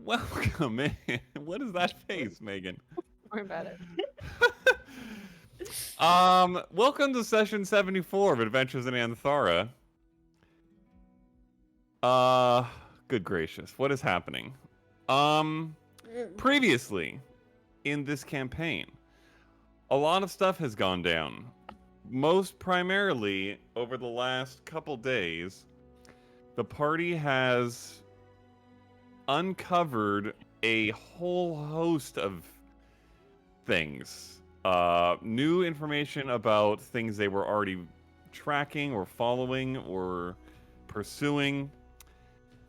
Welcome in. What is that face, Megan? Don't worry about it. Welcome to session 74 of Adventures in Aanthara. Good gracious, what is happening? Previously in this campaign, a lot of stuff has gone down. Most primarily over the last couple days, the party has uncovered a whole host of things. New information about things they were already tracking or following or pursuing.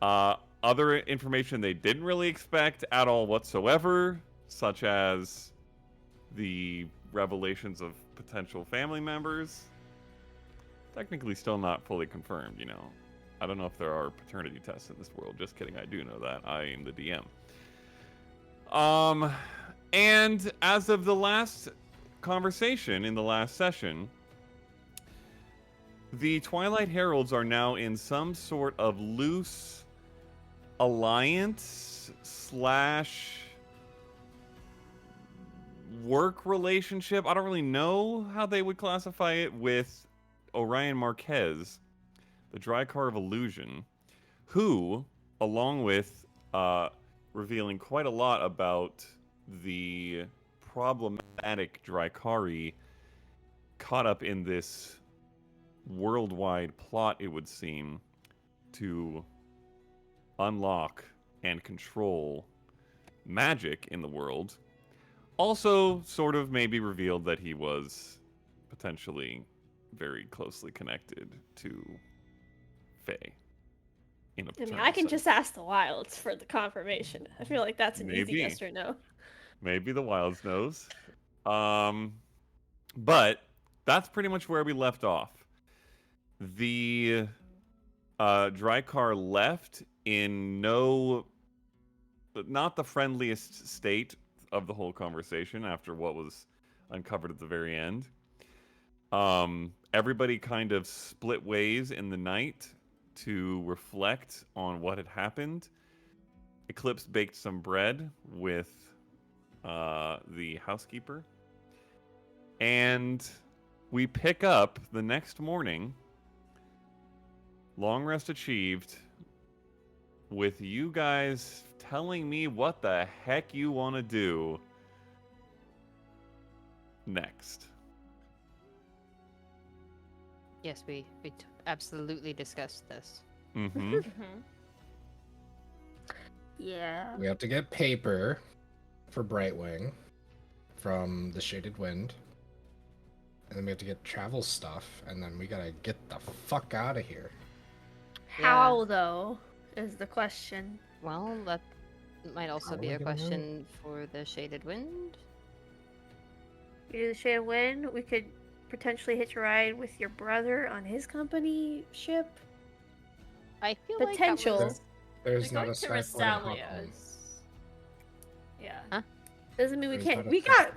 Other information they didn't really expect at all whatsoever, such as the revelations of potential family members. Technically still not fully confirmed, you know. I don't know if there are paternity tests in this world. Just kidding, I do know that. I am the DM. And as of the last conversation in the last session, the Twilight Heralds are now in some sort of loose alliance / work relationship. I don't really know how they would classify it with Orion Marquez, the Drycar of Illusion, who, along with revealing quite a lot about the problematic Drykari caught up in this worldwide plot, it would seem, to unlock and control magic in the world, also sort of maybe revealed that he was potentially very closely connected to Fae. I mean, I can just ask the Wilds for the confirmation. I feel like that's an easy yes or no. Maybe the Wilds knows. But that's pretty much where we left off. The Drykar left in not the friendliest state of the whole conversation after what was uncovered at the very end. Everybody kind of split ways in the night to reflect on what had happened. Eclipse baked some bread with the housekeeper. And we pick up the next morning, long rest achieved, with you guys telling me what the heck you want to do next. Yes, we absolutely discussed this. Mm-hmm. Yeah. We have to get paper for Brightwing from the Shaded Wind. And then we have to get travel stuff, and then we gotta get the fuck out of here. How, though, is the question. Well, that might also be a question for the Shaded Wind. You do the Shaded Wind, we could potentially hitch a ride with your brother on his company ship. I feel potential. Like there's not a Skyport. Yeah. Huh? Doesn't mean we can't. We got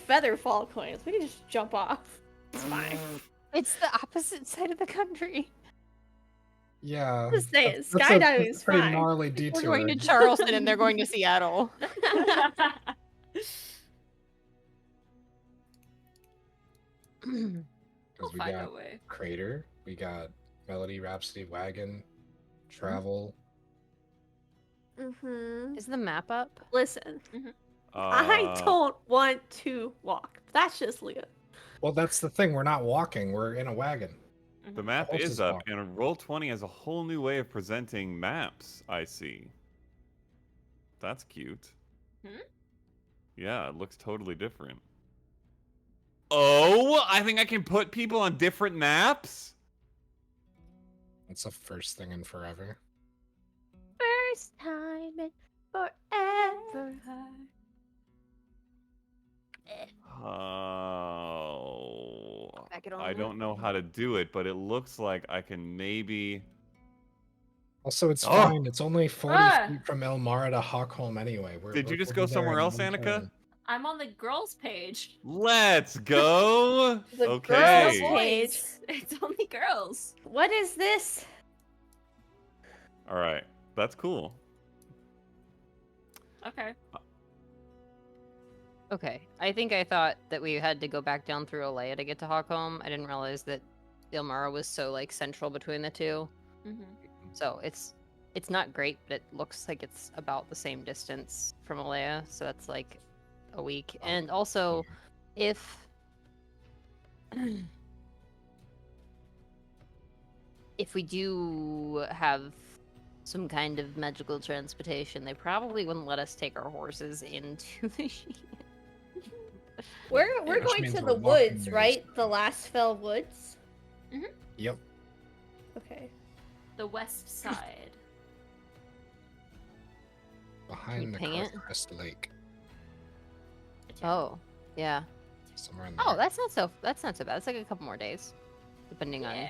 Featherfall coins. We can just jump off. It's fine. It's the opposite side of the country. Yeah. Just saying, skydiving is pretty fine. gnarly detour. We're going to Charleston and they're going to Seattle. Because we got Crater, we got Melody, Rhapsody, Wagon, Travel. Is the map up? Listen, I don't want to walk. That's just Leah. Well, that's the thing. We're not walking. We're in a wagon. The map is up, and Roll20 has a whole new way of presenting maps, I see. That's cute. Yeah, it looks totally different. Oh, I think I can put people on different maps? That's the first thing in forever. First time in forever. Oh, I don't know how to do it, but it looks like I can maybe... Also, it's fine. It's only 40 feet from Elmara to Hockholm anyway. Did you just go somewhere else, Anneka? I'm on the girls' page. Let's go! The okay. girls' page. It's only girls. What is this? Alright, that's cool. Okay. Okay, I think I thought that we had to go back down through Alea to get to Hawkholm. I didn't realize that Ilmara was so like central between the two. Mm-hmm. So it's not great, but it looks like it's about the same distance from Alea. So that's like a week. And also, if if we do have some kind of magical transportation, they probably wouldn't let us take our horses into the sheet. We're Which going means to we're the walking woods, ways. right? The last fell woods. Yep. Okay. The west side. Behind the ping it? Crest Lake. Oh, yeah. Somewhere in there. Oh, that's not so bad. It's like a couple more days, depending on. Yeah.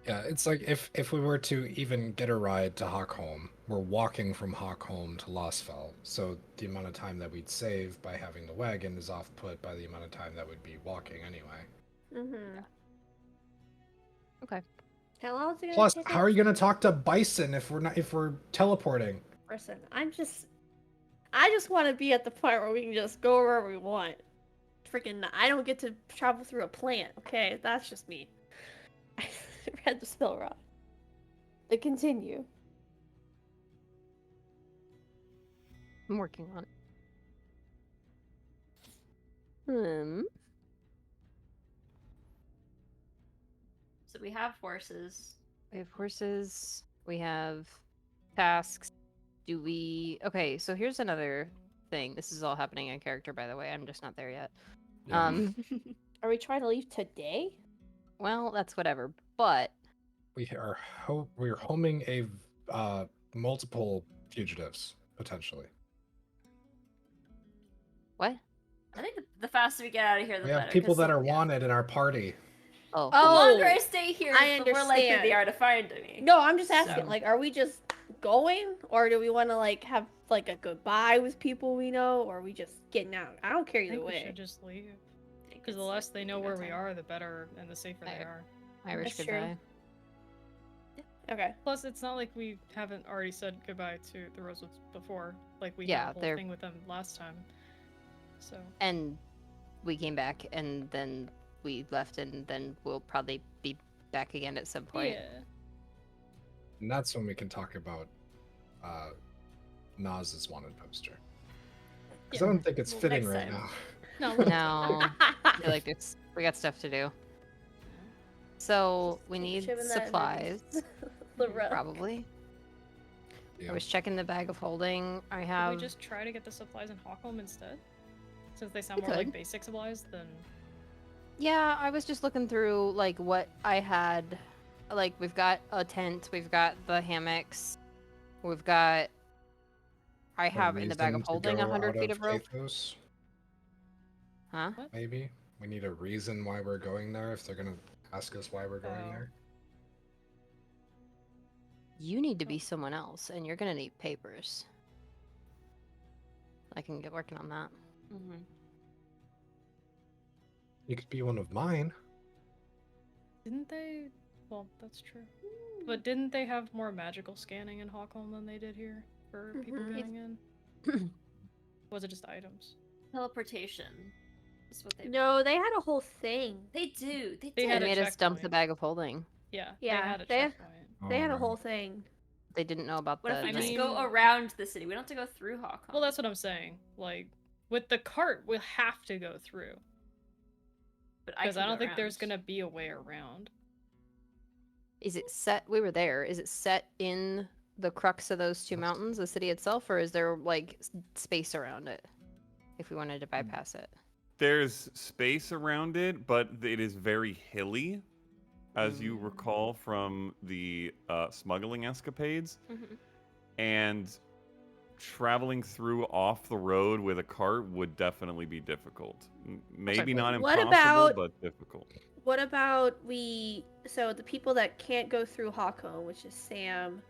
Yeah, it's like if we were to even get a ride to Hawkholm, we're walking from Hawkholm to Lostfell. So the amount of time that we'd save by having the wagon is off put by the amount of time that would be walking anyway. Mm-hmm. Okay. How long is it gonna Plus, take how us? are you gonna talk to Bison if we're teleporting? Listen, I just want to be at the point where we can just go wherever we want. Freaking, I don't get to travel through a plant. Okay, that's just me. I read the spell wrong. To continue. I'm working on it. So we have horses. We have horses. We have tasks. Do we? Okay, so here's another thing. This is all happening in character, by the way. I'm just not there yet. Yeah. Are we trying to leave today? Well, that's whatever. But We're homing a multiple fugitives potentially. what? I think the faster we get out of here, the We have better. people 'cause that are yeah, wanted in our party. Oh. The longer I stay here, I the more likely understand. they are to find me. No, I'm just asking. So- Like, are we just going, or do we want to like have like a goodbye with people we know, or are we just getting out? I don't care I either think we way. should just leave. I think Because the it's, less like, they know a good where we time. are, the better and the safer they I- are. Irish That's true. goodbye. Okay. Plus, it's not like we haven't already said goodbye to the Rosewoods before. Like, we Yeah, had a whole they're- thing with them last time. So, And we came back, and then we left, and then we'll probably be back again at some point. yeah. And that's when we can talk about Naz's wanted poster. Because I don't think it's Well, fitting next right time. now. No, No, I feel like we got stuff to do. So we need Shoving that in supplies, the rug. probably. Yeah. I was checking the bag of holding. I Could have. we just try to get the supplies in Hawkholm instead? Since they sound We more like could. basic supplies than... Yeah, I was just looking through like what I had. Like we've got a tent, we've got the hammocks, we've got. I A have in the bag reason of to holding go 100 out feet of rope. Athos, Huh? maybe? We need a reason why we're going there if they're gonna ask us why we're going Oh. there. You need to be someone else, and you're gonna need papers. I can get working on that. Mhm. You could be one of mine. Didn't they... Well, that's true. But didn't they have more magical scanning in Hawkholm than they did here? For people Mhm. getting in? Was it just items? Teleportation. That's what they. No, they had a whole thing. They do. They They did. had They a made us dump the checkpoint. bag of holding. Yeah, Yeah, they had a they- checkpoint. They had a Oh, whole thing. They didn't know about What the. if we I just mean- go around the city? We don't have to go through Hawkholm. Well, that's what I'm saying. Like, with the cart, we'll have to go through. But Because I can don't go think there's around. gonna be a way around. Is it set? We were there. Is it set in the crux of those two mountains, the city itself, or is there like space around it? If we wanted to bypass it. There's space around it, but it is very hilly, as you recall from the smuggling escapades. Mhm. And traveling through off the road with a cart would definitely be difficult. Maybe not What impossible, about- but difficult. What about so the people that can't go through Hawkholm, which is Sam,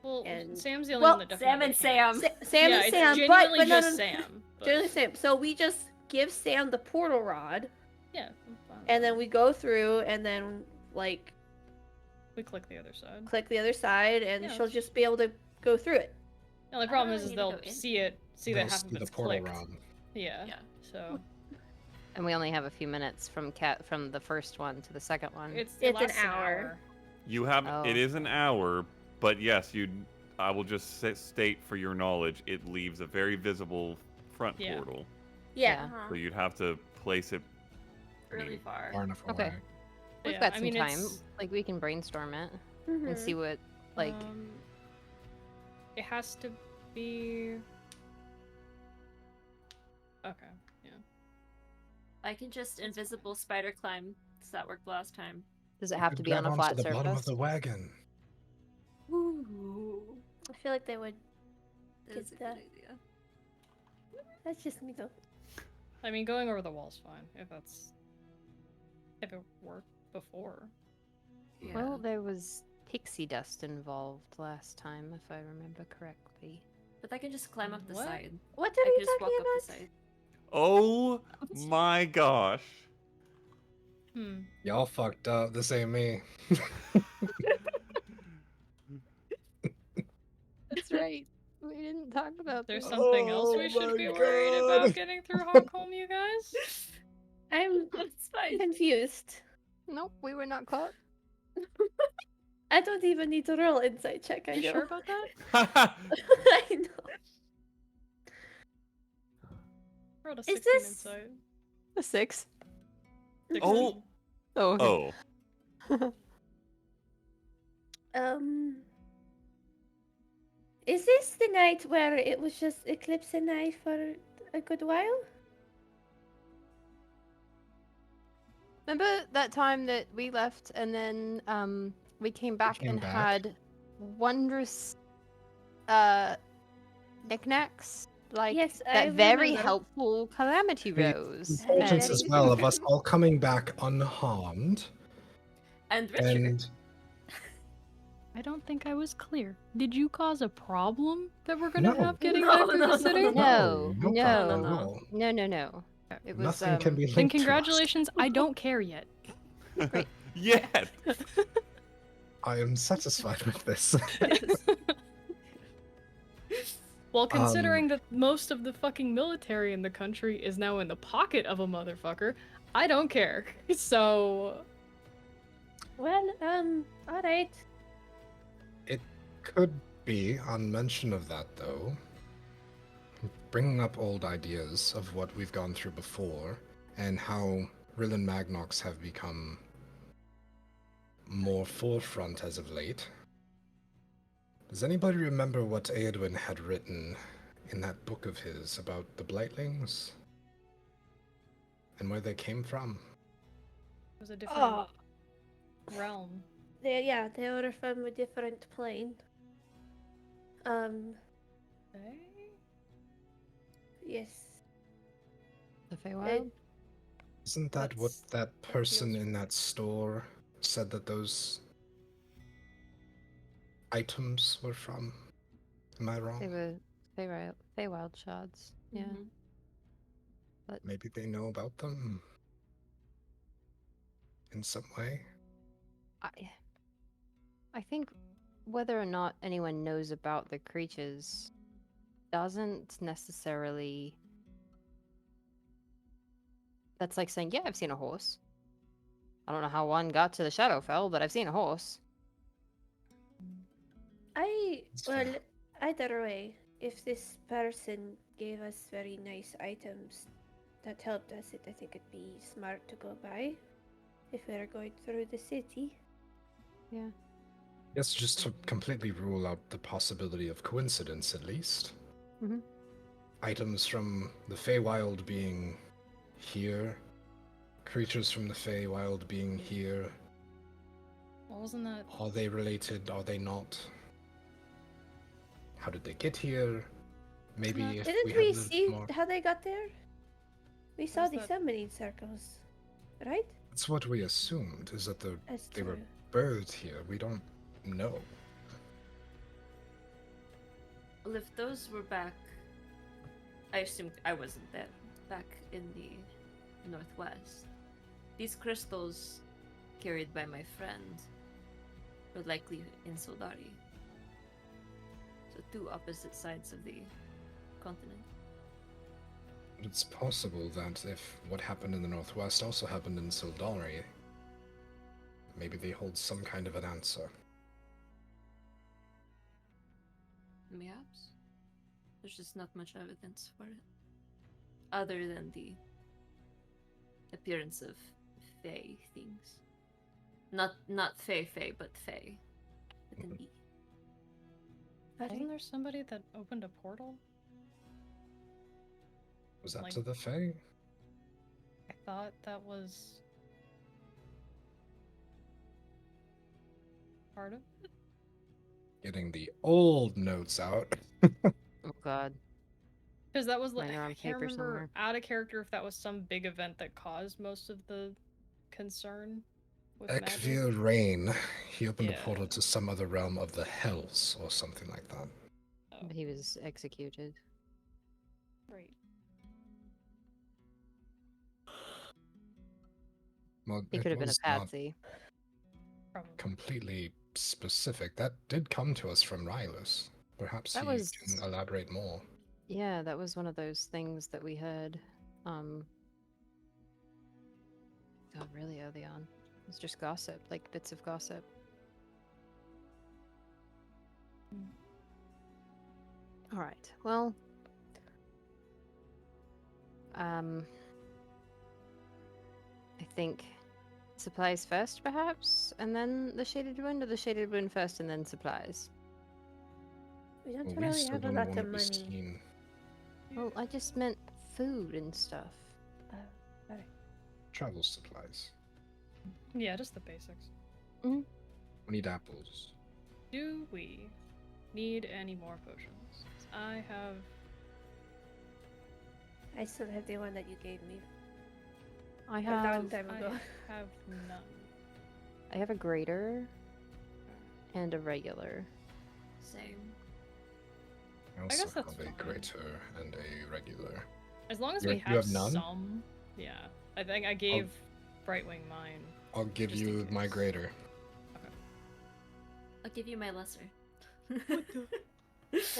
Well, And- Sam's the only well, one that Sam definitely and can't. Sam. Sam yeah, and it's Sam, genuinely but no, just no, Sam. but- generally Sam. So we just give Sam the portal rod, Yeah, I'm fine. and then we go through, and then like we click the other side. click the other side, and Yeah, she'll that's- just be able to go through it. The only I problem don't is really they'll need to go in. see They'll that half see of the it's portal clicked. run. Yeah. Yeah. So And we only have a few minutes from the first one to the second one. it It's an lasts hour. You have Oh. it is an hour, but yes, I will just state for your knowledge, it leaves a very visible front Yeah. portal. Yeah. Yeah. So you'd have to place it. Really far. Far enough Okay. away. We've Yeah, got I some mean, time. it's- Like we can brainstorm it Mhm. and see what like it has to be. Okay. Yeah. I can just invisible spider climb. Does that work last time? does it You have could to be on grab a onto flat the bottom of surface? the wagon. Ooh. I feel like they would. That's a Get good that. idea. That's just me though. I mean, going over the wall's fine if it worked before. Yeah. Well, there was pixie dust involved last time, if I remember correctly. But I can just climb up the What? side. What I are can you just walk talking up the about? side. Oh my gosh! Y'all fucked up. This ain't me. That's right. We didn't talk about There's this. something else we Oh should my be worried God. about getting through Hockholm, you guys? I'm It's fine. confused. Nope, we were not caught. I don't even need to roll insight check. I You know. sure about that? I know. Rolled a Is 16 this- insight. A 6. 16. Oh, Oh. Okay. oh. Is this the night where it was just eclipse and night for a good while? Remember that time that we left and then we came back came and back? had wondrous knickknacks? Like Yes, I that very remember. helpful calamity The rose. Importance And- as well of us all coming back unharmed And Richard. and I don't think I was clear. Did you cause a problem that we're gonna No. have getting No, back to no, the no, city? no. No, no no, problem no. at all. no. It was Nothing can be linked Then to us. congratulations, I don't care yet. Yes. I am satisfied with this. Well, considering that most of the fucking military in the country is now in the pocket of a motherfucker, I don't care. So, Well, alright. It could be, on mention of that though, bringing up old ideas of what we've gone through before and how Rillen Magnox have become more forefront as of late. Does anybody remember what Eowyn had written in that book of his about the Blightlings? And where they came from? it was a different Oh, realm. they were from a different plane. Yes. The Feywild? Isn't that what That's- that person feels in that store said that those items were from? Am I They wrong? were Feywild shards. Yeah. Mhm. Maybe they know about them in some way. I think whether or not anyone knows about the creatures doesn't necessarily. That's like saying, yeah, I've seen a horse. I don't know how one got to the Shadowfell, but I've seen a horse. That's Well, fair. either way, if this person gave us very nice items that helped us, I think it'd be smart to go by if we're going through the city. Yeah. Yes, just to completely rule out the possibility of coincidence, at least. Mhm. Items from the Feywild being here, creatures from the Feywild being here. Well, wasn't that? Are they related? Are they not? How did they get here? Maybe if Didn't we we had a little see more. how they got there? We saw was the that? summoning circles, right? That's what we assumed, is that That's they were true. birthed here. We don't know. Well, if those were back, I assumed I wasn't there. Back in the northwest, these crystals carried by my friend were likely in Soldari. So two opposite sides of the continent. It's possible that if what happened in the Northwest also happened in Sildari, maybe they hold some kind of an answer. Perhaps. There's just not much evidence for it. Other than the appearance of Fae things. Not Fae, but Fae. With an E. Wasn't there somebody that opened a portal? Was that Like- to the Fae? I thought that was part of it. Getting the old notes out. Oh god. Because that was like, Mine are on I can't paper remember somewhere. out of character if that was some big event that caused most of the concern with magic. Ekvil Rain. He opened a Yeah. portal to some other realm of the Hells or something like that. Oh, But he was executed. right. Well, He it could have been a was not patsy. Probably. completely specific. That did come to us from Rylus. Perhaps That he was- can elaborate more. Yeah, that was one of those things that we heard. God, really early on. It's just gossip, like bits of gossip. All right. Well, I think supplies first, perhaps, and then the shaded wind, or the shaded wind first and then supplies. We don't Well, we really still have a don't lot want of to be money. seen. Well, I just meant food and stuff. Travel supplies. Yeah, just the basics. We need apples. Do we need any more potions? I have. I still have the one that you gave me I a long have time ago. I have none. I have a greater and a regular. Same. I also guess that's have a fine. greater and a regular. As long as You we have have none? some. Yeah. I think I gave Brightwing mine. I'll give Just in you my case. greater. I'll give you my lesser.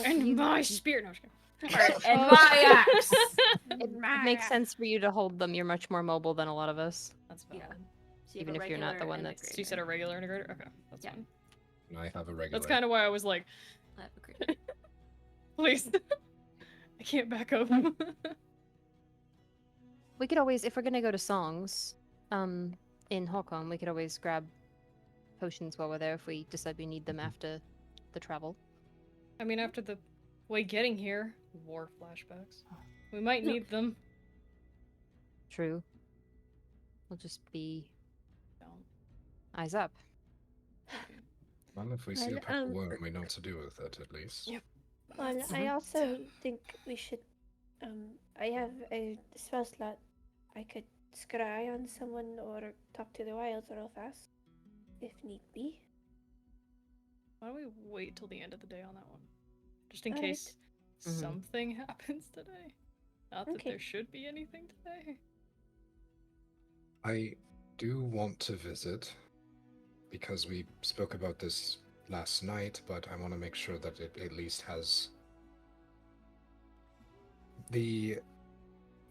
And my spear. No, I'm just kidding. Alright, and my axe! It makes sense for you to hold them. You're much more mobile than a lot of us. That's Yeah. valid. So you have Even a if you're not the regular one and a that's- So you said a greater. regular and a greater? Okay, that's Yeah. fine. And I have a regular. That's kind of why I was like, I have a greater. please. I can't back up. We could always, if we're gonna go to songs, in Holcomb, we could always grab potions while we're there if we decide we need them after the travel. I mean, after the way getting here, war flashbacks. We might need them. True. We'll just be Don't. eyes up. Well, if we see a And, pepper worm, we know what to do with it at least. Yep. Well, I also think we should. I have a spell slot. I could scry on someone or talk to the wilds real fast, if need be. Why don't we wait till the end of the day on that one? Just in Alright. case Mhm. something happens today. Not that Okay. there should be anything today. I do want to visit because we spoke about this last night, but I want to make sure that it at least has the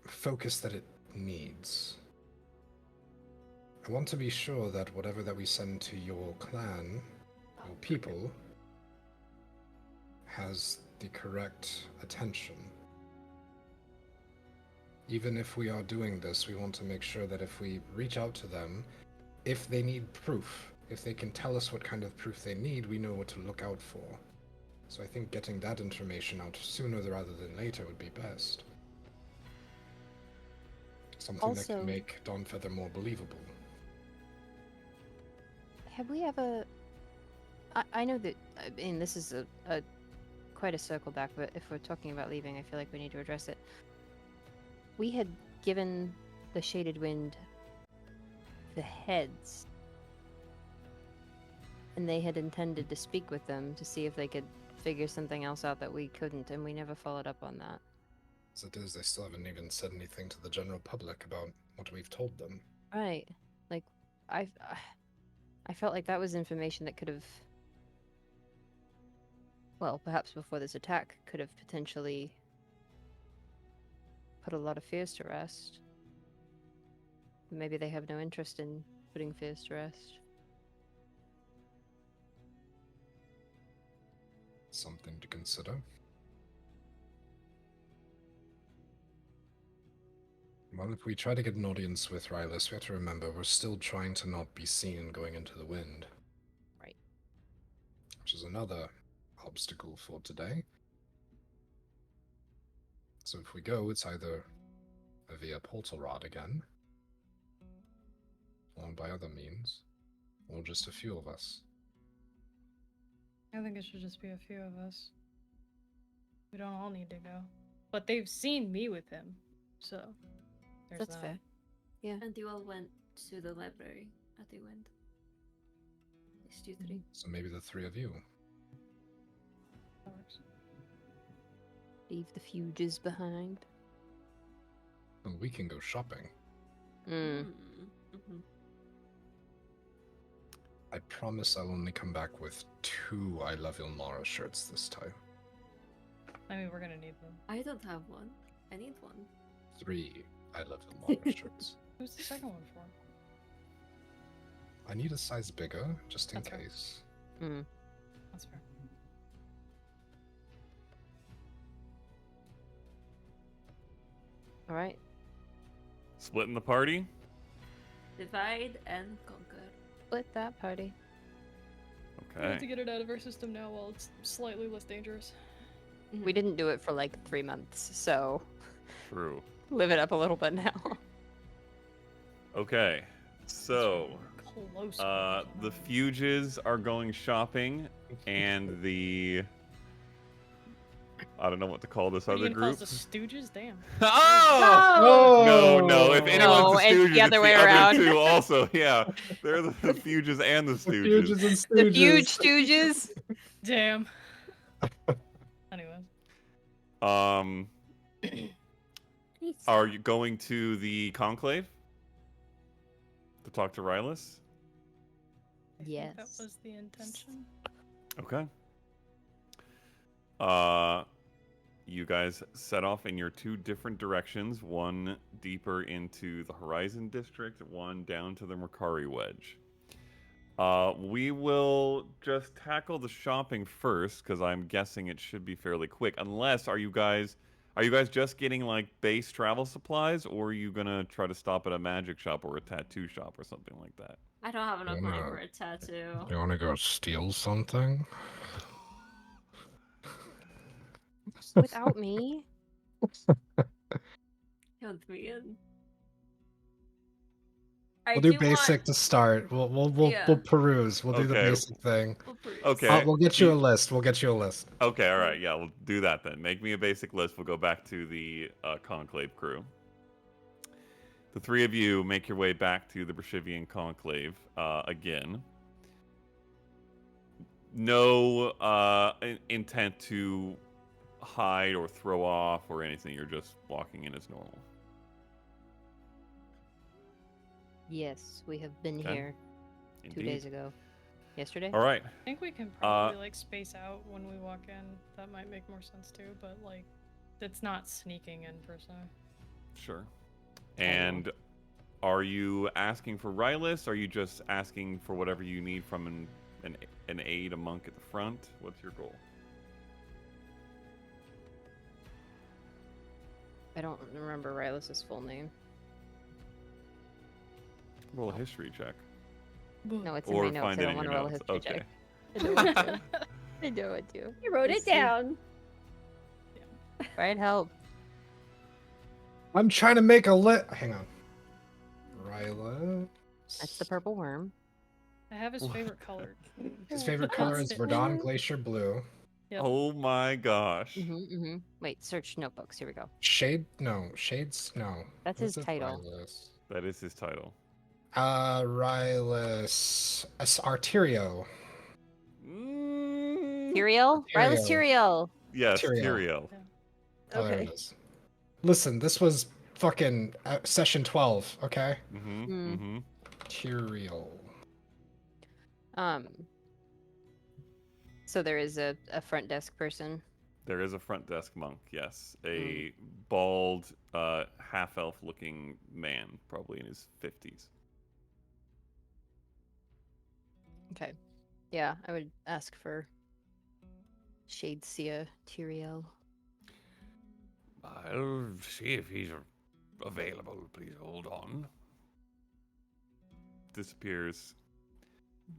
focus that it needs. I want to be sure that whatever that we send to your clan, your people, has the correct attention. Even if we are doing this, we want to make sure that if we reach out to them, if they need proof, if they can tell us what kind of proof they need, we know what to look out for. So I think getting that information out sooner rather than later would be best. Something that Also- can make Dawnfeather more believable. Have we ever? I know that. I mean, this is a quite a circle back, but if we're talking about leaving, I feel like we need to address it. We had given the Shaded Wind the heads, and they had intended to speak with them to see if they could figure something else out that we couldn't, and we never followed up on that. As it is, they still haven't even said anything to the general public about what we've told them. Right. Like, I felt like that was information that could have well, perhaps before this attack, could have potentially put a lot of fears to rest. Maybe they have no interest in putting fears to rest. Something to consider. Well, if we try to get an audience with Rylus, we have to remember we're still trying to not be seen going into the wind. Right. Which is another obstacle for today. So if we go, it's either via Portal Rod again, or by other means, or just a few of us. I think it should just be a few of us. We don't all need to go. But they've seen me with him, so there's That's that. fair. Yeah. And you all went to the library at the end. Just you three. So maybe the three of you. That works. Leave the fuges behind. And we can go shopping. Mm. Mm-hmm. I promise I'll only come back with 2 I Love Ilmara shirts this time. I mean, we're gonna need them. I don't have one. I need one. 3 I Love Ilmara shirts. Who's the second one for? I need a size bigger, just in That's fair. case. Mm. That's fair. All right. Splitting the party? Divide and conquer. Split that party. We have to Okay. get it out of our system now while it's slightly less dangerous. We didn't do it for like 3 months, so True. live it up a little bit now. Okay. So, Close. the Fuges are going shopping, and the... I don't know what to call this What are you other gonna call group. us, the Stooges? Damn. Oh! No, if anyone's No, the it's Stooges, the other way other around. two also. Yeah, they're the Fuges and the Stooges. Fuges and The Stooges. huge stooges. Damn. Anyways. Are you going to the conclave to talk to Rylus? I think that Yes. was the intention. Okay. You guys set off in your 2 different directions, one deeper into the Horizon District, one down to the Mercari Wedge. We will just tackle the shopping first, because I'm guessing it should be fairly quick. Unless, are you guys just getting like base travel supplies, or are you gonna try to stop at a magic shop or a tattoo shop or something like that? I don't have enough money Yeah. for a tattoo. You want to go steal something? Without me? Count me in. We'll do basic to start. We'll Yeah. peruse. We'll do the Okay. basic thing. Okay. We'll get you a list. We'll get you a list. Okay, all right, yeah, we'll do that then. Make me a basic list. We'll go back to the conclave crew. The 3 of you make your way back to the Brishivian conclave again. No intent to hide or throw off or anything. You're just walking in as normal. Yes, we have been Okay. here 2 Indeed. days ago. Yesterday? All right. I think we can probably like space out when we walk in. That might make more sense too, but like it's not sneaking in per se. Sure. And are you asking for Rylus? Are you just asking for whatever you need from an aide, a monk at the front? What's your goal? I don't remember Rylus's full name. Roll a history check. No, it's Or in my notes. find I it don't in want to your roll a notes. history Okay. check. I don't want to. I don't want to. You wrote I it see. down. Right, help. I'm trying to make a list. Hang on. Ryla. That's the purple worm. I have his favorite color. His favorite color is That's it. Verdon Glacier Blue. Yep. Oh my gosh. Wait, search notebooks. Here we go. Shades, no. That's What's his it, title. Rylus? That is his title. Rylus. Arterio. Tyrael? Rylus Tyrael. Tyrael. Yes, Tyrael. Tyrael. Oh, there it Okay. is. Listen, this was fucking session 12, okay? Mm-hmm. Hmm. Mm-hmm. So there is a front desk person. There is a front desk monk, yes. A bald, half-elf looking man, probably in his 50s. Okay. Yeah, I would ask for Shadesia Tyriel. I'll see if he's available. Please hold on. Disappears.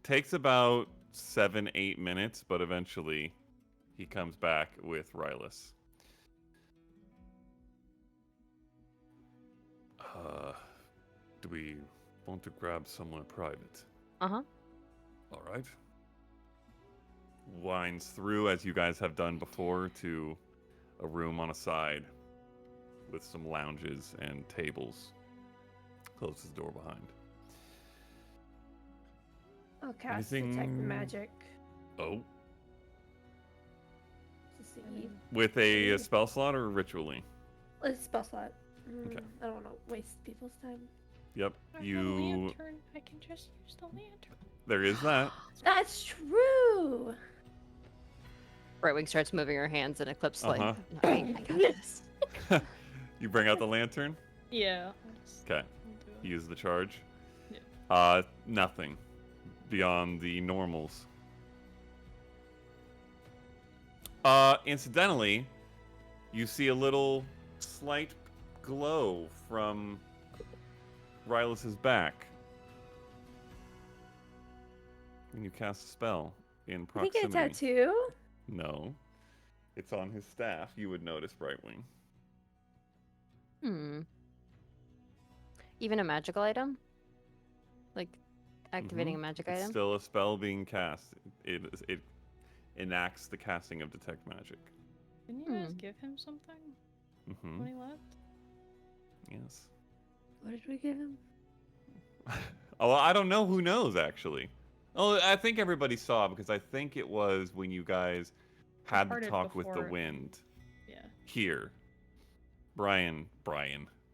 Takes about 7-8 minutes, but eventually he comes back with Rylus. Do we want to grab someone private? Uh-huh. All right. Winds through, as you guys have done before, to a room on a side with some lounges and tables. Closes the door behind. I'll cast Anything- detect magic Oh, to see. with a spell slot or ritually? It's spell slot. Okay. I don't want to waste people's time. Yep. I have a You. lantern. I can just use the lantern. There is that. That's true. Brightwing starts moving her hands and Eclipse like, Uh-huh. "No, I got this." You bring out the lantern. Yeah. Okay. I'll do it. Use the charge. Yeah. Nothing beyond the normals. Incidentally, you see a little slight glow from Rylus's back when you cast a spell in I think proximity. a tattoo. No, it's on his staff. You would notice, Brightwing. Hmm. Even a magical item? Like activating a magic It's item? still a spell being cast. It enacts the casting of detect magic. Didn't you guys give him something Mm-hmm. when he left? Yes. What did we give him? Oh, I don't know. Who knows, actually? Oh, I think everybody saw because I think it was when you guys had the heard it talk with the before. wind Yeah. here. Brian,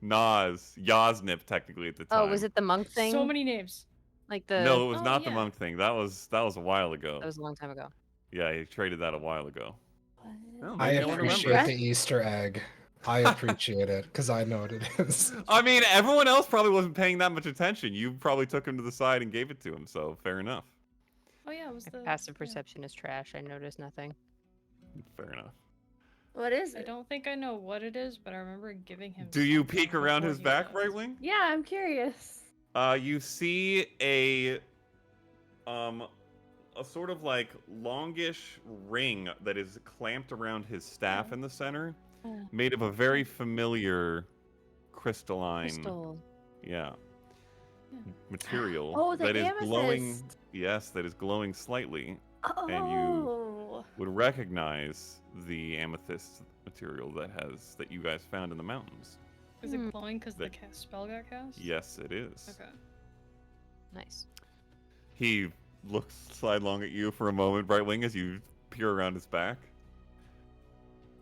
Nas, Yasnip, technically at the time. Oh, was it the monk thing? So many names. Like the No, it was Oh, not the yeah. monk thing. That was a while ago. that was a long time ago. Yeah, he traded that a while ago. Oh, I maybe no one appreciate remembers. the Easter egg. I appreciate it because I know what it is. I mean, everyone else probably wasn't paying that much attention. You probably took him to the side and gave it to him, so fair enough. Oh yeah, it was My the passive yeah. perception is trash. I noticed nothing. Fair enough. What is I it? don't think I know what it is, but I remember giving him. Do you something peek around before his he back, left. right wing? Yeah, I'm curious. You see a sort of like longish ring that is clamped around his staff in the center, Oh. made of a very familiar crystalline, Crystal. yeah, Yeah. material Oh, the that is glowing. amethyst. Yes, that is glowing slightly. Oh. you- Would recognize the amethyst material that you guys found in the mountains. Is Hmm. it glowing because the The- spell got cast? Yes, it is. Okay. Nice. He looks sidelong at you for a moment, Brightwing, as you peer around his back.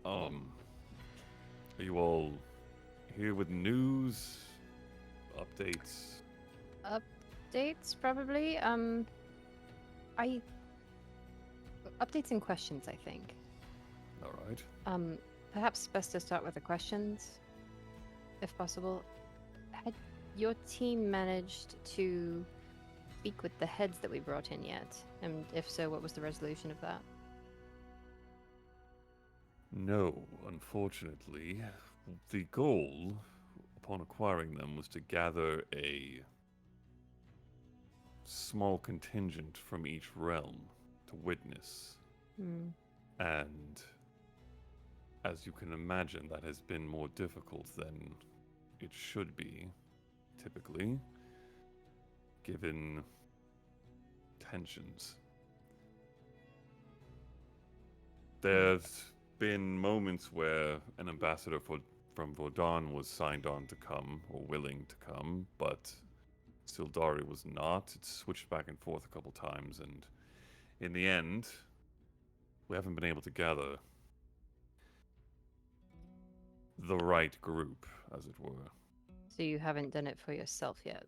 Are you all here with news, updates? Updates probably. I updates and questions. I think. All right. Perhaps best to start with the questions, if possible. Had your team managed to speak with the heads that we brought in yet? And if so, what was the resolution of that? No, unfortunately. The goal, upon acquiring them, was to gather a small contingent from each realm to witness. Hmm. And as you can imagine, that has been more difficult than it should be, typically, given tensions. There's been moments where an ambassador from Vaudan was signed on to come, or willing to come, but Sildari was not. It switched back and forth a couple times, and in the end, we haven't been able to gather the right group, as it were. So you haven't done it for yourself yet.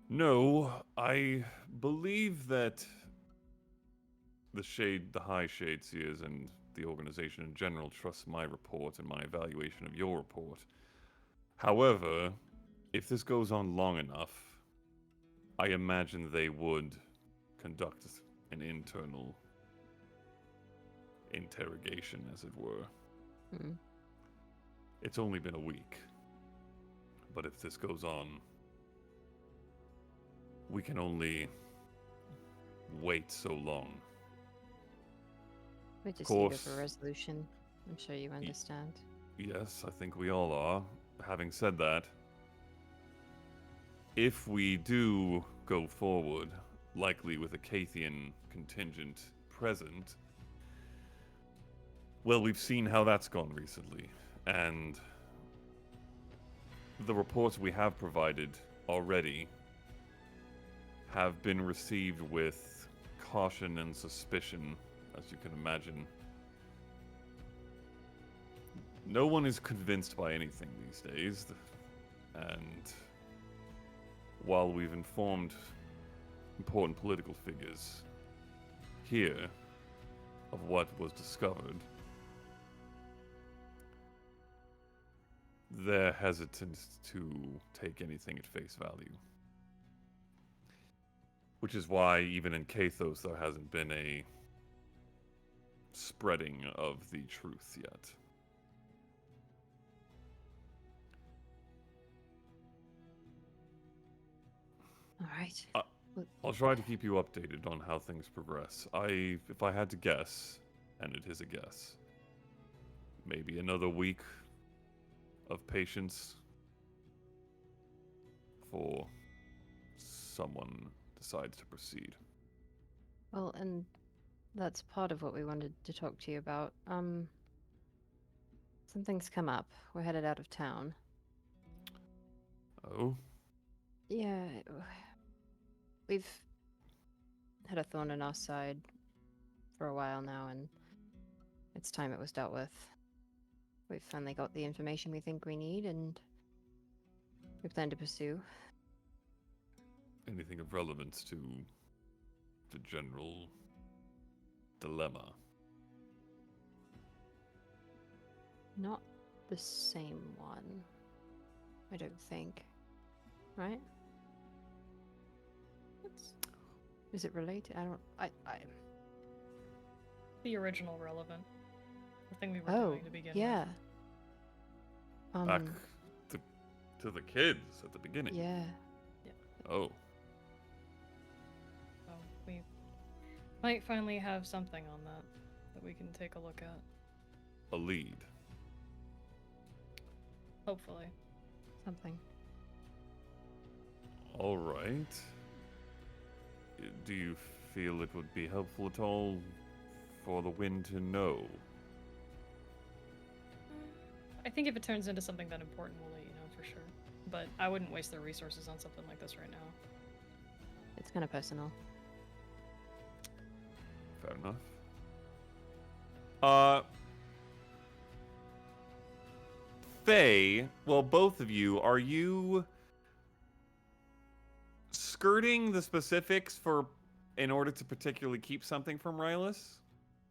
No, I believe that the high shade seers and the organization in general trust my report and my evaluation of your report. However, if this goes on long enough, I imagine they would conduct an internal interrogation, as it were. Hmm. It's only been a week. But if this goes on, we can only wait so long. We just need course. a resolution. I'm sure you understand. Yes, I think we all are. Having said that, if we do go forward, likely with a Khaithian contingent present, well, we've seen how that's gone recently, and the reports we have provided already have been received with caution and suspicion, as you can imagine. No one is convinced by anything these days, and while we've informed important political figures here of what was discovered, they're hesitant to take anything at face value. Which is why, even in Kathos, there hasn't been a spreading of the truth yet. All right. I'll try to keep you updated on how things progress. If I had to guess, and it is a guess, maybe another week of patience before someone decides to proceed. Well, and that's part of what we wanted to talk to you about. Something's come up. We're headed out of town. Oh? Yeah, we've had a thorn in our side for a while now, and it's time it was dealt with. We've finally got the information we think we need, and we plan to pursue. Anything of relevance to the general dilemma? Not the same one, I don't think. Right? Is it related? I The original relevant. The thing we were Oh, doing to begin yeah. Back to the kids at the beginning. Yeah. Oh. with. So we might finally have something on that we can take a look at. A lead. Hopefully. Something. All right. Do you feel it would be helpful at all for the wind to know? I think if it turns into something that important, we'll let you know for sure. But I wouldn't waste their resources on something like this right now. It's kind of personal. Fair enough. Faye, well, both of you, are you skirting the specifics in order to particularly keep something from Rylus?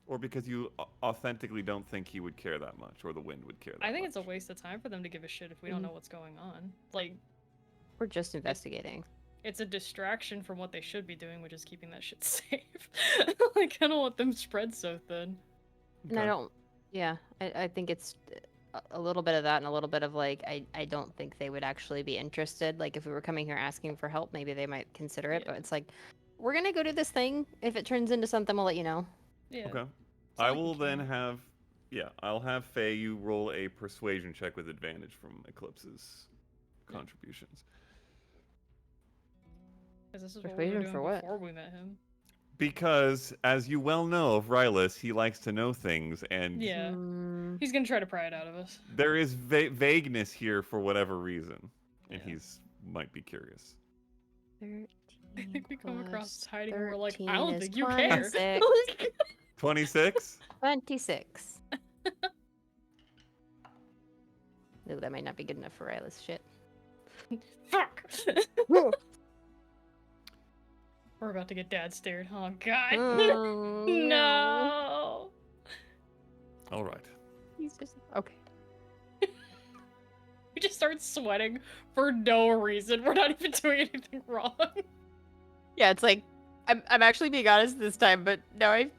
Or because you authentically don't think he would care that much, or the wind would care that much? I think it's a waste of time for them to give a shit if we don't know what's going on. Like, We're just investigating. it's a distraction from what they should be doing, which is keeping that shit safe. Like, I don't want them spread so thin. And I don't. Yeah, I think it's a little bit of that and a little bit of like I don't think they would actually be interested. Like if we were coming here asking for help, maybe they might consider it. Yeah. But it's like we're gonna go do this thing. If it turns into something, we'll let you know. Yeah. Okay. So I I can will then count. have, I'll have Faye, you roll a persuasion check with advantage from Eclipse's contributions. 'Cause this is what we were Persuasion doing for what? before we met him. Because, as you well know of Rylus, he likes to know things, and Yeah. Mm, He's gonna try to pry it out of us. there is vagueness here for whatever reason, and Yeah. might be curious. 13 I think we come across plus as hiding and we're like, 13 I don't is think you care. 26. 26? 26. No, that might not be good enough for Rylus shit. Fuck! We're about to get dad stared. Oh god. Oh, No. All right. He's just okay. We just start sweating for no reason. We're not even doing anything wrong. Yeah, it's like I'm actually being honest this time, but now I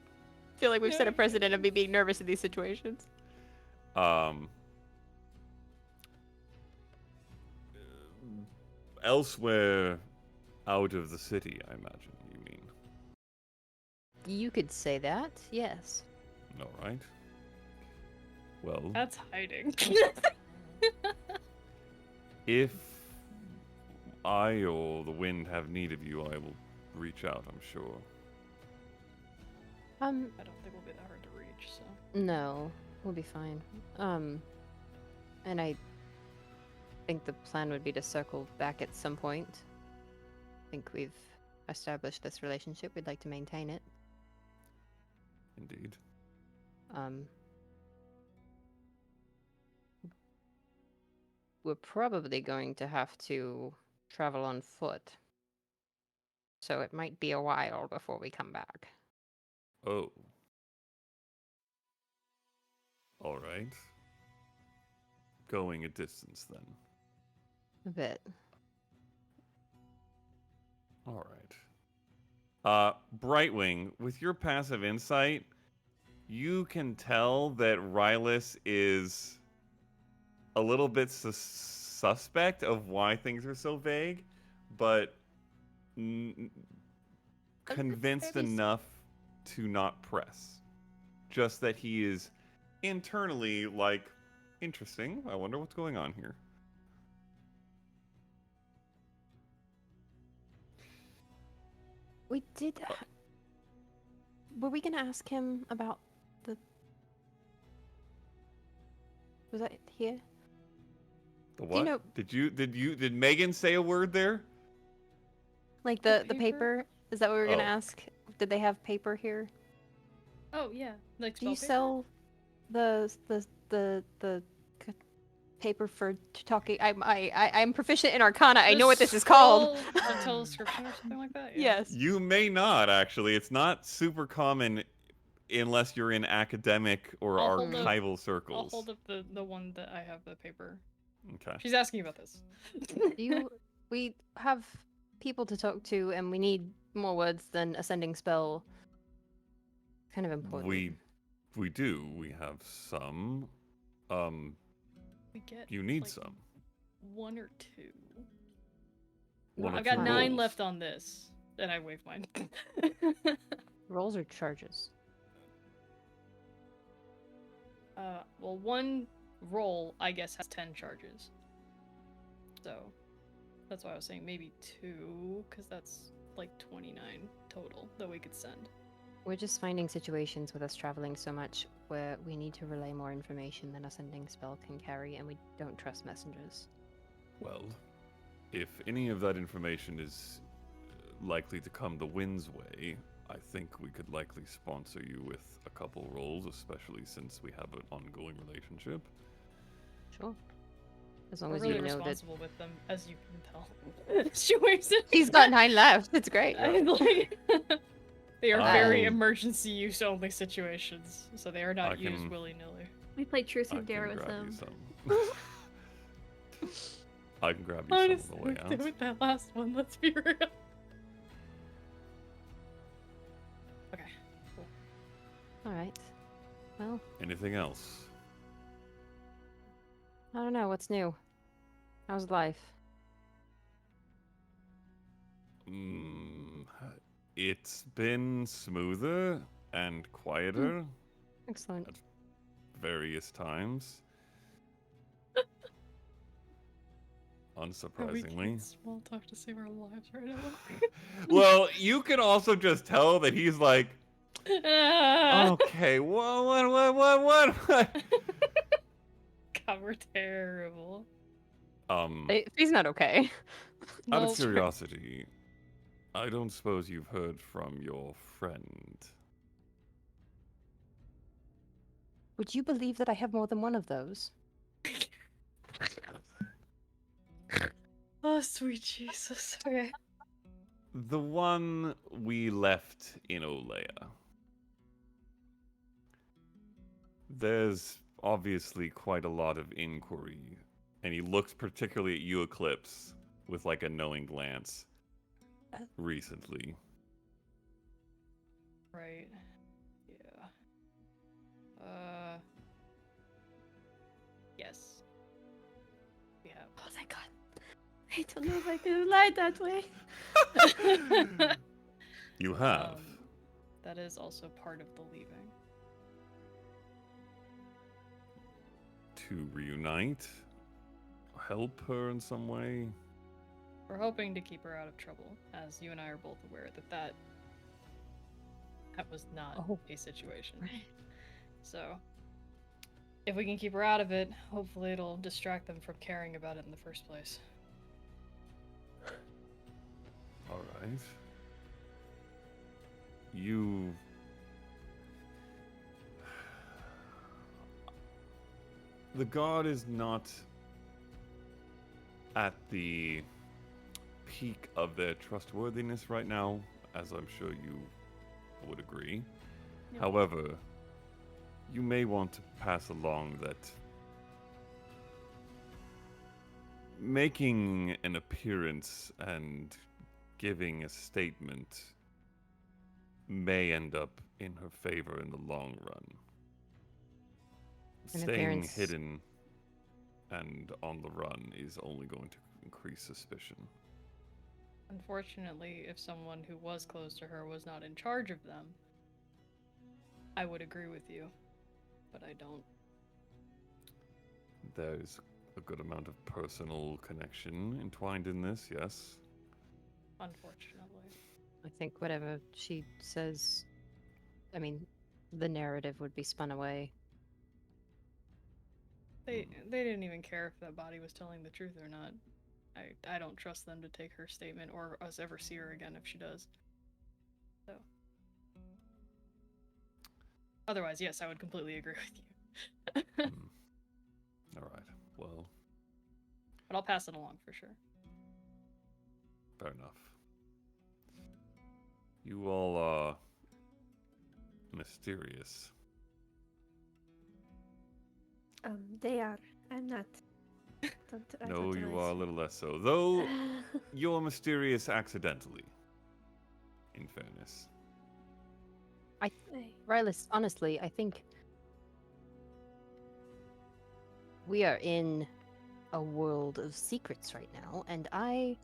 feel like we've set a Yeah. precedent of me being nervous in these situations. Elsewhere out of the city, I imagine you mean. You could say that, yes. All right. Well, That's hiding. if I or the wind have need of you, I will reach out, I'm sure. I don't think we'll be that hard to reach, so. No, we'll be fine. And I think the plan would be to circle back at some point. I think we've established this relationship. We'd like to maintain it. Indeed. We're probably going to have to travel on foot. So it might be a while before we come back. Oh. All right. Going a distance then. A bit. All right. Brightwing, with your passive insight, you can tell that Rylus is a little bit suspect of why things are so vague, but convinced very enough to not press. Just that he is internally like, interesting. I wonder what's going on here. We did. Were we gonna ask him about the? Was that here? The you what? know- Did Megan say a word there? Like The the paper? paper? Is that what we were gonna Oh. ask? Did they have paper here? Oh, yeah. Like, Do you spell paper? sell the paper for talking? I'm proficient in Arcana. I The know what this is called. scroll of telescription or something like that? Yeah. Yes. You may not actually. It's not super common unless you're in academic or I'll hold up- archival I'll circles. hold up the one that I have the paper. Okay. She's asking about this. We have people to talk to, and we need more words than ascending spell. Kind of important. We do. We have some. We get. You need like, some. One or two. One or I've got two 9 rolls. left on this. And I wave mine. Rolls or charges? Well, one roll, I guess, has 10 charges. So, that's why I was saying maybe 2, because that's like 29 total that we could send. We're just finding situations with us traveling so much where we need to relay more information than ascending spell can carry, and we don't trust messengers. Well, if any of that information is likely to come the wind's way, I think we could likely sponsor you with a couple rolls, especially since we have an ongoing relationship. Sure. As long We're as really you know that responsible with them, as you can tell. She waves at he's got 9 left. It's great. They are very Um, emergency use only situations, so they are not I used can- willy nilly. We play Truth I and Dare can with grab you them. some. I can grab you Honestly, some on the way out. with that last one, let's be real. Okay, cool. All right. Well, Anything else? I don't know. What's new? How's life? It's been smoother and quieter Excellent. various times. We Unsurprisingly. can't small talk to save our lives right now. Well, you can also just tell that he's like, okay, what? God, we're terrible. If he's not okay. Out No, of curiosity, I don't suppose you've heard from your friend. Would you believe that I have more than one of those? Oh, sweet Jesus. Okay. The one we left in Olea. There's obviously quite a lot of inquiry, and he looks particularly at you, Eclipse, with like a knowing glance recently. Right. Yeah. Yes. We have. Oh, thank God. I don't know if I can lie that way. You have. That is also part of the leaving. To reunite? Help her in some way? We're hoping to keep her out of trouble, as you and I are both aware that was not a situation. So, if we can keep her out of it, hopefully it'll distract them from caring about it in the first place. Alright. You... The god is not at the peak of their trustworthiness right now, as I'm sure you would agree. Yep. However, you may want to pass along that making an appearance and giving a statement may end up in her favor in the long run. An Staying appearance. hidden and on the run is only going to increase suspicion. Unfortunately, if someone who was close to her was not in charge of them, I would agree with you, but I don't. There's a good amount of personal connection entwined in this, yes. Unfortunately. I think whatever she says, I mean, the narrative would be spun away. They didn't even care if that body was telling the truth or not. I don't trust them to take her statement or us ever see her again if she does. So. Otherwise, yes, I would completely agree with you. Alright, well, But I'll pass it along for sure. fair enough. You all are mysterious. They are. I'm not. I No, don't you know. are a little less so. Though, you're mysterious accidentally, in fairness. Rylis, honestly, I think we are in a world of secrets right now, and I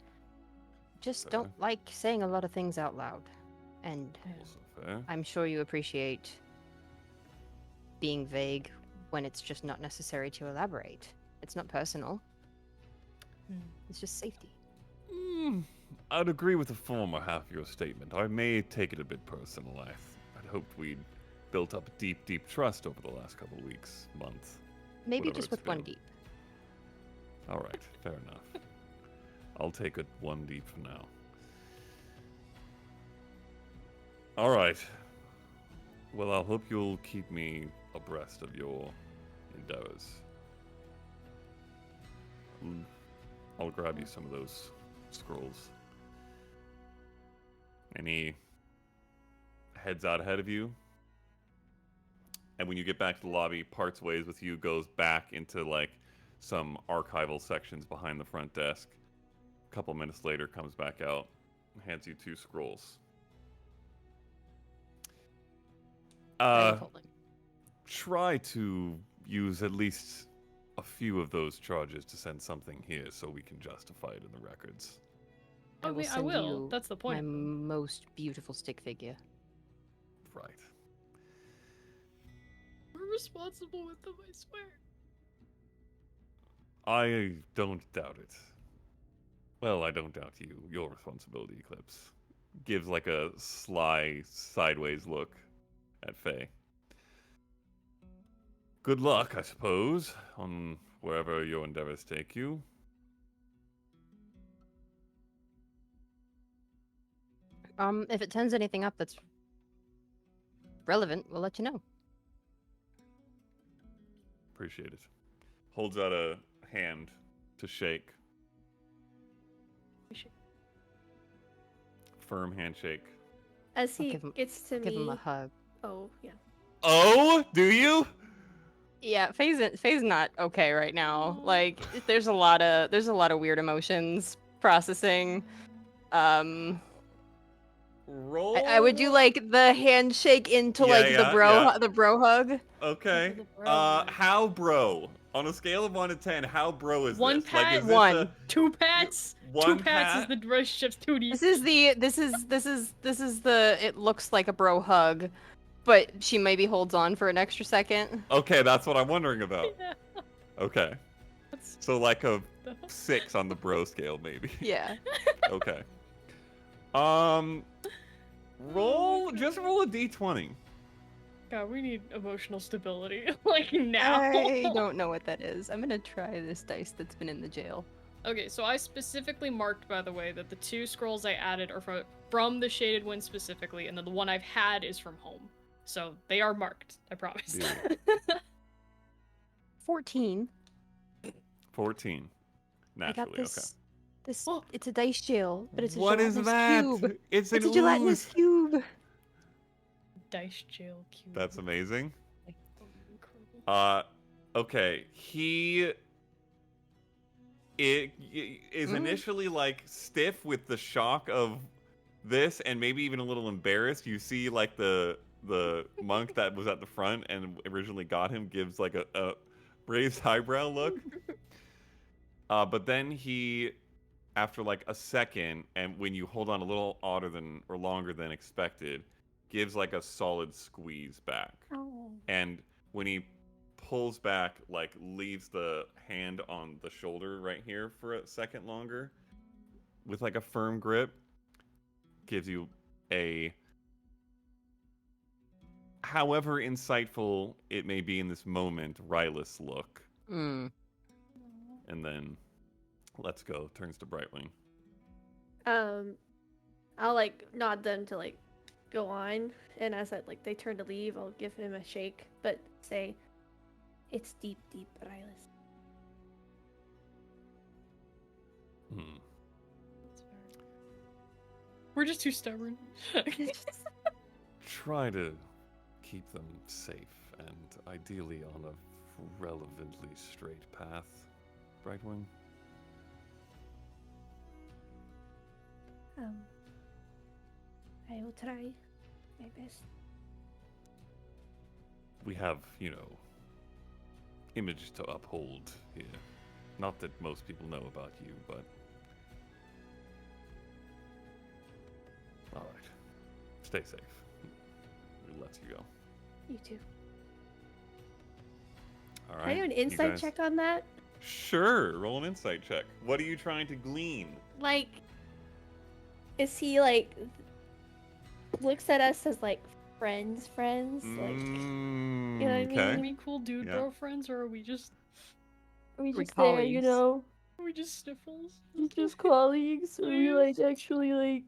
just Fair. don't like saying a lot of things out loud. And Also fair. I'm sure you appreciate being vague when it's just not necessary to elaborate. It's not personal. It's just safety. I'd agree with the former half of your statement. I may take it a bit personal. I'd hoped we'd built up deep, deep trust over the last couple of weeks, month. Maybe Whatever just it's with one been. deep. All right, fair enough. I'll take it one deep for now. All right. Well, I'll hope you'll keep me abreast of your endeavors. I'll grab you some of those scrolls. And he heads out ahead of you. And when you get back to the lobby, parts ways with you, goes back into like some archival sections behind the front desk. A couple minutes later, comes back out, hands you 2 scrolls. Blindfolding. Try to use at least a few of those charges to send something here so we can justify it in the records. I mean, I send will. you That's the point. My most beautiful stick figure. Right. We're responsible with them, I swear. I don't doubt it. Well, I don't doubt you. Your responsibility, Eclipse. Gives like a sly, sideways look at Faye. Good luck, I suppose, on wherever your endeavors take you. If it turns anything up that's relevant, we'll let you know. Appreciate it. Holds out a hand to shake. firm handshake. As he give him- gets to Give him me. a hug. Oh yeah. Oh, do you? Yeah, Faye's not okay right now. Like, there's a lot of weird emotions processing. Roll. I would do like the handshake into Yeah, like yeah. the bro hug. Okay. The bro. How bro? On a scale of 1 to 10, how bro is One this? pat, Like, is this one. a 2 pats. one 2 pats is pat? the relationship's 2D. This is the it looks like a bro hug, but she maybe holds on for an extra second. Okay, that's what I'm wondering about. Yeah. Okay. That's So like a 6 on the bro scale, maybe. Yeah. Okay. Just roll a d20. God, we need emotional stability. Like now. I don't know what that is. I'm gonna try this dice that's been in the jail. Okay, so I specifically marked, by the way, that the 2 scrolls I added are from the Shaded Wind specifically, and then the one I've had is from home. So they are marked, I promise. Yeah. 14. 14. I Naturally, got this. This Oh. it's a dice jail, but it's a What is gelatinous that? cube. It's It's an a gelatinous ooze. cube. Dice jail cube. That's amazing. Incredible. Okay. He is Mm. initially like stiff with the shock of this, and maybe even a little embarrassed. You see, like the monk that was at the front and originally got him gives like a raised eyebrow look. But then he, after like a second, and when you hold on a little longer than expected, gives like a solid squeeze back. Oh. And when he pulls back, like leaves the hand on the shoulder right here for a second longer, with like a firm grip, gives you a, however insightful it may be in this moment, Rylus look. Mm. And then, let's go, turns to Brightwing. I'll like nod them to like go on, and as they turn to leave, I'll give him a shake, but say, "It's deep, deep, Rylus." Hmm. We're just too stubborn. Try to keep them safe and ideally on a relevantly straight path, Brightwing. I will try my best. We have, image to uphold here. Not that most people know about you, but... Alright. Stay safe. We'll let you go. You too. Alright. Can I do an you insight guys- check on that? Sure, roll an insight check. What are you trying to glean? Like, is he looks at us as friends? Like, you know what I mean? Are Okay. we cool dude Yeah. bro friends, or are we just are we We're just there, you colleagues. know? are we just sniffles? Just colleagues? Or we Please. actually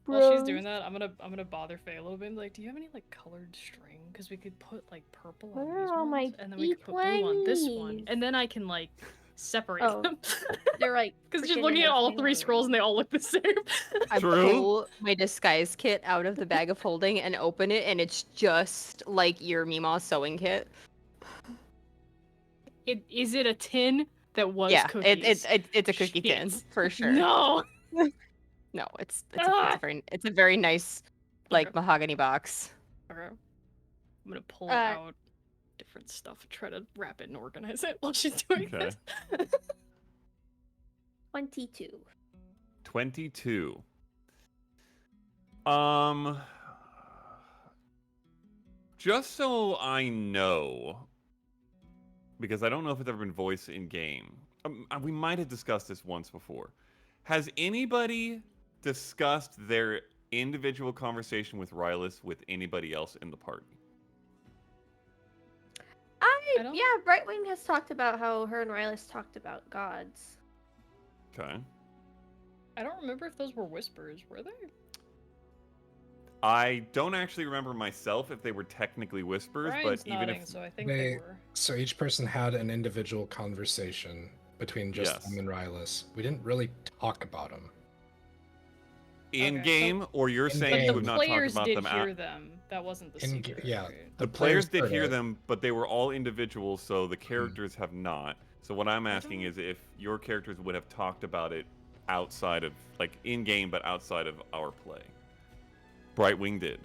While she's doing that, I'm gonna bother Faye a little bit. And be like, do you have any colored string? Because we could put purple on Where these are ones, my and then we could put blue on this one, D20s? and then I can separate Oh. them. They're Because she's freaking looking in at the all same 3 room. scrolls and they all look the same. I True. pull my disguise kit out of the bag of holding and open it, and it's just like your Mima sewing kit. Is it a tin that was Yeah, cookies? it's a cookie tin Shit. for sure. No. No, it's Ah! a very nice Okay. mahogany box. Okay. I'm gonna pull Uh, out different stuff and try to wrap it and organize it while she's doing Okay. this. 22. 22. Just so I know, because I don't know if it's ever been voiced in game. We might have discussed this once before. Has anybody discussed their individual conversation with Rylus with anybody else in the party? I don't- Yeah, Brightwing has talked about how her and Rylus talked about gods. Okay. I don't remember if those were whispers, were they? I don't actually remember myself if they were technically whispers, Brian's but even nodding, if so I think they were. So each person had an individual conversation between just Yes. them and Rylus. We didn't really talk about them. in Okay, so- game, or you're In saying game. you But have the not talked players about did them hear out? them. That wasn't the In secret. yeah, right? The players did heard hear it. them, but they were all individuals, so the characters have not. So what I'm asking don't- is if your characters would have talked about it outside of, like, in game, but outside of our play. Brightwing did.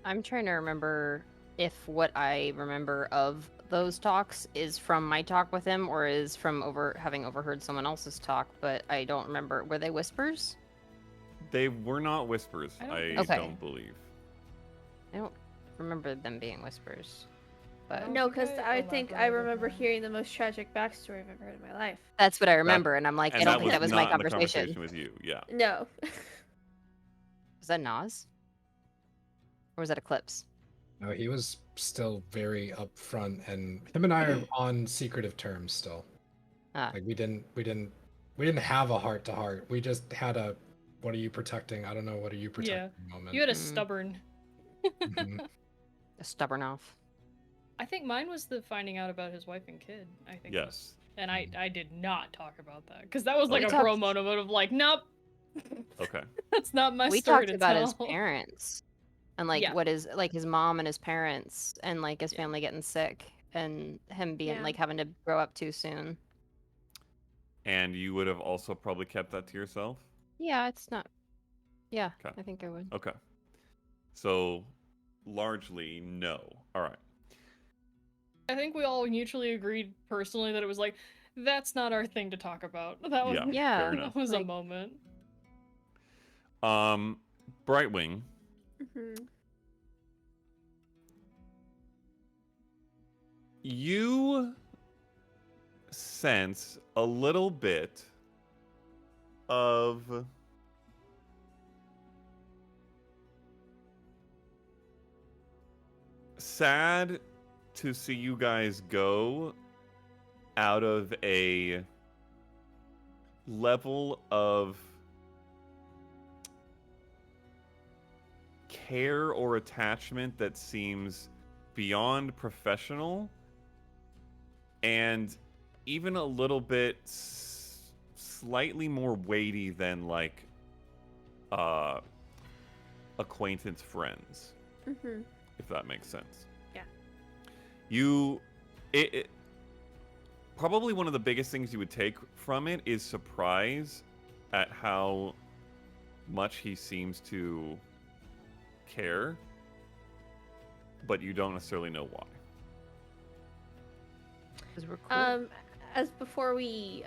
I'm trying to remember if what I remember of those talks is from my talk with him or is from having overheard someone else's talk, but I don't remember. Were they whispers? They were not whispers, I don't I think so. don't believe. I don't remember them being whispers. But don't No, think because I I think I elaborated remember on it. hearing the most tragic backstory I've ever heard in my life. that's what I remember, and I'm like, I And don't that think was that was my not in the conversation. conversation with you, yeah. No. Was that Nas? Or was that Eclipse? No, he was still very upfront, and him and I are on secretive terms still. Ah. Like we didn't have a heart to heart. We just had a, what are you protecting? I don't know. What are you protecting? Moment. You had a Mm. stubborn. Mhm. A stubborn off. I think mine was the finding out about his wife and kid. I think. Yes. And I did not talk about that because that was like We a talked- pro motive of like, nope, Okay. that's not my We story talked to about tell. his parents. And like Yeah. what is like his mom and his parents and like his family getting sick and him being Yeah. like having to grow up too soon. And you would have also probably kept that to yourself? Yeah, it's not. Yeah, Okay. I think I would. Okay. So, largely, no. All right. I think we all mutually agreed personally that it was like, that's not our thing to talk about. That was Yeah, Yeah. fair enough. that was a Like- moment. Brightwing, Mhm. you sense a little bit of sad to see you guys go out of a level of care or attachment that seems beyond professional and even a little bit slightly more weighty than like acquaintance friends, Mhm. if that makes sense. Yeah. It probably one of the biggest things you would take from it is surprise at how much he seems to care, but you don't necessarily know why. 'Cause we're cool. As before we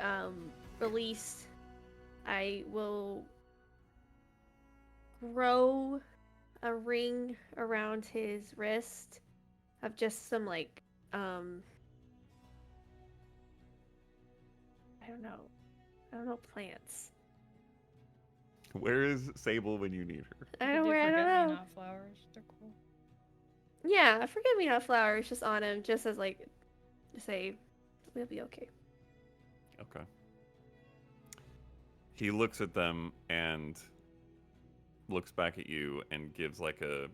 release, I will grow a ring around his wrist of just some like I don't know plants. Where is Sable when you need her? I They don't do know. I don't know. forget-me-not flowers. They're cool. Yeah, forget me not flowers just on him, just as like to say we'll be okay. Okay. He looks at them and looks back at you and gives like a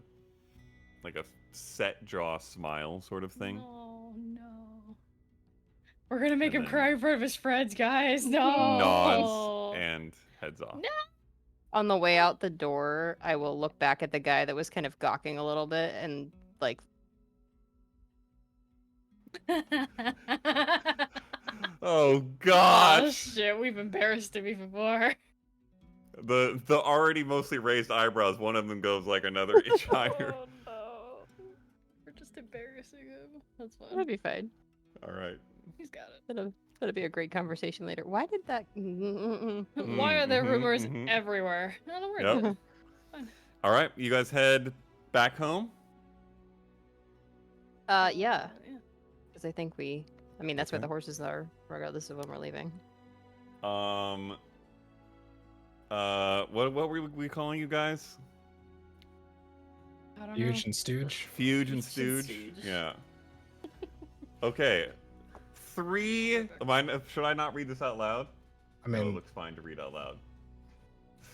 set jaw smile sort of thing. Oh no. We're gonna make And him then- cry in front of his friends, guys. No. Nods and heads off. No. On the way out the door, I will look back at the guy that was kind of gawking a little bit and like Oh Oh gosh! shit, we've embarrassed him even more. The already mostly raised eyebrows, one of them goes like another inch higher. Oh no. We're just embarrassing him. That's that'll fine. be fine. All right. He's got it. That'll be a great conversation later. Why did that? Why are there Mhm, rumors mhm. everywhere? No, don't worry Yep. about it. Fine. All right, you guys head back home. Yeah, Yeah. because I think I mean, that's where Okay. the horses are, regardless of when we're leaving. What were we calling you guys? I don't know. Huge and stooge. Fuge and Fuge and Stooge. Stooge. Yeah. Okay. 3. Should I not read this out loud? I No, it mean, looks fine to read out loud.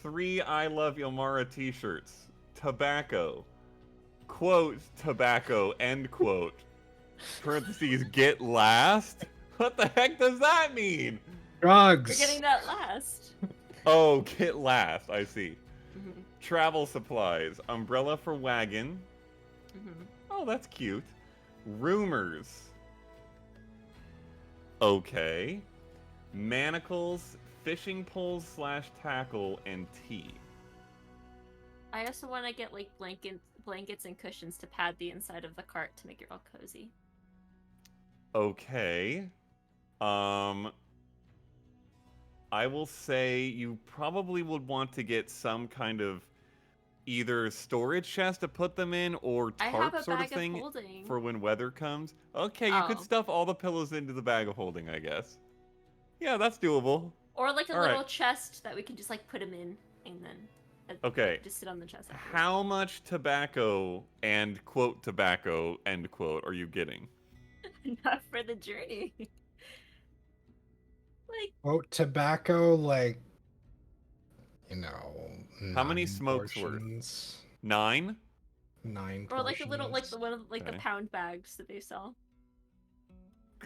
3 I Love Ilmara t-shirts. Tobacco. Quote, tobacco, end quote. Parentheses, get last? What the heck does that mean? drugs. We're getting that last. Oh, get last. I see. Mm-hmm. Travel supplies. Umbrella for wagon. Mm-hmm. Oh, that's cute. Rumors. Okay. Manacles, fishing poles / tackle, and tea. I also want to get like blankets and cushions to pad the inside of the cart to make it all cozy. Okay. I will say you probably would want to get some kind of either storage chest to put them in or I have tarp a sort of bag of thing holding. for when weather comes. Okay, you could Oh. stuff all the pillows into the bag of holding, I guess. Yeah, that's doable. Or like a All little right. chest that we can just like put them in and then Okay. just sit on the chest. afterwards. How much tobacco and quote tobacco end quote are you getting? Not for the journey. Like Quote tobacco, like, you know, How many 9 smokes worth? portions. 9? 9 or like a little like portions. the one of like the Okay. pound bags that they sell.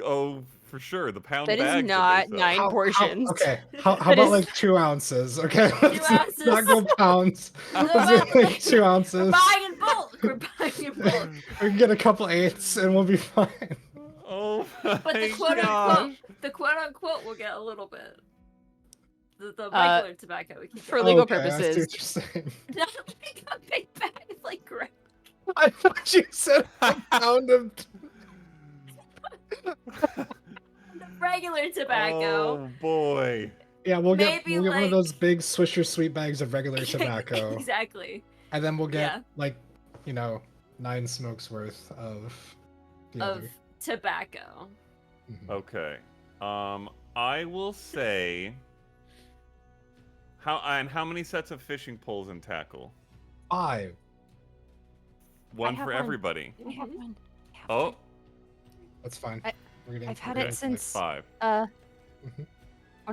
Oh, for sure. The pound That is bags not that they sell. 9 portions. Okay, how That about is- like 2 ounces? Okay, let's ounces. not go pounds. No, Let's do, like 2 We're ounces. buying in bulk. We're buying in bulk. We can get a couple eighths and we'll be fine. Oh But my the quote gosh. unquote will get a little bit. The Uh, regular tobacco we can for get. legal Okay, I see purposes. what you're saying. Not like a big bag. It's like great. I thought you said a pound of. The regular tobacco. Oh boy. Yeah, we'll get Maybe, one of like- those big Swisher Sweet bags of regular tobacco, Exactly. and then we'll get Yeah. like, 9 smokes worth of the Of other. tobacco. Mhm. Okay. I will say how many sets of fishing poles and tackle? 5. One have for one. everybody. I have one. Oh, That's fine. I- We're getting- I've had we're it getting since 5. one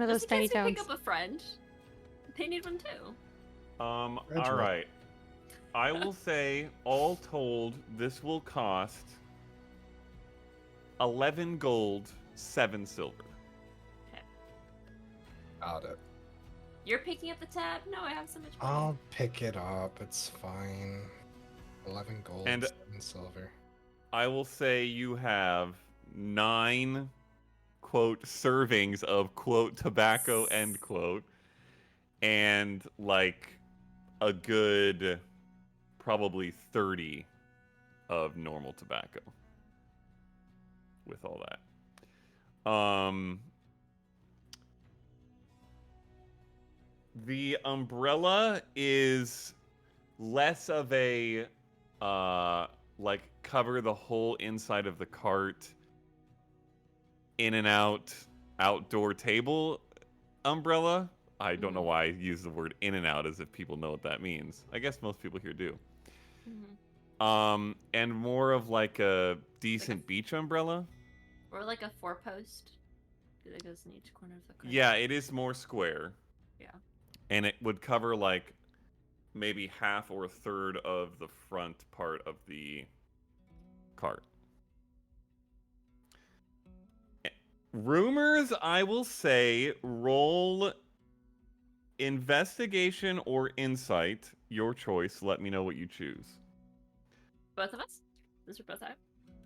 of Just those in tiny case we towns. pick up a friend. They need one too. All Reginald. right. I will say, all told, this will cost 11 gold, 7 silver. Got it. You're picking up the tab? No, I have so much money. I'll pick it up. It's fine. 11 gold, And- 7 silver. I will say you have 9 quote servings of quote tobacco end quote, and like a good probably 30 of normal tobacco with all that. The umbrella is less of a like cover the whole inside of the cart, in and out, outdoor table umbrella. I don't know why I use the word in and out as if people know what that means. I guess most people here do. Mhm. And more of like a decent beach umbrella. Or like a 4-post that goes in each corner of the cart. Yeah, it is more square. Yeah. And it would cover like maybe half or a third of the front part of the cart. Rumors, I will say, roll investigation or insight, your choice. Let me know what you choose. Both of us? Those are both out.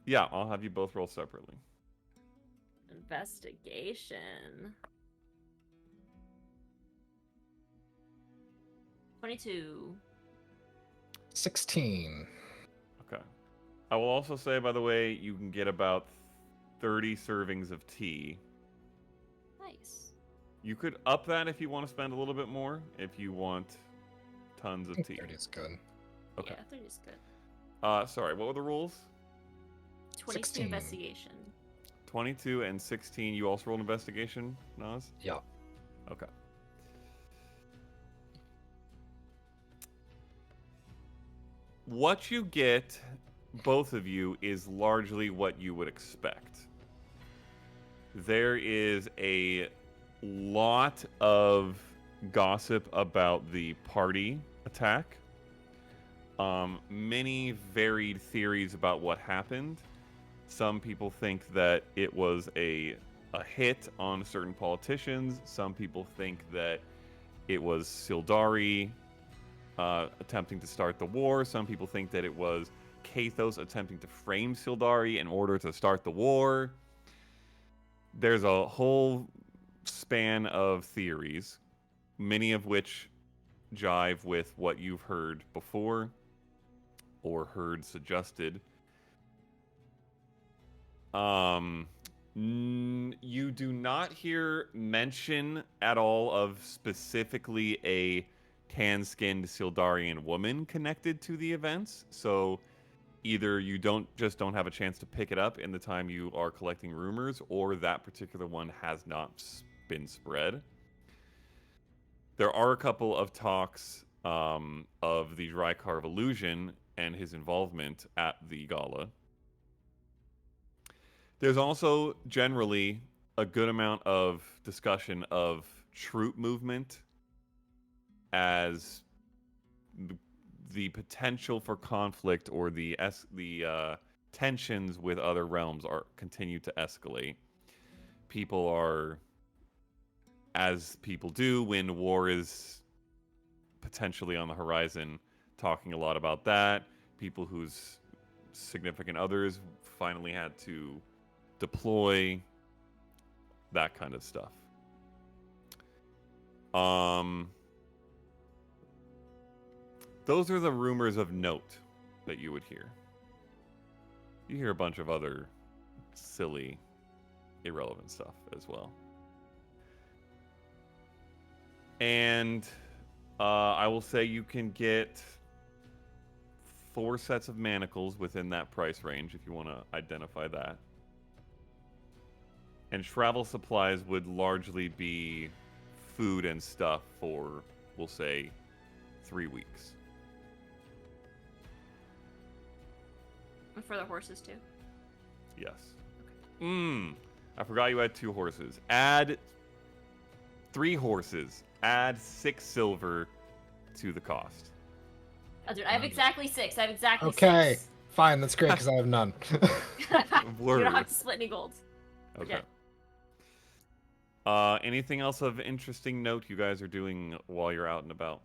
Yeah, I'll have you both roll separately. Investigation. 22. 16. Okay. I will also say, by the way, you can get about 30 servings of tea. Nice. You could up that if you want to spend a little bit more, if you want tons of tea. 30 is good. Okay. Yeah, 30 is good. Sorry, what were the rules? 22 16. investigation. 22 and 16. You also rolled investigation, Nas? Yeah. Okay. What you get, both of you, is largely what you would expect. There is a lot of gossip about the party attack. Many varied theories about what happened. Some people think that it was a hit on certain politicians. Some people think that it was Sildari attempting to start the war. Some people think that it was Kathos attempting to frame Sildari in order to start the war. There's a whole span of theories, many of which jive with what you've heard before or heard suggested. You do not hear mention at all of specifically a tan-skinned Sildarian woman connected to the events, so either you don't have a chance to pick it up in the time you are collecting rumors, or that particular one has not been spread. There are a couple of talks of the Drycar of Illusion and his involvement at the gala. There's also generally a good amount of discussion of troop movement as the potential for conflict or the tensions with other realms continue to escalate. People are, as people do when war is potentially on the horizon, talking a lot about that. People whose significant others finally had to deploy, that kind of stuff. Those are the rumors of note that you would hear. You hear a bunch of other silly, irrelevant stuff as well. And I will say you can get 4 sets of manacles within that price range if you want to identify that. And travel supplies would largely be food and stuff for, we'll say, 3 weeks. And for the horses too? Yes. I forgot you had 2 horses. Add 3 horses. Add 6 silver to the cost. Oh, dude, I have exactly 6. I have exactly Okay, 6. fine. That's great because I have none. You don't have to split any gold. Okay. Anything else of interesting note you guys are doing while you're out and about?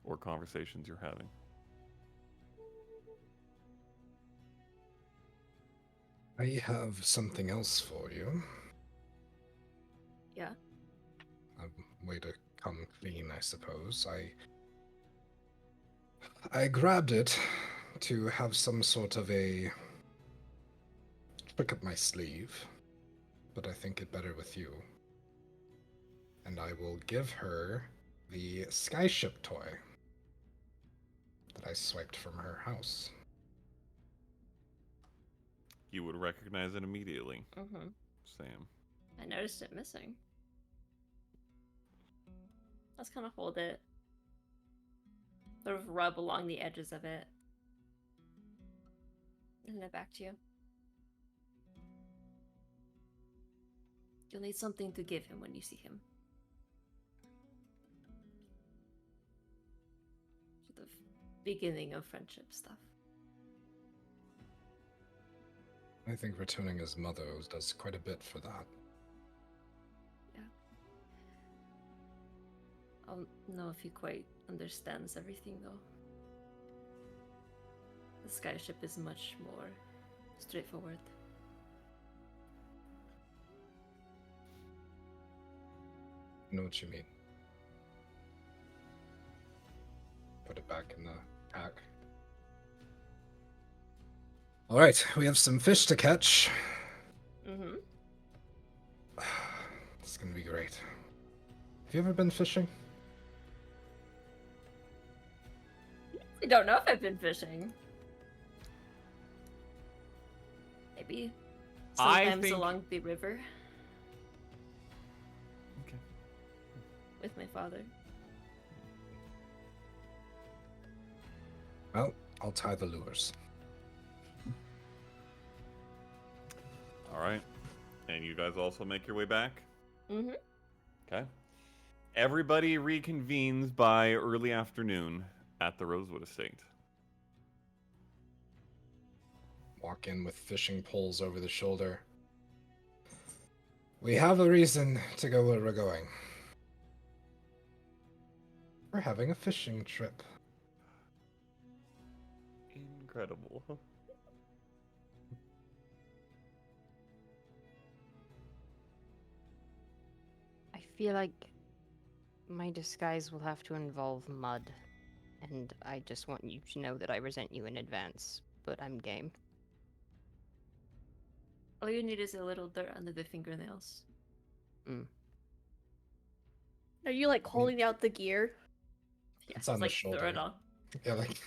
Or conversations you're having? I have something else for you. Yeah. A way to come clean, I suppose. I grabbed it to have some sort of a trick up my sleeve, but I think it better with you. And I will give her the skyship toy that I swiped from her house. You would recognize it immediately, Mm-hmm. Sam. I noticed it missing. Let's kind of hold it. Sort of rub along the edges of it. And then back to you. You'll need something to give him when you see him. Sort of beginning of friendship stuff. I think returning his mother does quite a bit for that. Yeah. I don't know if he quite understands everything though. The skyship is much more straightforward. I know what you mean. Put it back in the pack. Alright, we have some fish to catch. Mm-hmm. It's gonna be great. Have you ever been fishing? I don't know if I've been fishing. Maybe I sometimes think- along the river Okay. with my father. Well, I'll tie the lures. All right. And you guys also make your way back? Mm-hmm. Okay. Everybody reconvenes by early afternoon at the Rosewood estate. Walk in with fishing poles over the shoulder. We have a reason to go where we're going. We're having a fishing trip. Incredible. I feel like my disguise will have to involve mud, and I just want you to know that I resent you in advance, but I'm game. All you need is a little dirt under the fingernails. Are you like holding out the gear? Yeah, It's on the like shoulder. throw it on. Yeah, like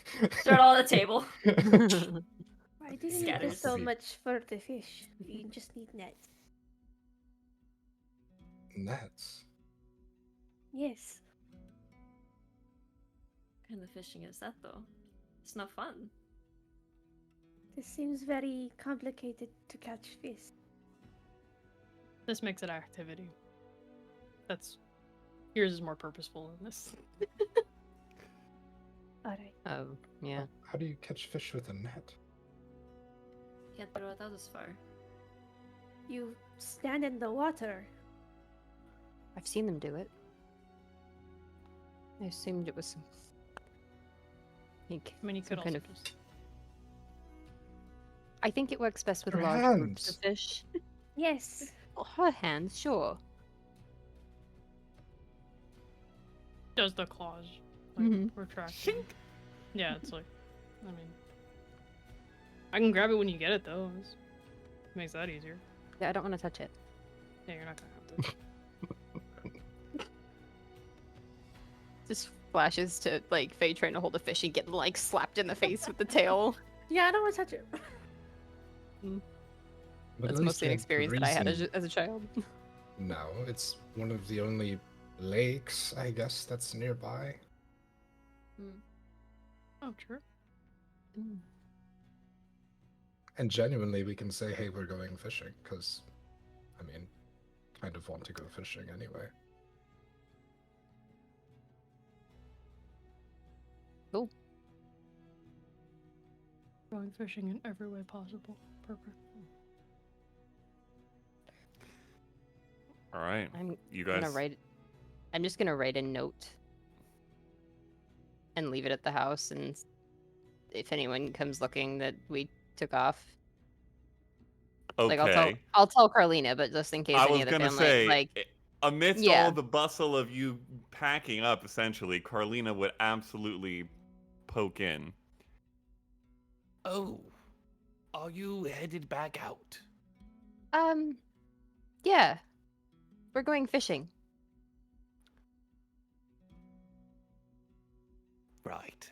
Throw it on the table. Why do you need Scatters. so much for the fish? You just need nets. nets. Yes. What kind of fishing is that though? It's not fun. This seems very complicated to catch fish. This makes it activity. That's yours is more purposeful than this. Alright. Oh, yeah. How do you catch fish with a net? Can't throw it out as far. You stand in the water. I've seen them do it. I assumed it was some... I mean, you some could kind also of... just... I think it works best with Her large groups hands. of fish. Yes. Oh, her hands, sure. Does the claws like, Mhm. retract? Yeah, it's like, I mean, I can grab it when you get it though. Makes that easier. Yeah, I don't want to touch it. Yeah, you're not gonna have to. Just flashes to like Faye trying to hold a fish and getting like slapped in the face with the tail. Yeah, I don't want to touch it. But That's at least mostly an you have experience that I had reason- as a child. No, it's one of the only lakes, I guess, that's nearby. Oh, true. And genuinely, we can say, hey, we're going fishing, because, I mean, kind of want to go fishing anyway. Going fishing in every way possible. Perfect. All right. I'm You gonna guys. write. I'm just gonna write a note and leave it at the house, and if anyone comes looking, that we took off. Okay. Like I'll tell Carlina, but just in case I any was other gonna family, say, like amidst yeah. all the bustle of you packing up, essentially, Carlina would absolutely poke in. Oh, are you headed back out? Yeah, we're going fishing. Right.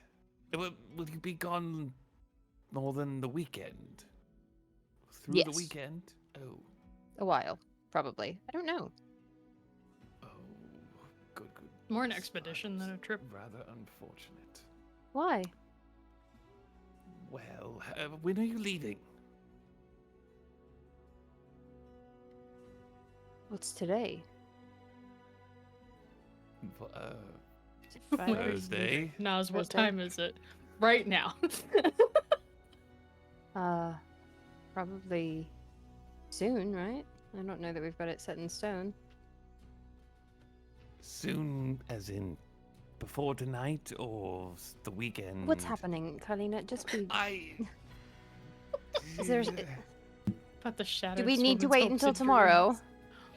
Will you be gone more than the weekend? Through the Yes. weekend? Oh. A while, probably. I don't know. Oh. Good. More an expedition than a trip. Rather unfortunate. Why? Well, when are you leaving? What's today? Is it Friday? Thursday. Now's what Thursday? time is it? Right now. Probably soon, right? I don't know that we've got it set in stone. Soon, as in before tonight or the weekend? What's happening, Carlina? Just be. Is there? About the shadow. Do we need to wait until tomorrow?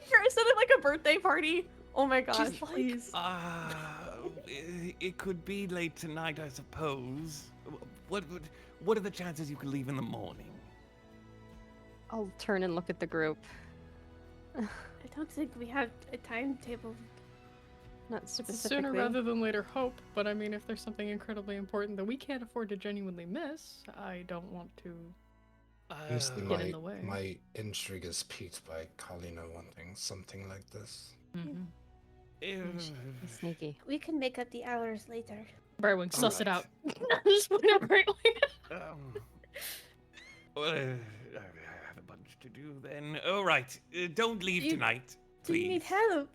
Sure, instead of like a birthday party. Oh my gosh, Just, like, please. It could be late tonight, I suppose. What are the chances you could leave in the morning? I'll turn and look at the group. I don't think we have a timetable. Not It's specifically. sooner rather than later hope, but I mean, if there's something incredibly important that we can't afford to genuinely miss, I don't want to. Honestly, Get in the way. my intrigue is piqued by Kalina wanting something like this. Mm-hmm. He's sneaky. We can make up the hours later. Brightwing, suss it Alright. out. Just put it Brightwing. Well, I have a bunch to do then. All right, don't leave You- tonight, Do please. you need help?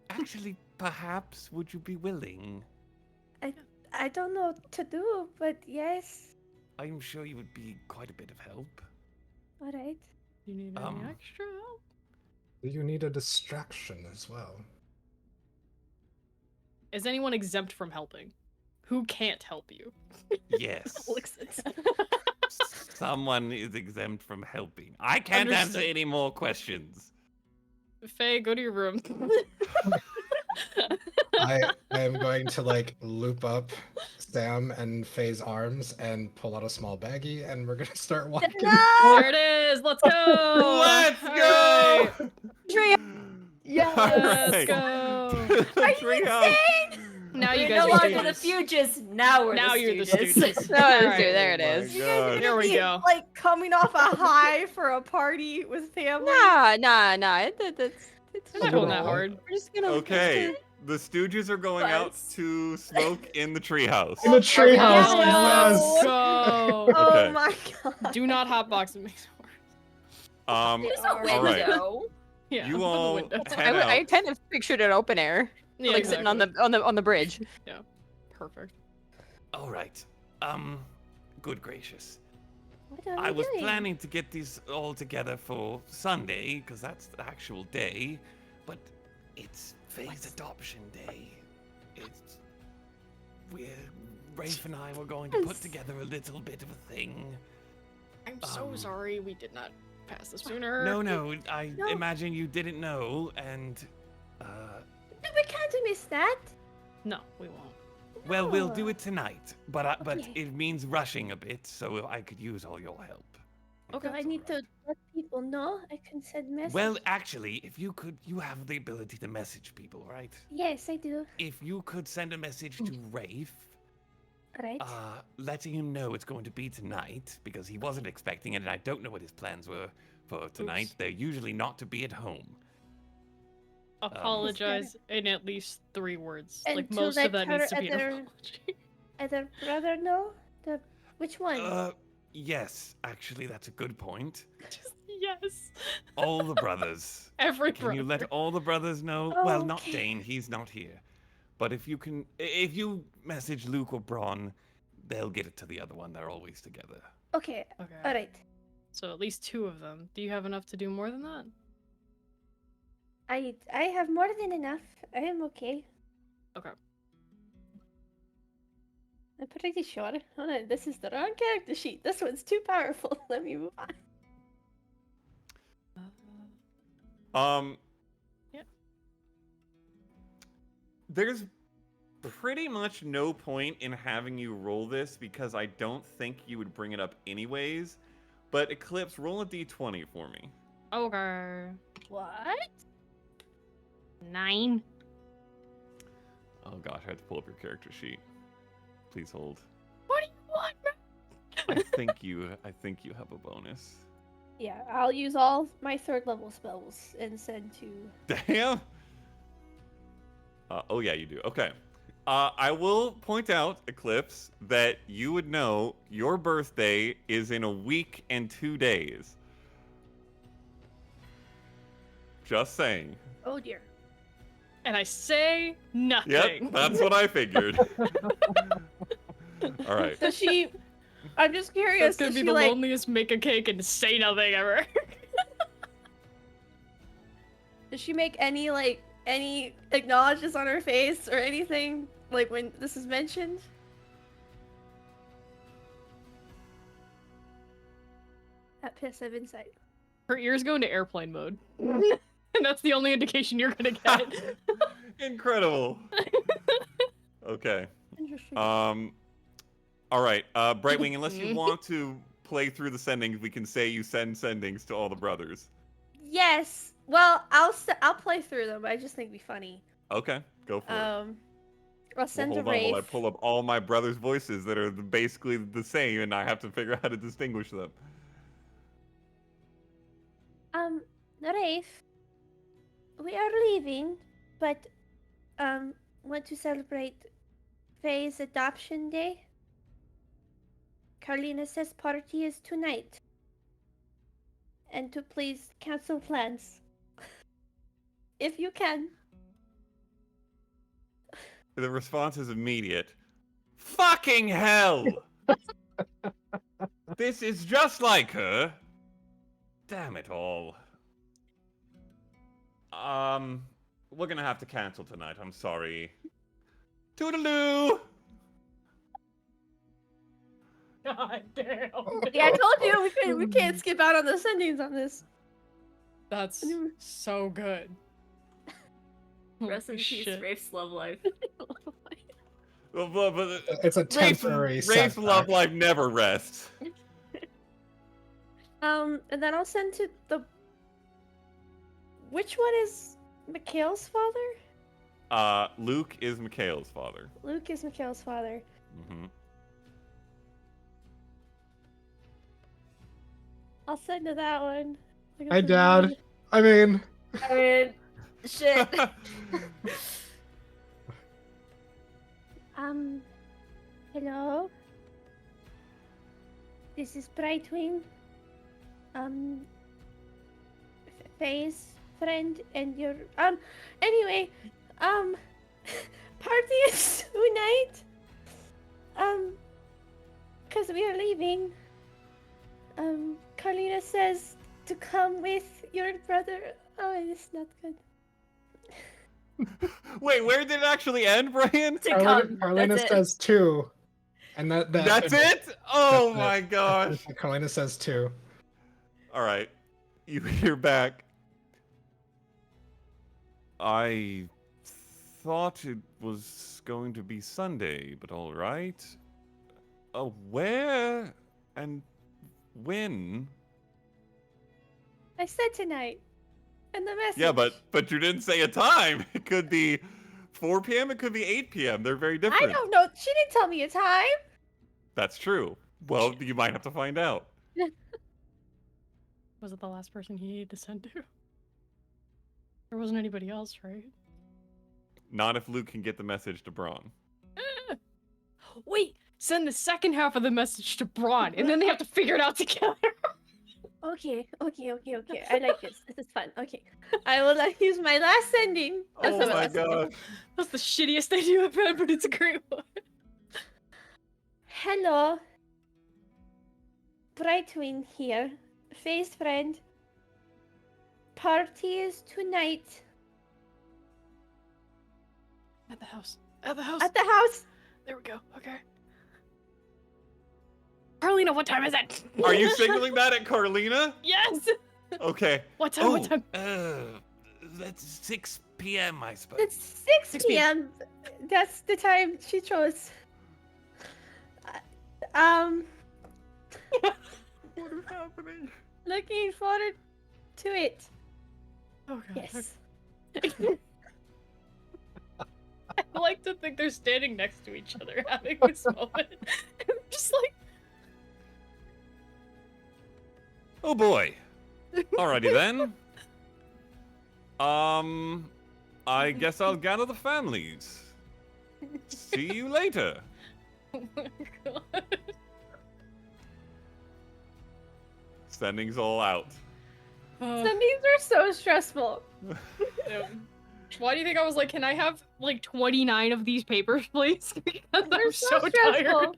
Actually, perhaps would you be willing? I don't know what to do, but yes. I'm sure you would be quite a bit of help. Alright. You need any Um, extra help? Do you need a distraction as well? Is anyone exempt from helping? Who can't help you? Yes. Looks Someone is exempt from helping. I can't answer Understood. any more questions. Faye, go to your room. I am going to like loop up Sam and Faye's arms and pull out a small baggie, and we're gonna start walking. There it is. Let's go. Let's All go! right. Trio. Yes! Let's go. The Are you treehouse. Now you We're guys no are longer the Stooges. Fuges. Now we're Now the you're the Stooges. Stooges. No, All let's right. do it. There it Oh my is. You guys are God. gonna There we be, go. like coming off a high for a party with family. Nah. It's I'm not going that hard. We're just gonna. Okay, the Stooges are going out Buzz. to smoke in the treehouse. In the treehouse, Yes! yes. Go. Oh Okay. my god. Do not hotbox and make it worse. There's a All window. right. Yeah. You open the all window. head out. I kind of pictured it open air, Yeah, like sitting on the bridge. Perfect. All right. Good gracious. What are I we was doing? planning to get these all together for Sunday, because that's the actual day, but it's Faye's adoption day. Rafe and I were going to put Yes. together a little bit of a thing. I'm so Um, sorry we did not pass this sooner. No, I No. imagine you didn't know, and, We can't miss that. No, we won't. well, we'll No. do it tonight, but Okay. it means rushing a bit, so I could use all your help. if Okay. Do I that's need all to right. let people know? I can send messages. Well, actually, if you could, you have the ability to message people, right? Yes, I do. If you could send a message to Rafe, Right. letting him know it's going to be tonight, because he wasn't expecting it, and I don't know what his plans were for tonight. Oops. They're usually not to be at home. Apologize in at least 3 words. And Like to most let of that needs to her be an other- apology. Other brother know? Which one? Yes, actually, that's a good point. Just, yes. All the brothers. Every Can you let brother. all the brothers know? Well, not Okay. Dane, he's not here. But if you message Luke or Braun, they'll get it to the other one. They're always together. Okay. Okay. All right. So at least 2 of them. Do you have enough to do more than that? I have more than enough. I am okay. Okay. I'm pretty sure. Hold on, this is the wrong character sheet. This one's too powerful. Let me move on. Yeah. There's pretty much no point in having you roll this because I don't think you would bring it up anyways. But Eclipse, roll a d20 for me. Okay. What? 9. Oh gosh, I have to pull up your character sheet. Please hold. What do you want? I think you have a bonus. Yeah, I'll use all my 3rd level spells and send to. Damn. Oh yeah, you do. Okay. I will point out, Eclipse, that you would know your birthday is in a week and 2 days. Just saying. Oh dear. And I say nothing. Yep, that's what I figured. All right. Does she? I'm just curious. That's gonna Does be she the like? loneliest make a cake and say nothing ever. Does she make any acknowledges on her face or anything like when this is mentioned? That piss of insight. Her ears go into airplane mode. And that's the only indication you're gonna get. Incredible. Okay. Interesting. All right. Brightwing, unless you want to play through the sendings, we can say you send sendings to all the brothers. Yes. Well, I'll play through them. I just think it'd be funny. Okay, go for it. I'll Well, send hold a on while I Rafe. pull up all my brothers' voices that are basically the same, and I have to figure out how to distinguish them. Rafe, we are leaving, but want to celebrate Faye's adoption day. Carlina says party is tonight, and to please cancel plans if you can. The response is immediate. Fucking hell! This is just like her. Damn it all. We're gonna have to cancel tonight. I'm sorry. Toodaloo! God damn. Yeah, I told you we can't skip out on the sendings on this. That's so good. Rest in Holy peace, shit. Rafe's love life. But It's a temporary Rafe's setback. love life never rests. And then I'll send to the. Which one is Mikhail's father? Luke is Mikhail's father. Luke is Mikhail's father. Mm-hmm. I'll send to that one. Hi, Dad. I mean, I mean, shit. Hello. This is Brightwing. Faye's friend and your anyway, party is tonight. Cause we are leaving. Carlina says to come with your brother. Oh, it's not good. Wait, where did it actually end, Brian? To come. Carlina That's it. says 2. And That's it? Oh That's my it. gosh. Carlina says 2. All right. You're back. I thought it was going to be Sunday, but all right. Where and when? I said tonight. And the message. Yeah, but you didn't say a time. It could be 4 p.m. It could be 8 p.m. They're very different. I don't know. She didn't tell me a time. That's true. Well, you might have to find out. Was it the last person he needed to send to? There wasn't anybody else, right? Not if Luke can get the message to Braun. Wait! Send the second half of the message to Braun, and then they have to figure it out together. Okay. I like this. This is fun. Okay. I will use my last sending. Oh the my message. gosh. That's the shittiest idea I've had, but it's a great one. Hello. Brightwing here. Faye's friend. Party is tonight. At the house. At the house. At the house. There we go. Okay. Carlina, what time is it? Are you signaling that at Carlina? Yes! Okay. What time? What time? That's 6 p.m., I suppose. It's 6 6 p.m. That's the time she chose. What is happening? Looking forward to it. Oh god. Yes. I like to think they're standing next to each other having this moment. I'm just like, Oh boy. Alrighty then. I guess I'll gather the families. See you later. oh my god. Sending's all out. Sendings are so stressful. Why do you think I was like, can I have like 29 of these papers, please? Because They're I'm so stressful.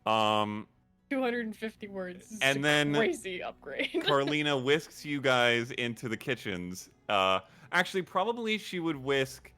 tired. 250 words. This is And a then crazy upgrade. Carlina whisks you guys into the kitchens. Actually, probably she would whisk.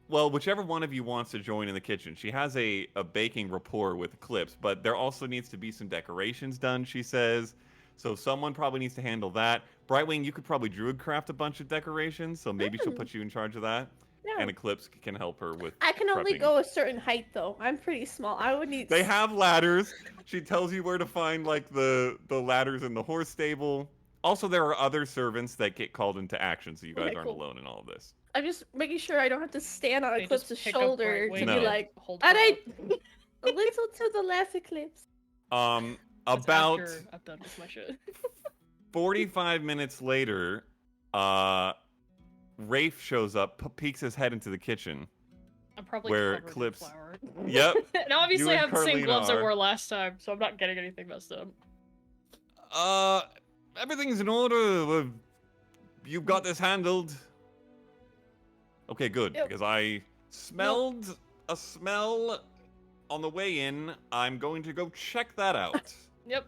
Well, whichever one of you wants to join in the kitchen. She has a baking rapport with Eclipse, but there also needs to be some decorations done, she says. So someone probably needs to handle that. Brightwing, you could probably druidcraft a bunch of decorations, so maybe she'll put you in charge of that. No. And Eclipse can help her with I can only prepping. go a certain height though. I'm pretty small. I would need. They have ladders. She tells you where to find like the ladders in the horse stable. Also, there are other servants that get called into action, so you guys Okay, aren't cool. alone in all of this. I'm just making sure I don't have to stand on They just Eclipse's pick up shoulder Brightwing to No. be like, hold and her I up. a little to the left, Eclipse. That's About after I've done with my shit. 45 minutes later, Rafe shows up, peeks his head into the kitchen. I'm probably Where covered in Eclipse- flour. Yep. And obviously You I and have the same Carlina gloves I are. wore last time, so I'm not getting anything messed up. Everything's in order. You've got this handled. Okay, good, Yep. because I smelled a smell on the way in. I'm going to go check that out. Yep.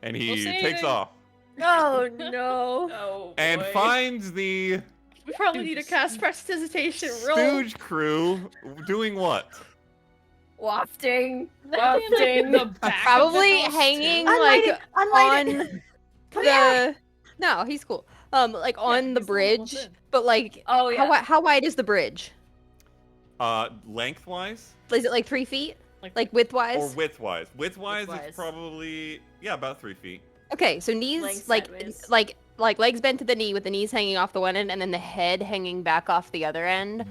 And Don't he say takes anything. off Oh no. Oh, and boy. finds the We probably need to cast prestidigitation. Roll. Stooge crew doing what? Wafting. The back Probably of the house, hanging too. like Unlight it. on Come here. the. No, he's cool. Like on the he's the one that wants bridge, in. but like, Oh yeah. how wide is the bridge? Lengthwise Is it like 3 feet? Like widthwise? or widthwise? Widthwise, Widthwise. it's probably about 3 feet. Okay, so knees Legs like sideways. like legs bent to the knee with the knees hanging off the one end and then the head hanging back off the other end,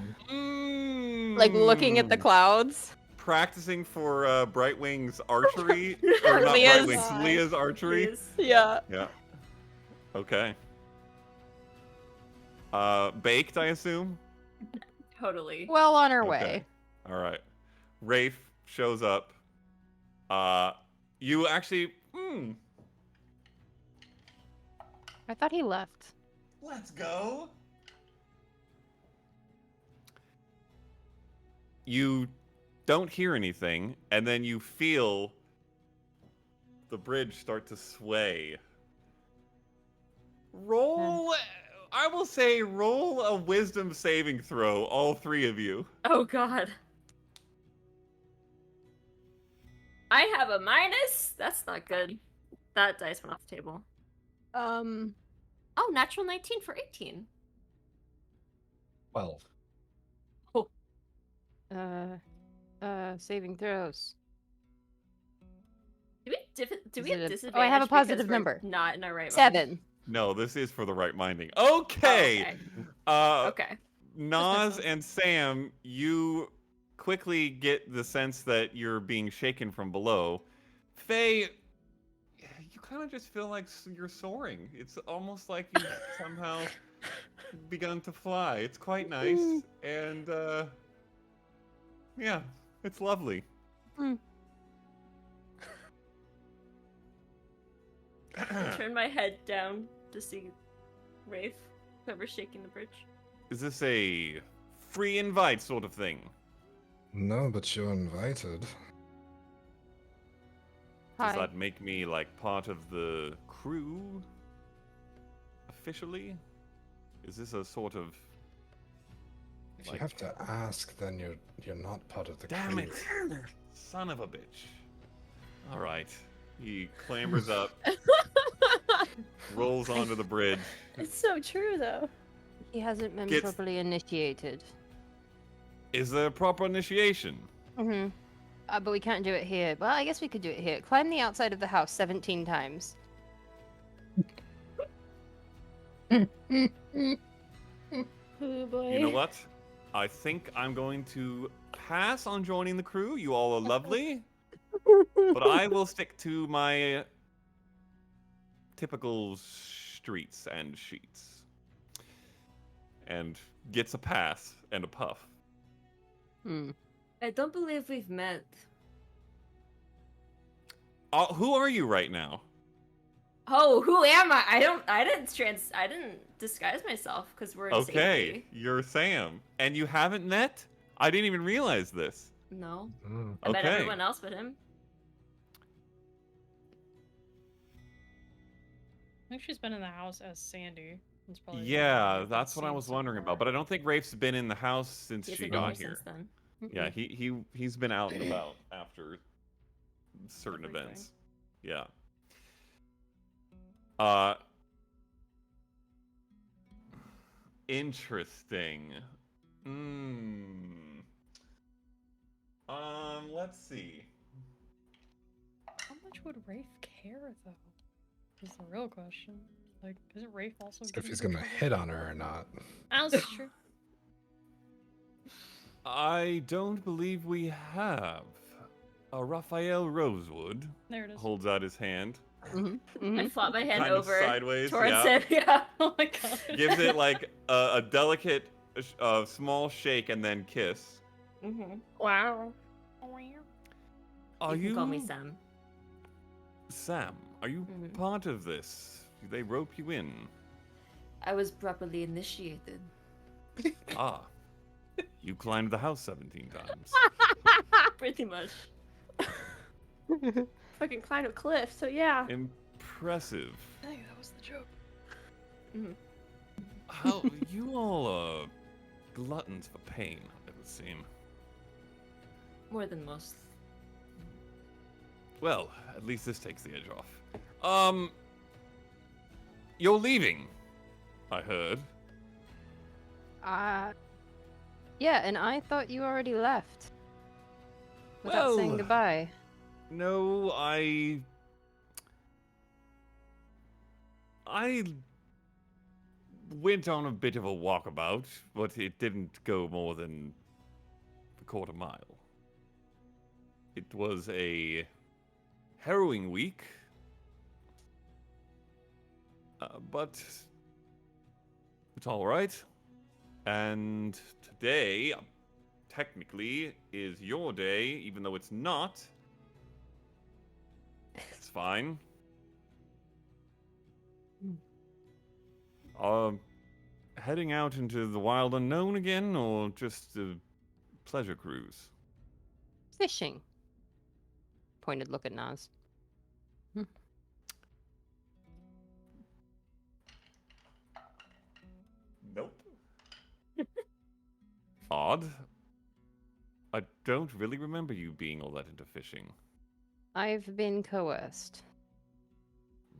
like looking at the Mm. clouds. Practicing for Brightwing's archery, or not Leah's- Brightwing's, Leah's archery. Please. Yeah. Yeah. Okay. Baked, I assume. Totally. Well on our Okay. way. All right. Rafe shows up. You actually. I thought he left. Let's go. You don't hear anything, and then you feel the bridge start to sway. Roll. I will say, roll a wisdom saving throw, all three of you. Oh god. I have a minus. That's not good. That dice went off the table. Oh, natural 19 for 18. 12. Saving throws. Do we Is have it a- disadvantage? oh, I have a because positive we're number. Not in our right mind? 7. No, this is for the right minding. Okay. Okay. Nas and Sam, you quickly get the sense that you're being shaken from below. Faye, you kind of just feel like you're soaring. It's almost like you've somehow begun to fly. It's quite nice, and yeah, it's lovely. Turn my head down to see Rafe, whoever's shaking the bridge. Is this a free invite sort of thing? No, but you're invited. Does Hi. that make me like part of the crew officially? Is this a sort of If you like- have to ask, then you're not part of the damn crew. it, son of a bitch? All right, he clambers up, rolls onto the bridge. It's so true though. He hasn't been Gets- properly initiated. Is there a proper initiation? Mm-hmm. But we can't do it here. Well, I guess we could do it here. Climb the outside of the house 17 times. Oh boy. You know what? I think I'm going to pass on joining the crew. You all are lovely, but I will stick to my typical streets and sheets. And gets a pass and a puff. Hmm. I don't believe we've met. Who are you right now? Oh, who am I? I didn't disguise myself because we're in Okay, safety. you're Sam. And you haven't met? I didn't even realize this. No. Mm. I met Okay. everyone else but him. I think she's been in the house as Sandy. That's probably why Yeah, we've that's what I seen was so wondering far. about. But I don't think Rafe's been in the house since He she hasn't been got here here. since then. Yeah, he's been out and about after certain Everything. events. Yeah. Interesting. Let's see. How much would Rafe care, though? Is the real question. Like, isn't Rafe also? If getting he's the gonna trouble? hit on her or not. That's true. I don't believe we have. Raphael Rosewood There it is. holds out his hand, I flop my hand kind of over sideways, towards yeah. him. Yeah. Oh my god. Gives it like a delicate, small shake and then kiss. Mm-hmm. Wow. Are You can call me Sam. Sam? Are you Mhm. part of this? Do they rope you in? I was properly initiated. Ah, you climbed the house 17 times. Pretty much. Fucking climb a cliff, so yeah. Impressive. I think that was the joke. How you all are gluttons for pain, it would seem. More than most. Well, at least this takes the edge off. You're leaving, I heard. Yeah, and I thought you already left. Without saying Well, goodbye. No, I went on a bit of a walkabout, but it didn't go more than a quarter mile. It was a harrowing week, but it's all right. And today, technically, is your day, even though it's not. It's fine. Heading out into the wild unknown again, or just a pleasure cruise? Fishing. Pointed look at Nas. Nope. Odd. I don't really remember you being all that into fishing. I've been coerced.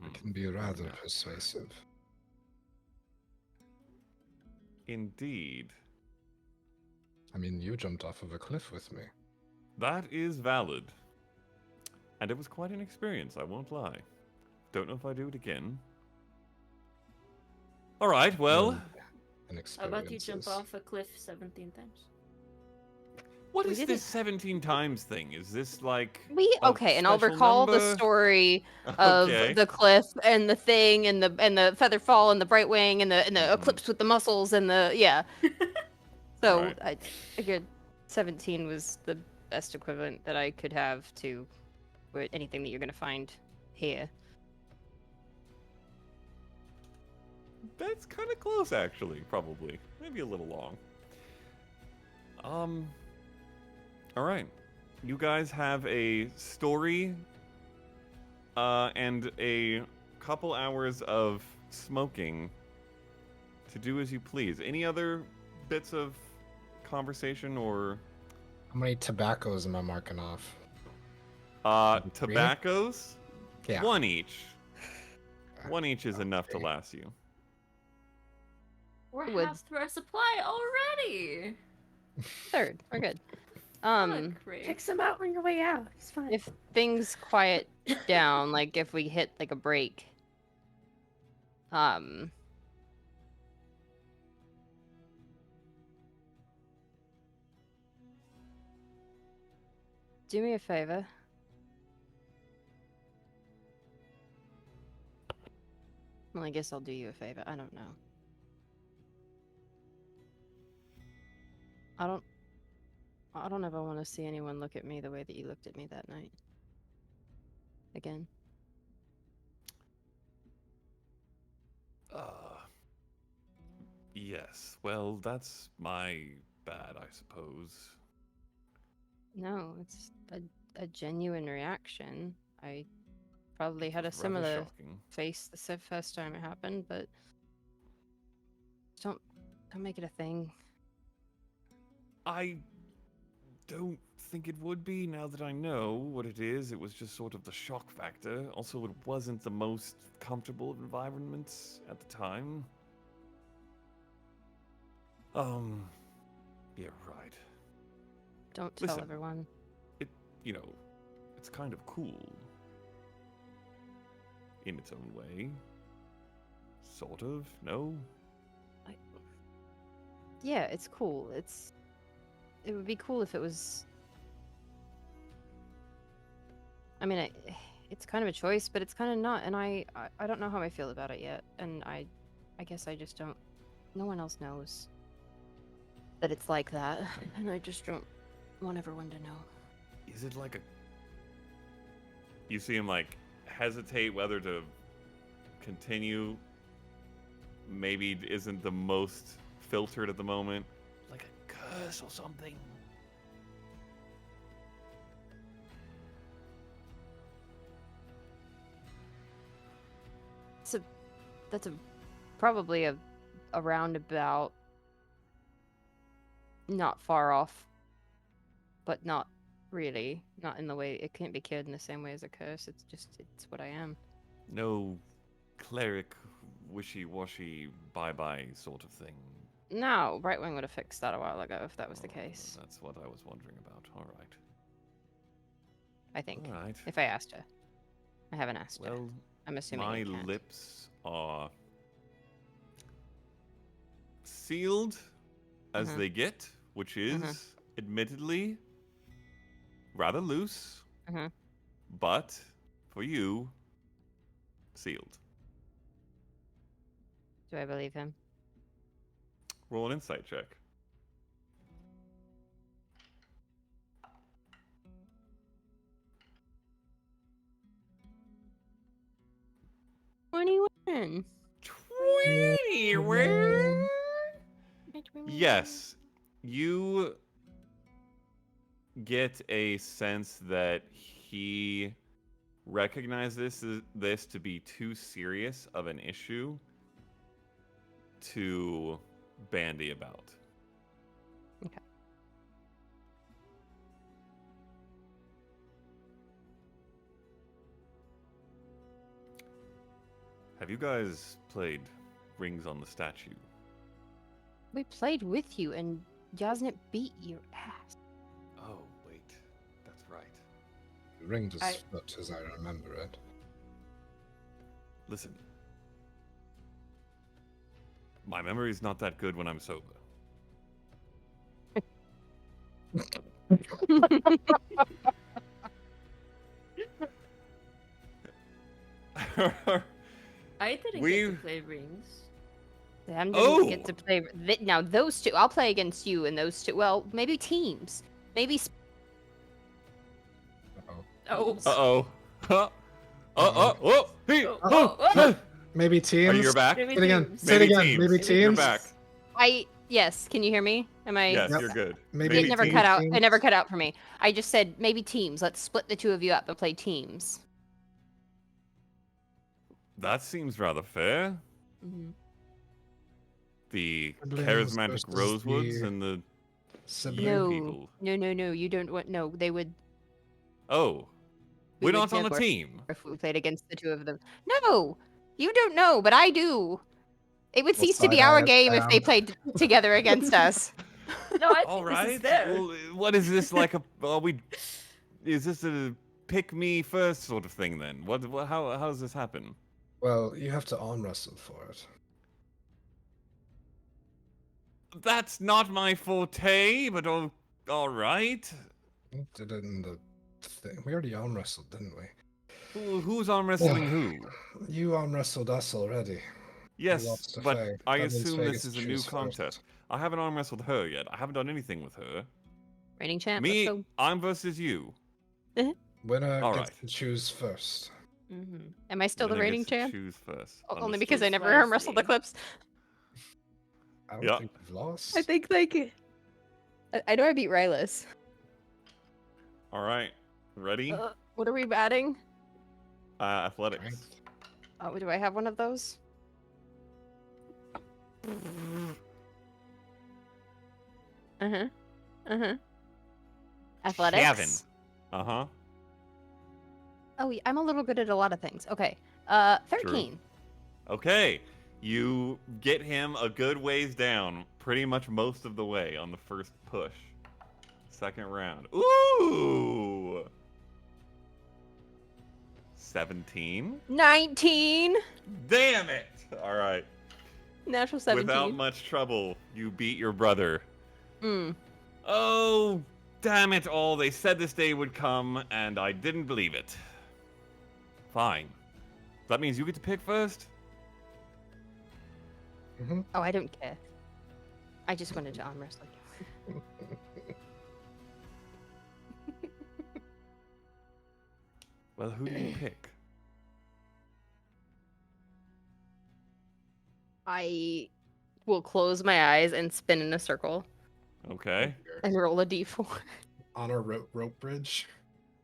It can be rather persuasive. Indeed. I mean, you jumped off of a cliff with me. That is valid. And it was quite an experience, I won't lie. Don't know if I do it again. Alright, well. An How about you jump experiences. off a cliff 17 times? What We is didn't- this 17 times thing? Is this like Okay, and I'll special recall the number? story of Okay. the cliff and the thing and the feather fall and the bright wing and the Mhm. eclipse with the muscles and the So Right. I figured 17 was the best equivalent that I could have to anything that you're gonna find here. That's kind of close, actually. Probably, maybe a little long. All right. You guys have a story, and a couple hours of smoking to do as you please. Any other bits of conversation or How many tobaccos am I marking off? Three? tobaccos? Yeah. One each. One each is enough to Okay. last you. We're Would- half through our supply already! Third, we're good. Great. Pick some out on your way out. It's fine. If things quiet down, like if we hit like a break, do me a favor. Well, I guess I'll do you a favor. I don't know. I don't ever want to see anyone look at me the way that you looked at me that night. Again. Yes. Well, that's my bad, I suppose. No, it's a genuine reaction. I probably had a It's rather similar shocking. face the first time it happened, but don't make it a thing. I don't think it would be now that I know what it is. It was just sort of the shock factor. Also, it wasn't the most comfortable of environments at the time. Yeah, right. Don't tell Listen. everyone. You know, it's kind of cool. In its own way. Sort of, no? Yeah, it's cool. It would be cool if it was. I mean, it's kind of a choice, but it's kind of not, and I don't know how I feel about it yet, and I guess I just don't. No one else knows that it's like that, and I just don't want everyone to know. Is it like a... You see him, like, hesitate whether to continue. Maybe isn't the most filtered at the moment. Like a curse or something. That's probably a around about, not far off, but not really, not in the way it can't be cured in the same way as a curse. It's what I am. No cleric wishy-washy bye-bye sort of thing. No, Brightwing would have fixed that a while ago if that was the case. That's what I was wondering about. All right. I think. All right. If I asked her. I haven't asked her. Well, I'm assuming my you can't. lips are sealed as Mhm. they get, which is admittedly rather loose, Mhm. but for you, sealed. Do I believe him? Roll an insight check. 21. 20. Yes, you get a sense that he recognizes this to be too serious of an issue to bandy about. Okay. Have you guys played Rings on the Statue? We played with you and Yasnit beat your ass. Oh, wait. That's right. The ring was I- split as I remember it. Listen. My memory's not that good when I'm sober. I didn't get We- to play rings. Sam didn't get Oh! to play. Now, those two, I'll play against you and those two. Well, maybe teams. Maybe. Uh-oh. Oh. Uh-oh. Huh? Oh, hey, Oh, oh, oh, oh. Maybe teams. Are you back? Maybe Say it again. teams. Say it Maybe again. teams. Maybe Maybe teams. You're back. Yes. Can you hear me? Am I? Yes, Yep. you're good. Maybe It never teams. cut out. Teams. It never cut out for me. I just said maybe teams. Let's split the two of you up and play teams. That seems rather fair. Mm-hmm. The Siblings charismatic versus Rosewoods the and the Sibling. No. people. No. You don't want. No, they would. Oh, We we're would not on the never- team. If we played against the two of them. No, you don't know, but I do. It would Well, cease to be side our eye of game if they Sam. played together against us. No, I All think this right. is fair. Well, what is this like? Is this a pick me first sort of thing then? How does this happen? Well, you have to arm wrestle for it. That's not my forte, but all right. We did it in the thing. We already arm wrestled, didn't we? Who's arm wrestling who? You arm wrestled us already. Yes, lost to but Faye. I That means assume Faye this gets is to a new choose first. contest. I haven't arm wrestled her yet. I haven't done anything with her. Reigning champ. Me, Let's go. I'm versus you. Winner All gets right. to choose first. Mm-hmm. Am I still the Winner reigning gets to champ? Choose first. Only because I Understood. never arm wrestled Wisely. Eclipse. I don't Yeah. think we've lost. I think like. I know I beat Rylus. All right, ready? What are we batting? Athletics. Strength. Oh, do I have one of those? Athletics. Kevin. Uh huh. Oh, yeah, I'm a little good at a lot of things. Okay. 13. Okay, you get him a good ways down, pretty much most of the way on the first push. Second round. Ooh! 17? 19. Damn it! Alright. Natural 17. Without much trouble, you beat your brother. Mm. Oh, damn it all. They said this day would come, and I didn't believe it. Fine. That means you get to pick first? Mm-hmm. Oh, I don't care. I just wanted to arm wrestle you. Well, who do you pick? I will close my eyes and spin in a circle Okay. and roll a d4. On a rope bridge.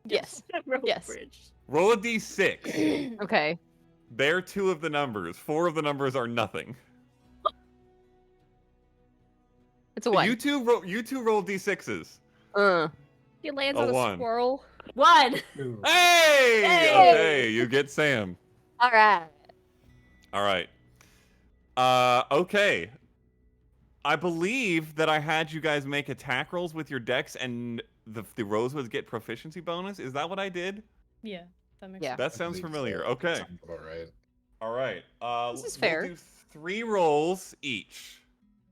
Yes. Rope Yes. bridge. Roll a d6. Okay. They're 2 of the numbers. 4 of the numbers are nothing. It's a one. You two roll d6s. He lands A on a one. squirrel. 1. Ooh. Hey! Hey! Okay, you get Sam. All right. All right. Okay. I believe that I had you guys make attack rolls with your decks, and the Rosewoods get proficiency bonus. Is that what I did? Yeah, that makes Yeah. sense. That I sounds believe familiar. so. Okay. Sounds about right. All right. This is we'll fair. do 3 rolls each.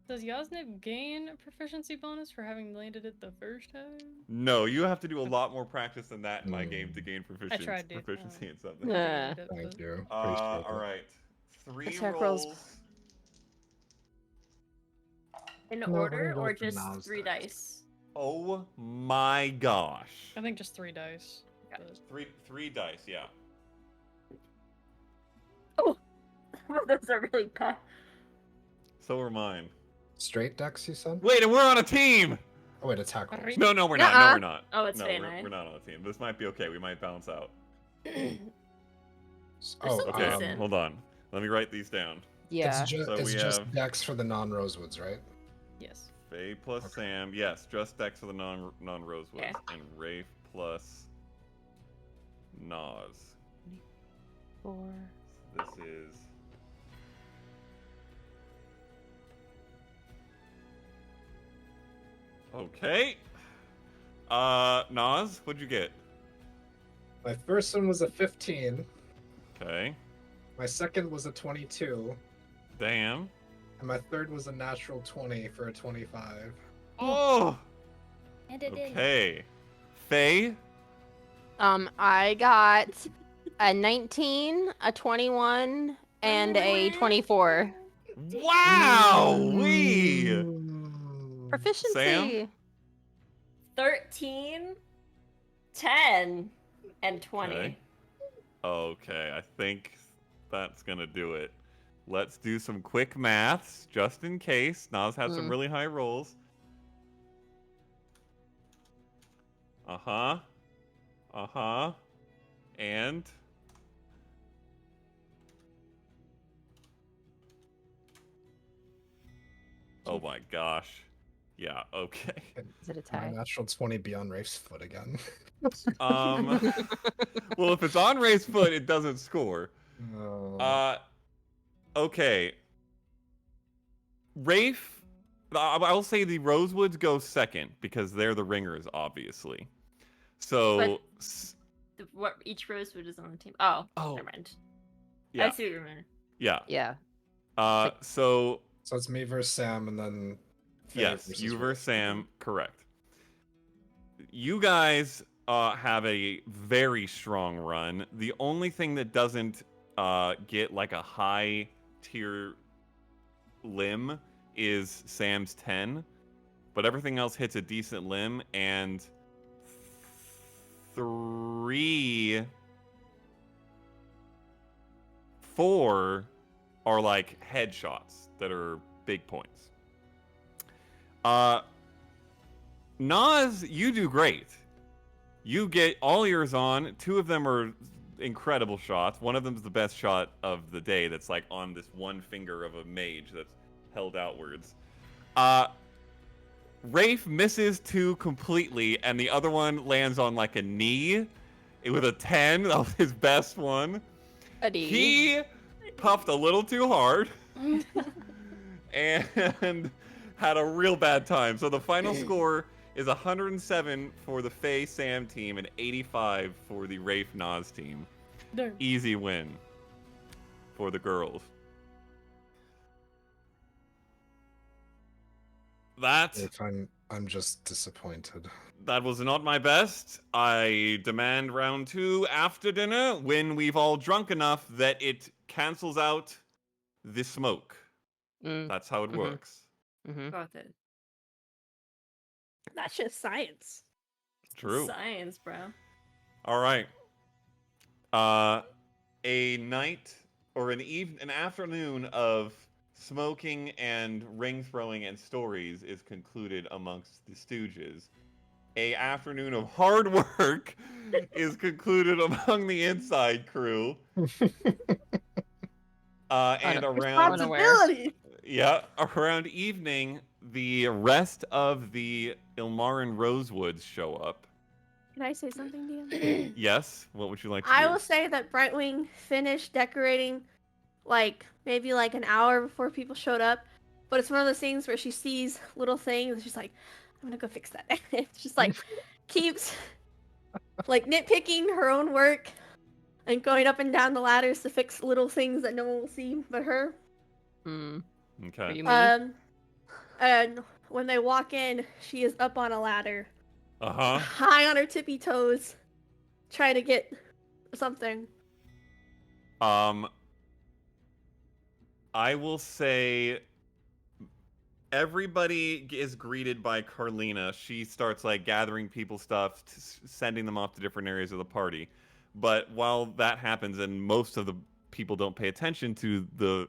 Does Yasnib gain a proficiency bonus for having landed it the first time? No, you have to do a lot more practice than that in my game to Hmm. gain I tried to. proficiency in something. Yeah. Thank you. All Appreciate it. right. 3 Attack rolls. rolls. In No, we're order gonna go or with the just nows 3 next. dice? Oh my gosh. I think just 3 dice. Okay. but- Three dice, yeah. Those are really bad. So are mine. Straight decks, you said? Wait, and we're on a team. Oh wait, attack rolls. No, we're not. No, Nuh-uh. we're not. Oh, it's no, Faye and I. we're not on a team. This might be okay. We might balance out. Oh, Okay, Decent. hold on. Let me write these down. Yeah. So it's we just have- decks for the non-Rosewoods, right? Yes. Faye plus Okay. Sam. Yes, just decks for the non-Rosewoods. Okay. And Rafe plus Nas. 4. This is... Okay. Nas, what'd you get? My first one was a 15. Okay. My second was a 22. Damn. And my third was a natural 20 for a 25. Oh! And it did. Okay. Faye? I got a 19, a 21, and a 24. Wow! Wee! Mm. Proficiency. Sam? 13, 10, and 20. Okay. Okay, I think that's gonna do it. Let's do some quick maths, just in case. Nas has some really high rolls. Uh-huh. Uh-huh. And... Oh my gosh. Yeah, okay. Is it a My tie? natural 20 be on Rafe's foot again. Well, if it's on Ray's foot, it doesn't score. Oh. Okay. Rafe, I'll say the Rosewoods go second because they're the ringers, obviously. So, What each Rosewood is on the team. Oh, Oh. never mind. yeah, I see what you mean. yeah. Yeah. So So it's me versus Sam, and then Faye yes, versus you Rafe. versus Sam, correct. You guys have a very strong run. The only thing that doesn't get like a high tier limb is Sam's 10, but everything else hits a decent limb, and 4 are like headshots that are big points. Nas, you do great. You get all yours on. 2 of them are incredible shots. One of them's the best shot of the day that's like on this one finger of a mage that's held outwards. Rafe misses 2 completely, and the other one lands on like a knee with a 10. That was his best one. He puffed a little too hard and had a real bad time. So the final score is 107 for the Faye Sam team and 85 for the Rafe Nas team. Darn. Easy win for the girls. That Rafe, I'm just disappointed. that was not my best. I demand round 2 after dinner when we've all drunk enough that it cancels out the smoke. That's how it works. Got it. That's just science. True. Science, bro. All right. A night or an afternoon of smoking and ring throwing and stories is concluded amongst the Stooges. A afternoon of hard work is concluded among the inside crew. And around Unaware. Responsibility. around evening, the rest of the Ilmarin Rosewoods show up. Can I say something, DM? Yes? What would you like to do? I will say that Brightwing finished decorating, like, maybe like an hour before people showed up. But it's one of those things where she sees little things and she's like, I'm gonna go fix that. It's just like, keeps, like, nitpicking her own work and going up and down the ladders to fix little things that no one will see but her. Hmm. Okay. Are you mean? And when they walk in, she is up on a ladder, Uh-huh. high on her tippy toes, trying to get something. I will say everybody is greeted by Carlina. She starts like gathering people's stuff, sending them off to different areas of the party. But while that happens, and most of the people don't pay attention to the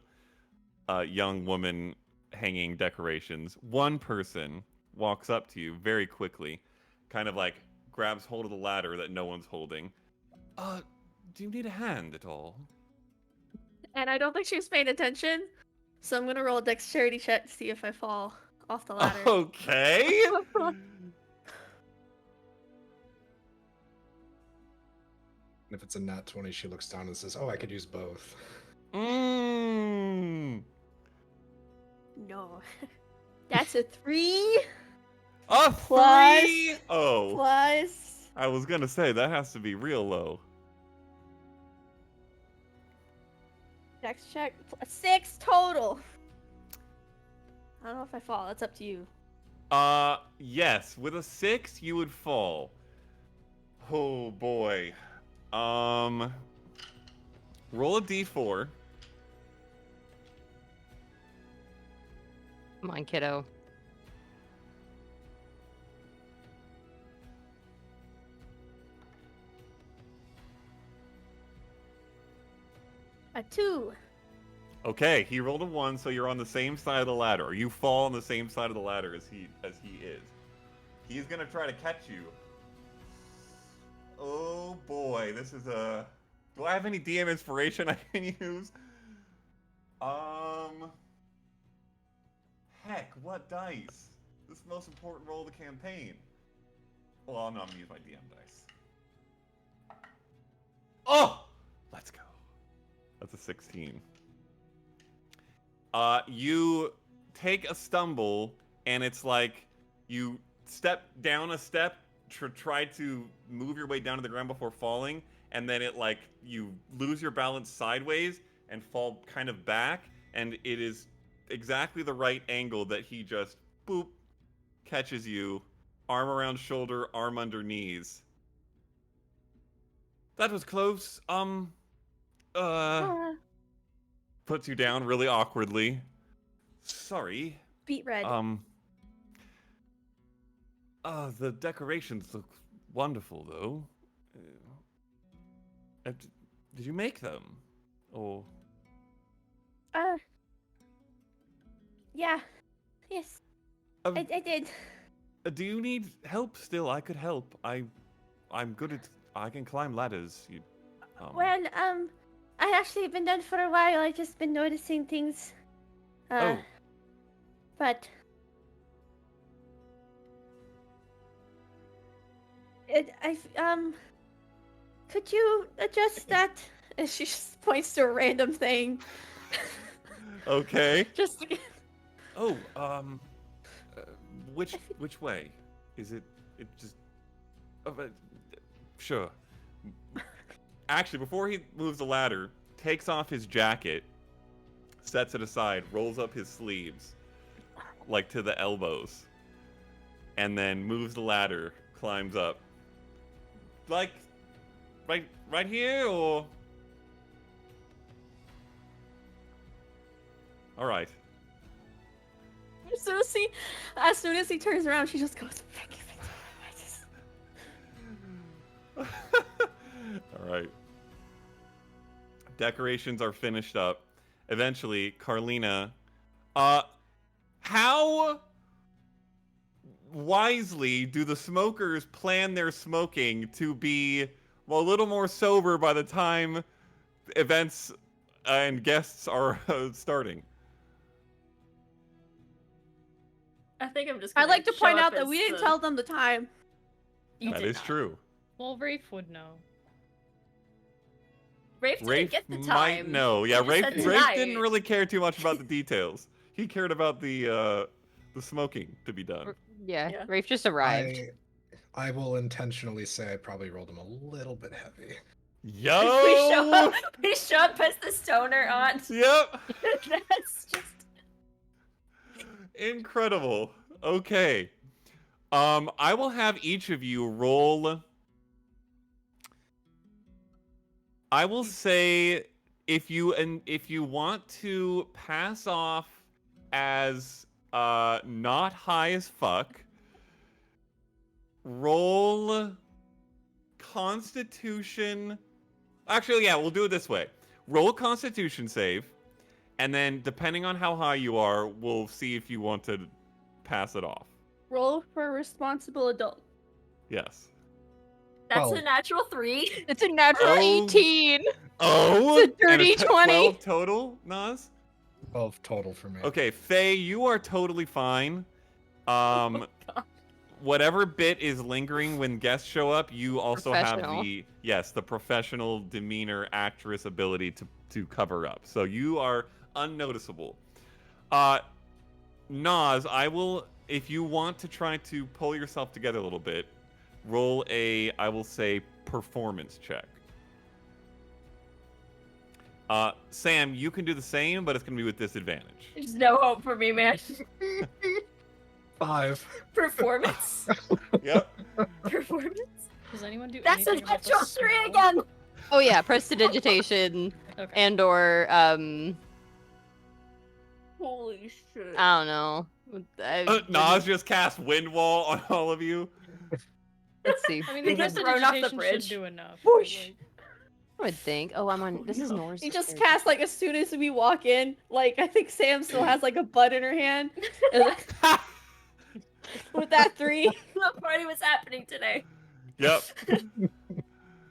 young woman hanging decorations, one person walks up to you very quickly, kind of like grabs hold of the ladder that no one's holding. Do you need a hand at all? And I don't think she was paying attention, so I'm gonna roll a dexterity check to see if I fall off the ladder. Okay. If it's a nat 20, she looks down and says, "Oh, I could use both." Mmm. No. That's a 3 A Plus- 3? Oh. plus. I was gonna say, that has to be real low. Dex check. 6 total. I don't know if I fall. That's up to you. Yes. With a 6, you would fall. Oh, boy. Roll a d4. Come on, kiddo. A 2. Okay, he rolled a 1, so you're on the same side of the ladder. Or you fall on the same side of the ladder as he is. He's gonna try to catch you. Oh boy, this is a... Do I have any DM inspiration I can use? Heck, what dice? This is the most important roll of the campaign. Well, no, I'm gonna use my DM dice. Oh! Let's go. That's a 16. You take a stumble, and it's like you step down a step, try to move your way down to the ground before falling, and then it like you lose your balance sideways and fall kind of back, and it is exactly the right angle that he just boop catches you, arm around shoulder, arm under knees. That was close. Puts you down really awkwardly. Sorry. Beat red. The decorations look wonderful, though. Did you make them? Or... Yeah. Yes. I did. Do you need help still? I could help. I'm good at... I can climb ladders. Well, I actually been done for a while. I just been noticing things. Oh. But could you adjust that? And she just points to a random thing. Okay. Just to get... Oh, which way? Is it just... sure. Actually, before he moves the ladder, takes off his jacket, sets it aside, rolls up his sleeves, like to the elbows, and then moves the ladder, climbs up. Like, right here, or... Alright. As soon as he turns around, she just goes, Alright. Decorations are finished up. Eventually, Carlina... how wisely do the smokers plan their smoking to be, well, a little more sober by the time events and guests are starting? I think I'm just. I'd Gonna like to show point up out that as we didn't the- tell them the time. You That did is not. true. Well, Rafe would know. Rafe didn't Rafe get the time. might know. Yeah, He just said Rafe didn't tonight. really care too much about the details. He cared about the smoking to be done. Yeah, Yeah. Rafe just arrived. I will intentionally say I probably rolled him a little bit heavy. Yo! We show up as the stoner aunt. Yep. That's just. Incredible. Okay. I will have each of you roll. I will say if you want to pass off as not high as fuck, roll Constitution. Actually, yeah, we'll do it this way. Roll a Constitution save, and then depending on how high you are, we'll see if you want to pass it off. Roll for a responsible adult. Yes. That's Well- a natural 3. It's a natural Oh. 18. Oh, It's a dirty 20. 12 total, Nas. 12 total for me. Okay, Faye, you are totally fine. God. Whatever bit is lingering when guests show up, you also have Professional. the professional demeanor actress ability to cover up. So you are unnoticeable. Nas, I will, if you want to try to pull yourself together a little bit, roll a, I will say, performance check. Sam, you can do the same, but it's going to be with disadvantage. There's no hope for me, man. 5. Performance. Yep. Performance. Does anyone do That's a anything about the natural 3 smell? again. Oh yeah, prestidigitation Okay. and or Holy shit. I don't know. Nas just cast wind wall on all of you. Let's see. I mean, He the gets thrown off the prestidigitation bridge. should do enough. Whoosh. Like, I would think. Oh, I'm on. This is Norse. He just cast like as soon as we walk in. Like I think Sam still has like a bud in her hand. And with that 3. What party was happening today? Yep.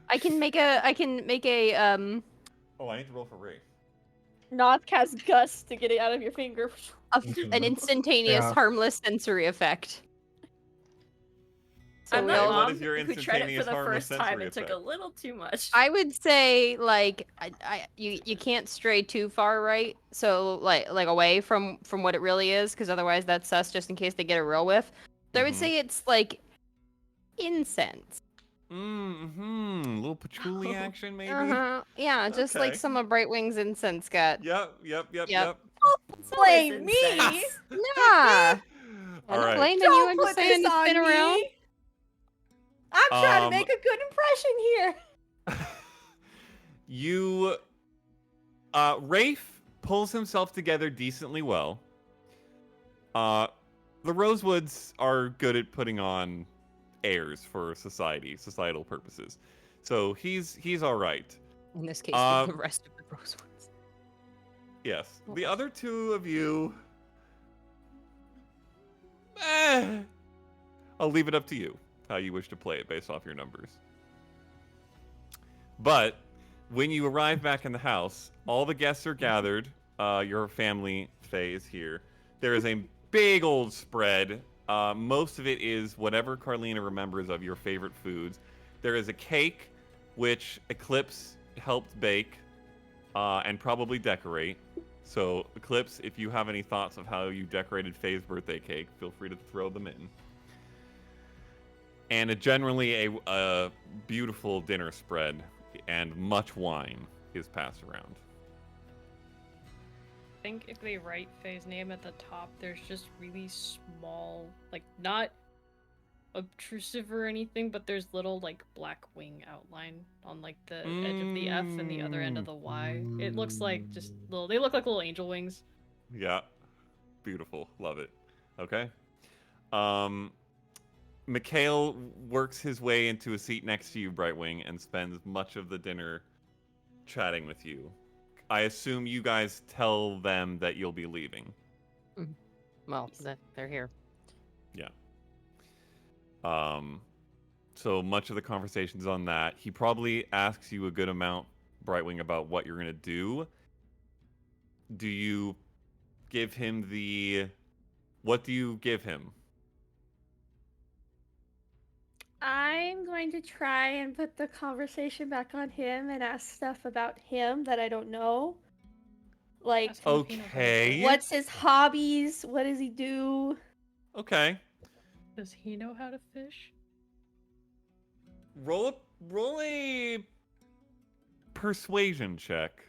I can make a Oh, I need to roll for Ray. Not cast gust to get it out of your finger. an instantaneous Yeah. harmless sensory effect. So I'm we not all- what mom is your who tried it instantaneous for the harmless first time. sensory It took effect? a little too much. I would say like you can't stray too far right, so like away from what it really is, because otherwise that's sus just in case they get a real whiff. So I would Mhm. say it's like incense. Mm-hmm. Little patchouli action, maybe? Yeah, just like Okay. some of Brightwing's incense got. Yep. Yep. Blame me. Yeah. All I'm not right. blaming Don't you. I'm put just saying this it's on been around. me. I'm trying to Um, make a good impression here. You, Rafe pulls himself together decently well. The Rosewoods are good at putting on airs for societal purposes. So he's all right. In this case, Uh, the rest of the Rosewood. Yes. The other two of you, I'll leave it up to you how you wish to play it based off your numbers. But when you arrive back in the house, all the guests are gathered. Your family, Faye, is here. There is a big old spread. Most of it is whatever Carlina remembers of your favorite foods. There is a cake, which Eclipse helped bake and probably decorate. So, Eclipse, if you have any thoughts of how you decorated Faye's birthday cake, feel free to throw them in. And generally a beautiful dinner spread and much wine is passed around. I think if they write Faye's name at the top, there's just really small, like not obtrusive or anything, but there's little like black wing outline on like the edge of the F and the other end of the Y. It looks like just little. They look like little angel wings. Yeah. Beautiful. Love it. Okay. Mikhail works his way into a seat next to you, Brightwing, and spends much of the dinner chatting with you. I assume you guys tell them that you'll be leaving. Well, they're here. Yeah. So much of the conversation's on that. He probably asks you a good amount, Brightwing, about what you're gonna do. Do you give him the What do you give him? I'm going to try and put the conversation back on him and ask stuff about him that I don't know. Like, Ask him if he knows how to Okay. fish. what's his hobbies? What does he do? Okay. Does he know how to fish? Roll a persuasion check,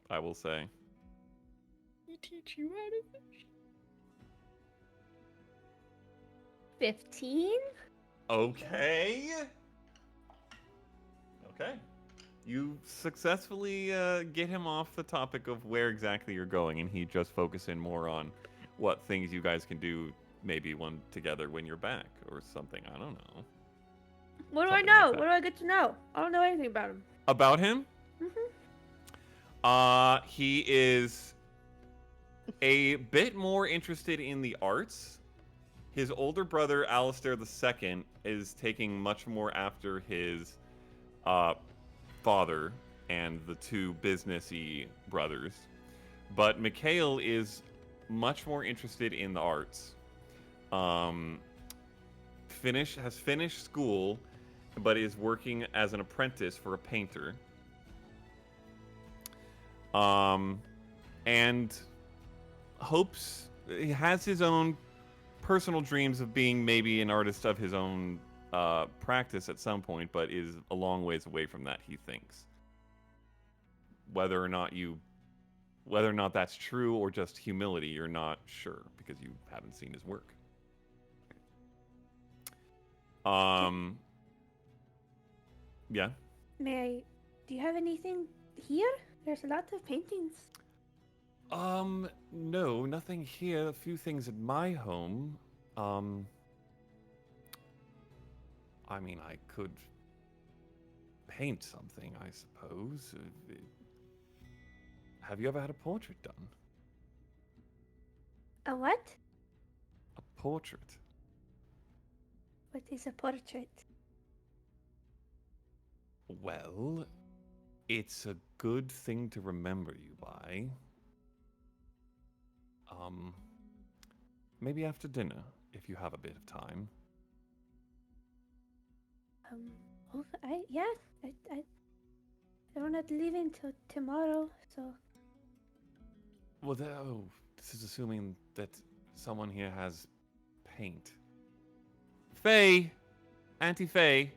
I will say. He teach you how to fish? 15? Okay. Okay. You successfully get him off the topic of where exactly you're going, and he just focusing more on what things you guys can do, maybe one together when you're back or something. I don't know. What do I Something like know? that. What do I get to know? I don't know anything about him. About him? Mm-hmm. He is a bit more interested in the arts. His older brother, Alistair II, is taking much more after his father and the two businessy brothers. But Mikhail is much more interested in the arts. Has finished school, but is working as an apprentice for a painter. And he has his own personal dreams of being maybe an artist of his own practice at some point, but is a long ways away from that, he thinks. Whether or not that's true or just humility, you're not sure because you haven't seen his work. Yeah. Do you have anything here? There's a lot of paintings. No, nothing here. A few things at my home. I mean, I could paint something, I suppose. Have you ever had a portrait done? A what? A portrait? What is a portrait? Well, it's a good thing to remember you by. Maybe after dinner, if you have a bit of time. I don't have to leave until tomorrow, so. Well, this is assuming that someone here has paint. Faye! Auntie Faye!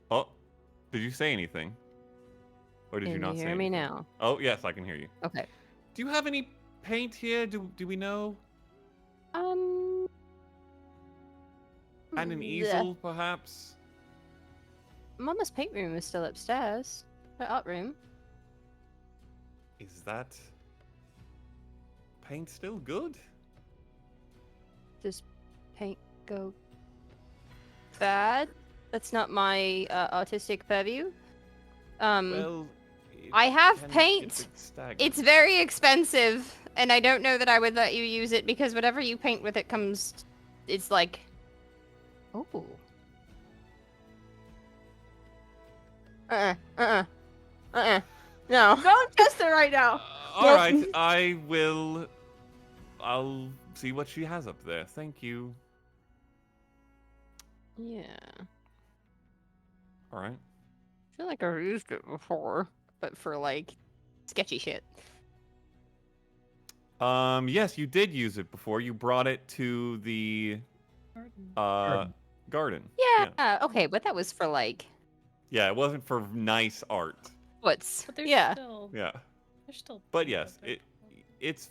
Oh. Did you say anything? Or did you Can not you say hear me anything? now? Oh, yes, I can hear you. Okay. Do you have any paint here? Do we know? And an easel, perhaps? Mama's paint room is still upstairs. Her art room. Is that paint still good? Does paint go bad? That's not my artistic purview. Well, I have can paint. get a bit stagnant. It's very expensive, and I don't know that I would let you use it because whatever you paint with it comes. It's like. Oh. No. Don't test it right now. All right, I'll see what she has up there. Thank you. Yeah. All right. I feel like I've used it before, but for like sketchy shit. Yes, you did use it before. You brought it to the garden. Yeah. Okay, but that was for like Yeah, it wasn't for nice art. what's But there's yeah. still Yeah. there's still But paint yes, out there. it's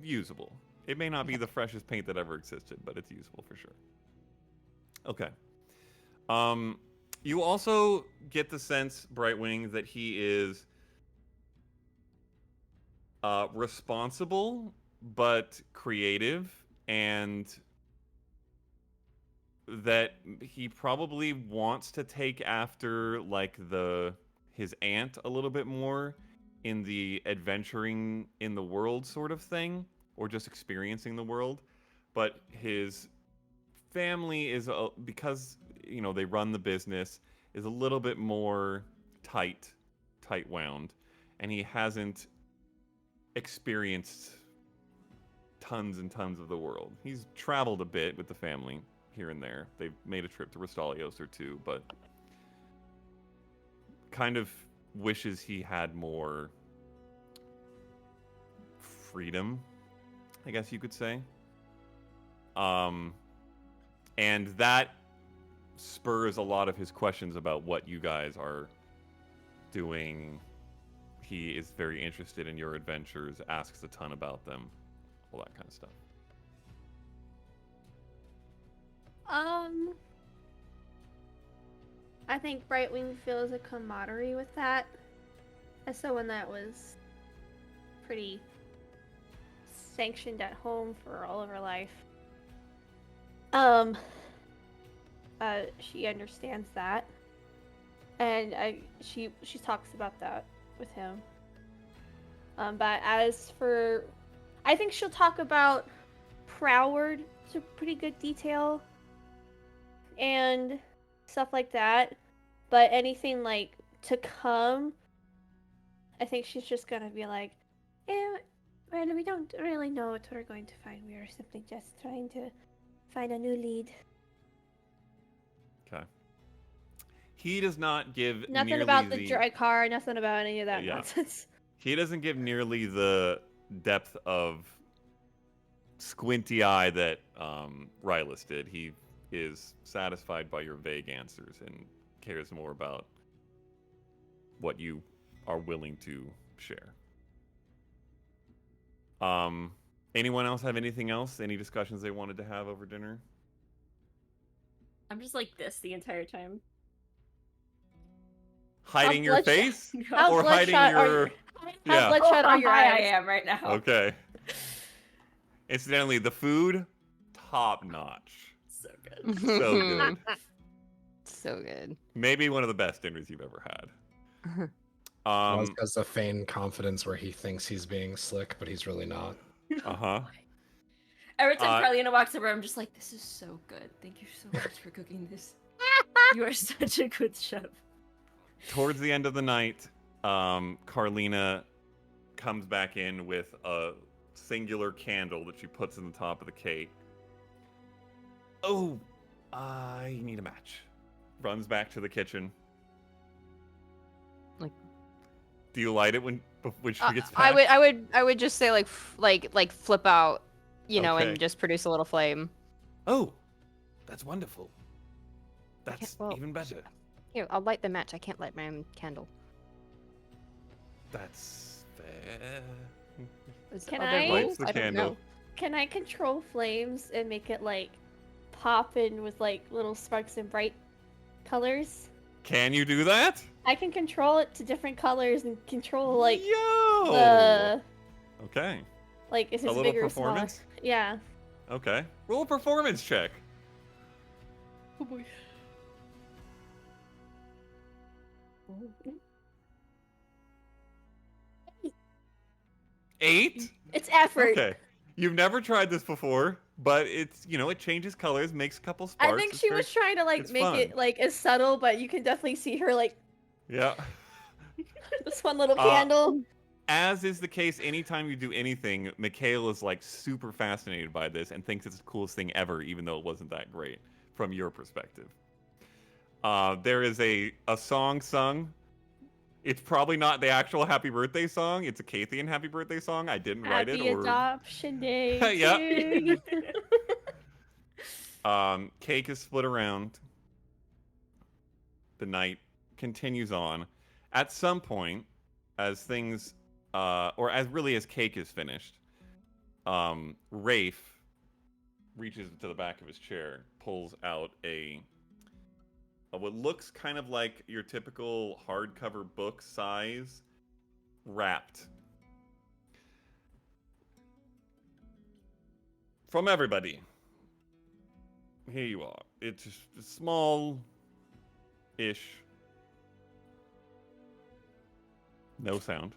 usable. It may not be the freshest paint that ever existed, but it's usable for sure. Okay. You also get the sense, Brightwing, that he is responsible but creative, and that he probably wants to take after like his aunt a little bit more in the adventuring in the world sort of thing, or just experiencing the world. But his family is because they run the business, is a little bit more tight wound, and he hasn't experienced tons and tons of the world. He's traveled a bit with the family here and there. They've made a trip to Restalios or two, but kind of wishes he had more freedom, I guess you could say. And that spurs a lot of his questions about what you guys are doing. He is very interested in your adventures, asks a ton about them, all that kind of stuff. I think Brightwing feels a camaraderie with that. As someone that was pretty sanctioned at home for all of her life. She understands that. And she talks about that with him. But as for, I think she'll talk about Proward to pretty good detail and stuff like that. But anything like to come, I think she's just gonna be like, well, we don't really know what we're going to find. We are simply just trying to find a new lead. Okay. He does not give Nothing nearly about the dry car, nothing about any of that Yeah. nonsense. He doesn't give nearly the depth of squinty eye that Rylus did. He is satisfied by your vague answers and cares more about what you are willing to share. Anyone else have anything else? Any discussions they wanted to have over dinner? I'm just like this the entire time. Hiding your bloodshot- face? How Or hiding bloodshot are your... you? How Yeah. bloodshot are your high eyes? I am right now. Okay. Incidentally, the food, top notch. So good. So good. So good. Maybe one of the best dinners you've ever had. Oz has a feigned confidence where he thinks he's being slick, but he's really not. Uh-huh. Every time Carlina walks over, I'm just like, this is so good. Thank you so much for cooking this. You are such a good chef. Towards the end of the night, Carlina comes back in with a singular candle that she puts in the top of the cake. Oh, I need a match. Runs back to the kitchen. Like- Do you light it when she gets back? I would just say like flip out, you know, Okay. and just produce a little flame. Oh, that's wonderful. That's well, even better. Here, I'll light the match. I can't light my own candle. That's fair. Can Are there I- rules? Lights the I don't candle. know. Can I control flames and make it like pop in with like little sparks and bright colors? Can you do that? I can control it to different colors and control like Yo! the Okay. like if A it's little bigger or smaller. performance? Yeah. Okay. Roll a performance check. Oh boy. 8? It's effort. Okay. You've never tried this before, but it's, you know, it changes colors, makes a couple sparks. I think It's she very- was trying to like it's make fun. it like as subtle, but you can definitely see her like Yeah. this one little Uh, candle. As is the case anytime you do anything, Mikhail is like super fascinated by this and thinks it's the coolest thing ever, even though it wasn't that great from your perspective. There is a song sung. It's probably not the actual happy birthday song. It's a Kathian happy birthday song. I didn't write Happy it. Or adoption day. Yep. to you. Cake is split around. The night continues on. At some point, as things, or as Cake is finished, Rafe reaches to the back of his chair, pulls out what looks kind of like your typical hardcover book size, wrapped. From everybody. Here you are. It's small-ish. No sound.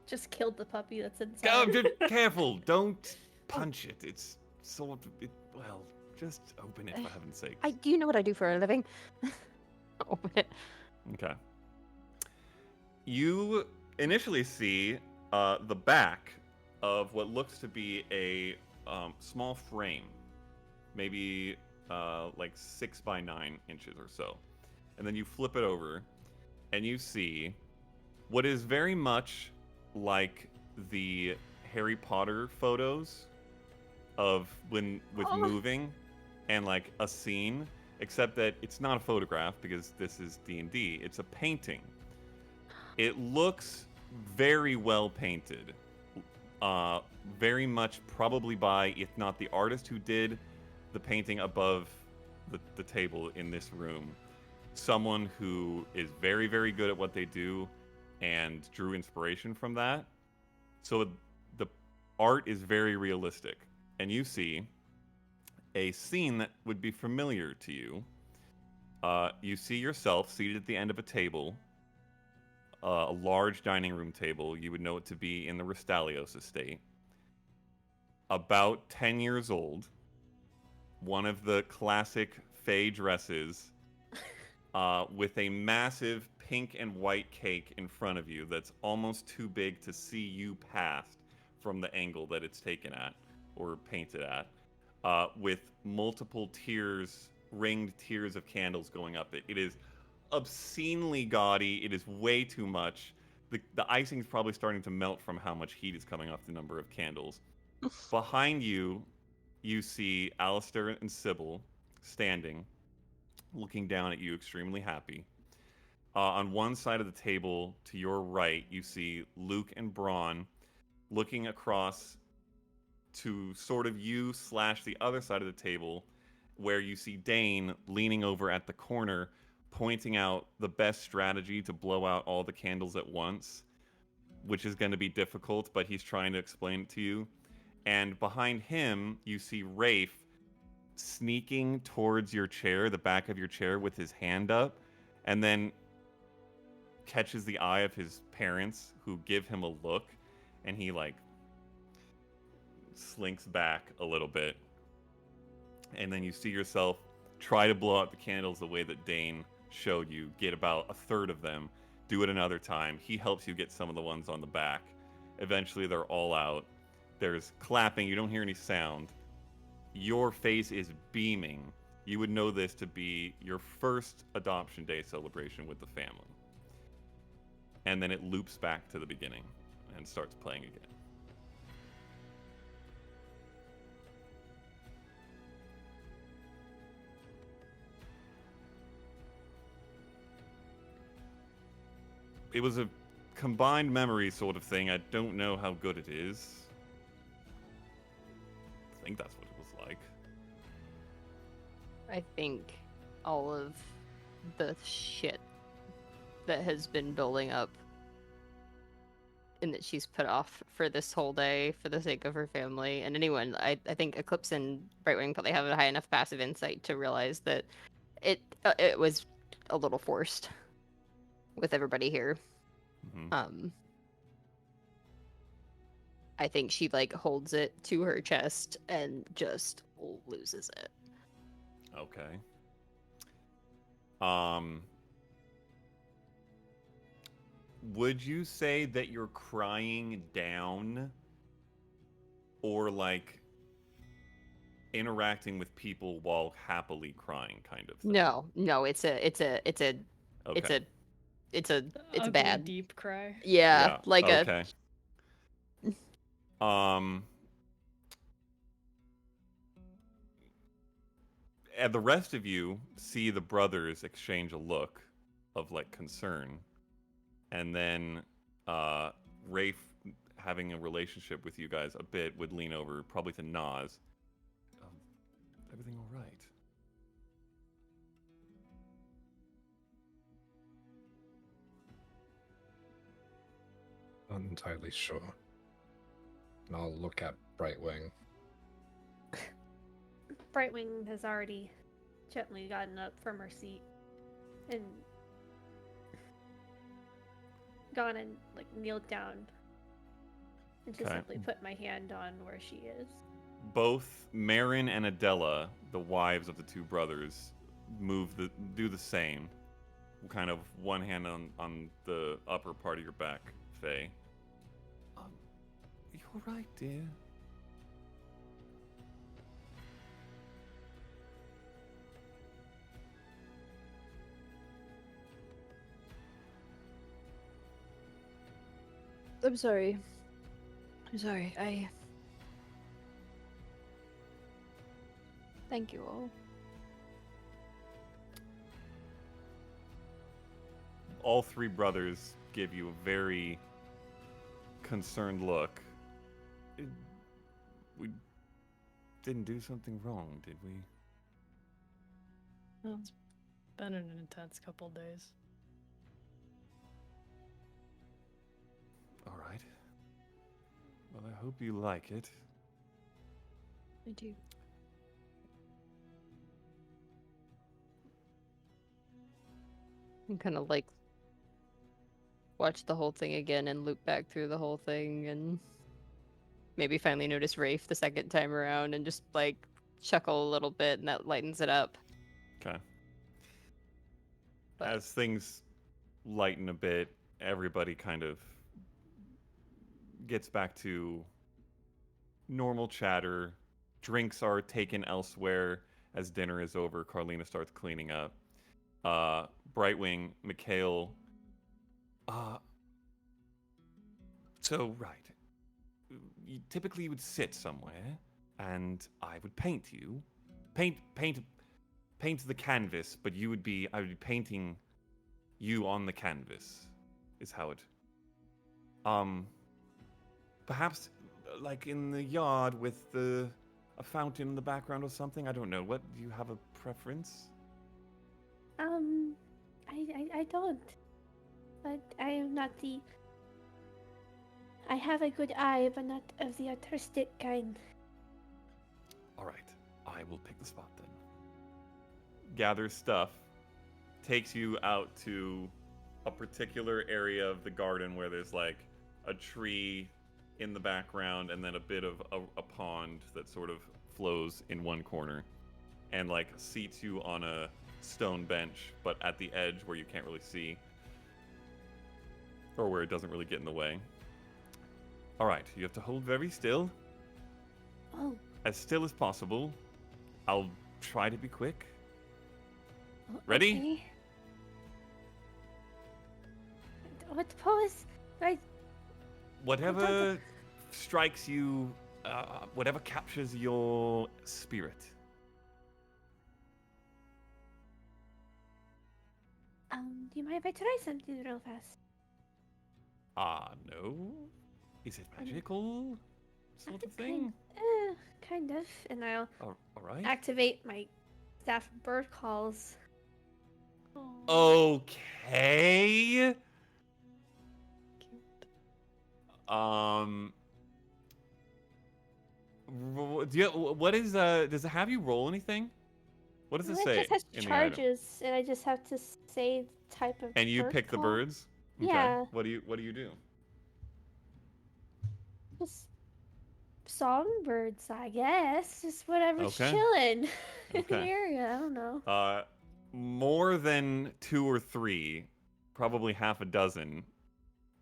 Just killed the puppy that's Go, inside. just careful. Don't punch it. It's sort of... well, just open it for heaven's sake. Do you know what I do for a living? Open it. Okay. You initially see the back of what looks to be a small frame, maybe like 6 by 9 inches or so. And then you flip it over, and you see what is very much like the Harry Potter photos of when with moving and like a scene, except that it's not a photograph because this is D&D. It's a painting. It looks very well painted. Very much probably by, if not the artist who did the painting above the table in this room, someone who is very, very good at what they do and drew inspiration from that. So the art is very realistic. And you see a scene that would be familiar to you. You see yourself seated at the end of a table, a large dining room table. You would know it to be in the Restalios estate. About 10 years old, one of the classic Fae dresses, with a massive pink and white cake in front of you that's almost too big to see you past from the angle that it's taken at or painted at, with multiple tiers, ringed tiers of candles going up it. It is obscenely gaudy. It is way too much. The icing is probably starting to melt from how much heat is coming off the number of candles. Behind you, you see Alistair and Sybil standing, looking down at you, extremely happy. On one side of the table, to your right, you see Luke and Braun looking across to sort of you / the other side of the table, where you see Dane leaning over at the corner, pointing out the best strategy to blow out all the candles at once, which is going to be difficult, but he's trying to explain it to you. And behind him, you see Rafe sneaking towards your chair, the back of your chair, with his hand up, and then catches the eye of his parents, who give him a look, and he like slinks back a little bit. And then you see yourself try to blow out the candles the way that Dane showed you, get about a third of them, do it another time. He helps you get some of the ones on the back. Eventually they're all out. There's clapping, you don't hear any sound. Your face is beaming. You would know this to be your first adoption day celebration with the family. And then it loops back to the beginning and starts playing again. It was a combined memory sort of thing. I don't know how good it is. I think that's what it was like. I think all of the shit that has been building up and that she's put off for this whole day for the sake of her family and anyone, I think Eclipse and Brightwing probably have a high enough passive insight to realize that it was a little forced with everybody here. Mm-hmm. I think she like holds it to her chest and just loses it. Okay. Would you say that you're crying down or like interacting with people while happily crying kind of thing? No, it's Okay. it's Ugly, bad. deep cry. Yeah, like okay. And the rest of you see the brothers exchange a look of like concern, and then Rafe, having a relationship with you guys a bit, would lean over, probably to Nas. Everything all right? Not entirely sure. And I'll look at Brightwing. Brightwing has already gently gotten up from her seat and gone and like kneeled down and just Okay. simply put my hand on where she is. Both Marin and Adela, the wives of the two brothers, do the same. kind of one hand on the upper part of your back, Faye. You're right, dear. I'm sorry. I'm sorry. Thank you all. All three brothers give you a very concerned look. We didn't do something wrong, did we? Well, it's been an intense couple days. All right. Well, I hope you like it. I do. And kind of like watch the whole thing again and loop back through the whole thing and maybe finally notice Rafe the second time around and just like chuckle a little bit and that lightens it up. Okay. But- As things lighten a bit, everybody kind of gets back to normal chatter. Drinks are taken elsewhere as dinner is over. Carlina starts cleaning up. Brightwing, Mikhail. So, right. Typically you would sit somewhere, and I would paint you. Paint the canvas, but I would be painting you on the canvas, is how it... Perhaps, like in the yard with a fountain in the background or something? I don't know. What, do you have a preference? I don't. But I am not the... I have a good eye, but not of the artistic kind. All right, I will pick the spot then. Gathers stuff, takes you out to a particular area of the garden where there's like a tree in the background and then a bit of a pond that sort of flows in one corner, and like seats you on a stone bench, but at the edge where you can't really see, or where it doesn't really get in the way. All right, you have to hold very still. Oh, As still as possible. I'll try to be quick. Ready? okay. What pose? Right. Whatever strikes you, whatever captures your spirit. Do you mind if I try something real fast? No. Is it magical sort of thing? Kind of. And I'll All right. activate my staff of bird calls. Okay. What is does it have you roll anything? What does it Well, say? it just has in the item? charges, and I just have to say the type of. And you bird pick the call. birds? Okay. Yeah. What do you do? Just songbirds, I guess. Just whatever's Okay. chilling in the Okay. area. I don't know. More than 2 or 3, probably half a dozen,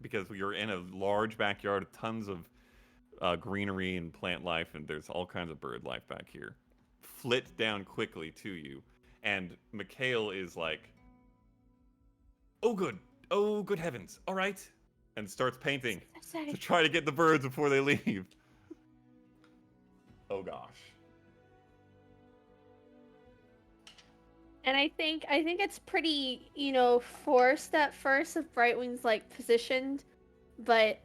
because you're in a large backyard with tons of greenery and plant life, and there's all kinds of bird life back here. Flit down quickly to you, and Mikhail is like, oh good heavens, all right, and starts painting Sorry. to try to get the birds before they leave. Oh gosh. And I think it's pretty, forced at first if Brightwing's like positioned, but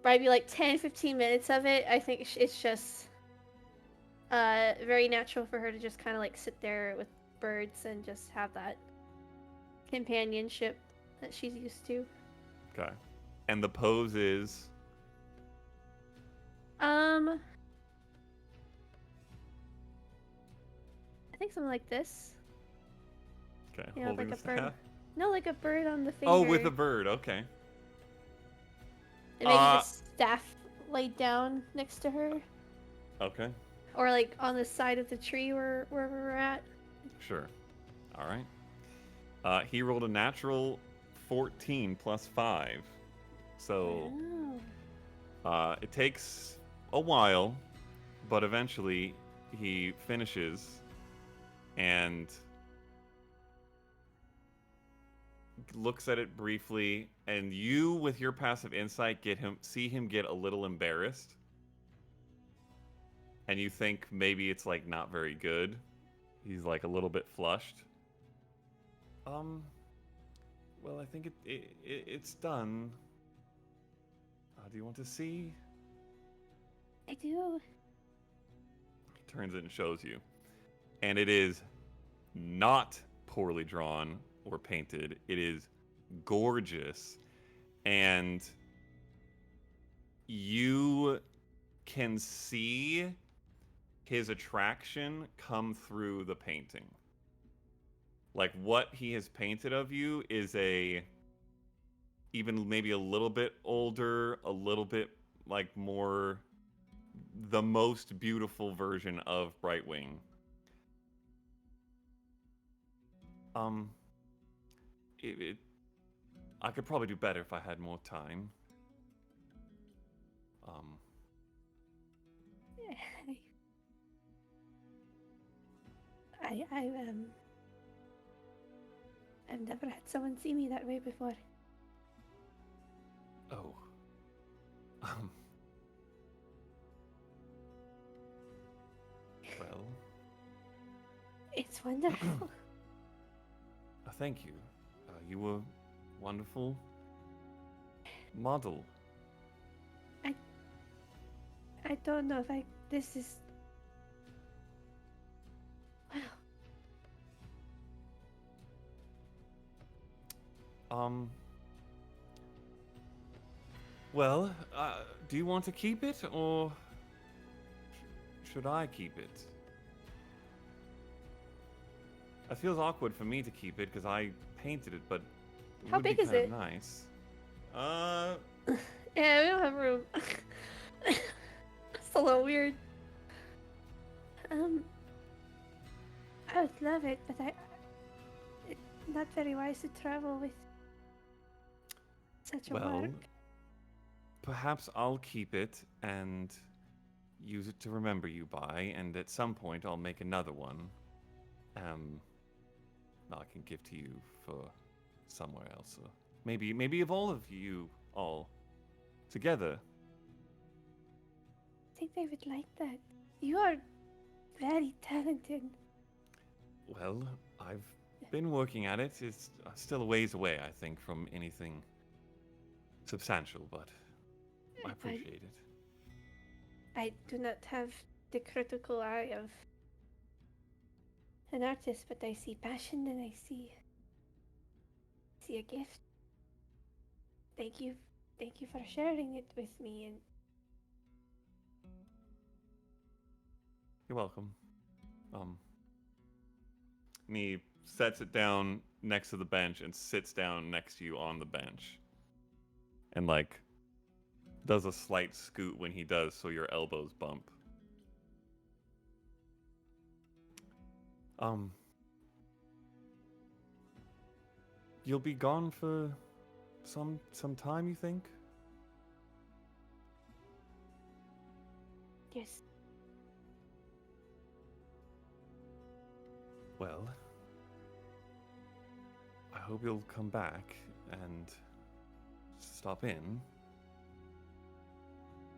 maybe like 10-15 minutes of it, I think it's just very natural for her to just kind of like sit there with birds and just have that companionship that she's used to. Okay. And the pose is I think something like this. okay, Yeah, holding like the a bird. staff. No, like a bird on the finger. Oh, with a bird. Okay. And maybe the staff laid down next to her. Okay. Or like on the side of the tree where we're at. Sure. All right. He rolled a natural 14 plus 5. So it takes a while, but eventually he finishes and looks at it briefly, and you, with your passive insight, see him get a little embarrassed, and you think maybe it's like not very good. He's like a little bit flushed. Well, I think it's done. Do you want to see? I do. He turns it and shows you, and it is not poorly drawn or painted. It is gorgeous, and you can see his attraction come through the painting. Like, what he has painted of you is even maybe a little bit older, a little bit like more the most beautiful version of Brightwing. I could probably do better if I had more time. I've never had someone see me that way before. Oh. Well. It's wonderful. Thank you. You were wonderful model. I don't know if this is... Wow. Well, do you want to keep it, or should I keep it? It feels awkward for me to keep it because I painted it, but it How would big be is kind it? of nice. Yeah, we don't have room. It's a little weird. I would love it, but it's not very wise to travel with such a Well, work. perhaps I'll keep it and use it to remember you by, and at some point I'll make another one. I can give to you for somewhere else. Or maybe of all of you all together. I think they would like that. You are very talented. Well, I've been working at it. It's still a ways away, I think, from anything substantial, but I appreciate it. I do not have the critical eye of an artist, but I see passion and I see a gift. Thank you for sharing it with me. And You're welcome. And he sets it down next to the bench and sits down next to you on the bench. And, like, does a slight scoot when he does, so your elbows bump. You'll be gone for some time, you think? yes, Well, I hope you'll come back and stop in.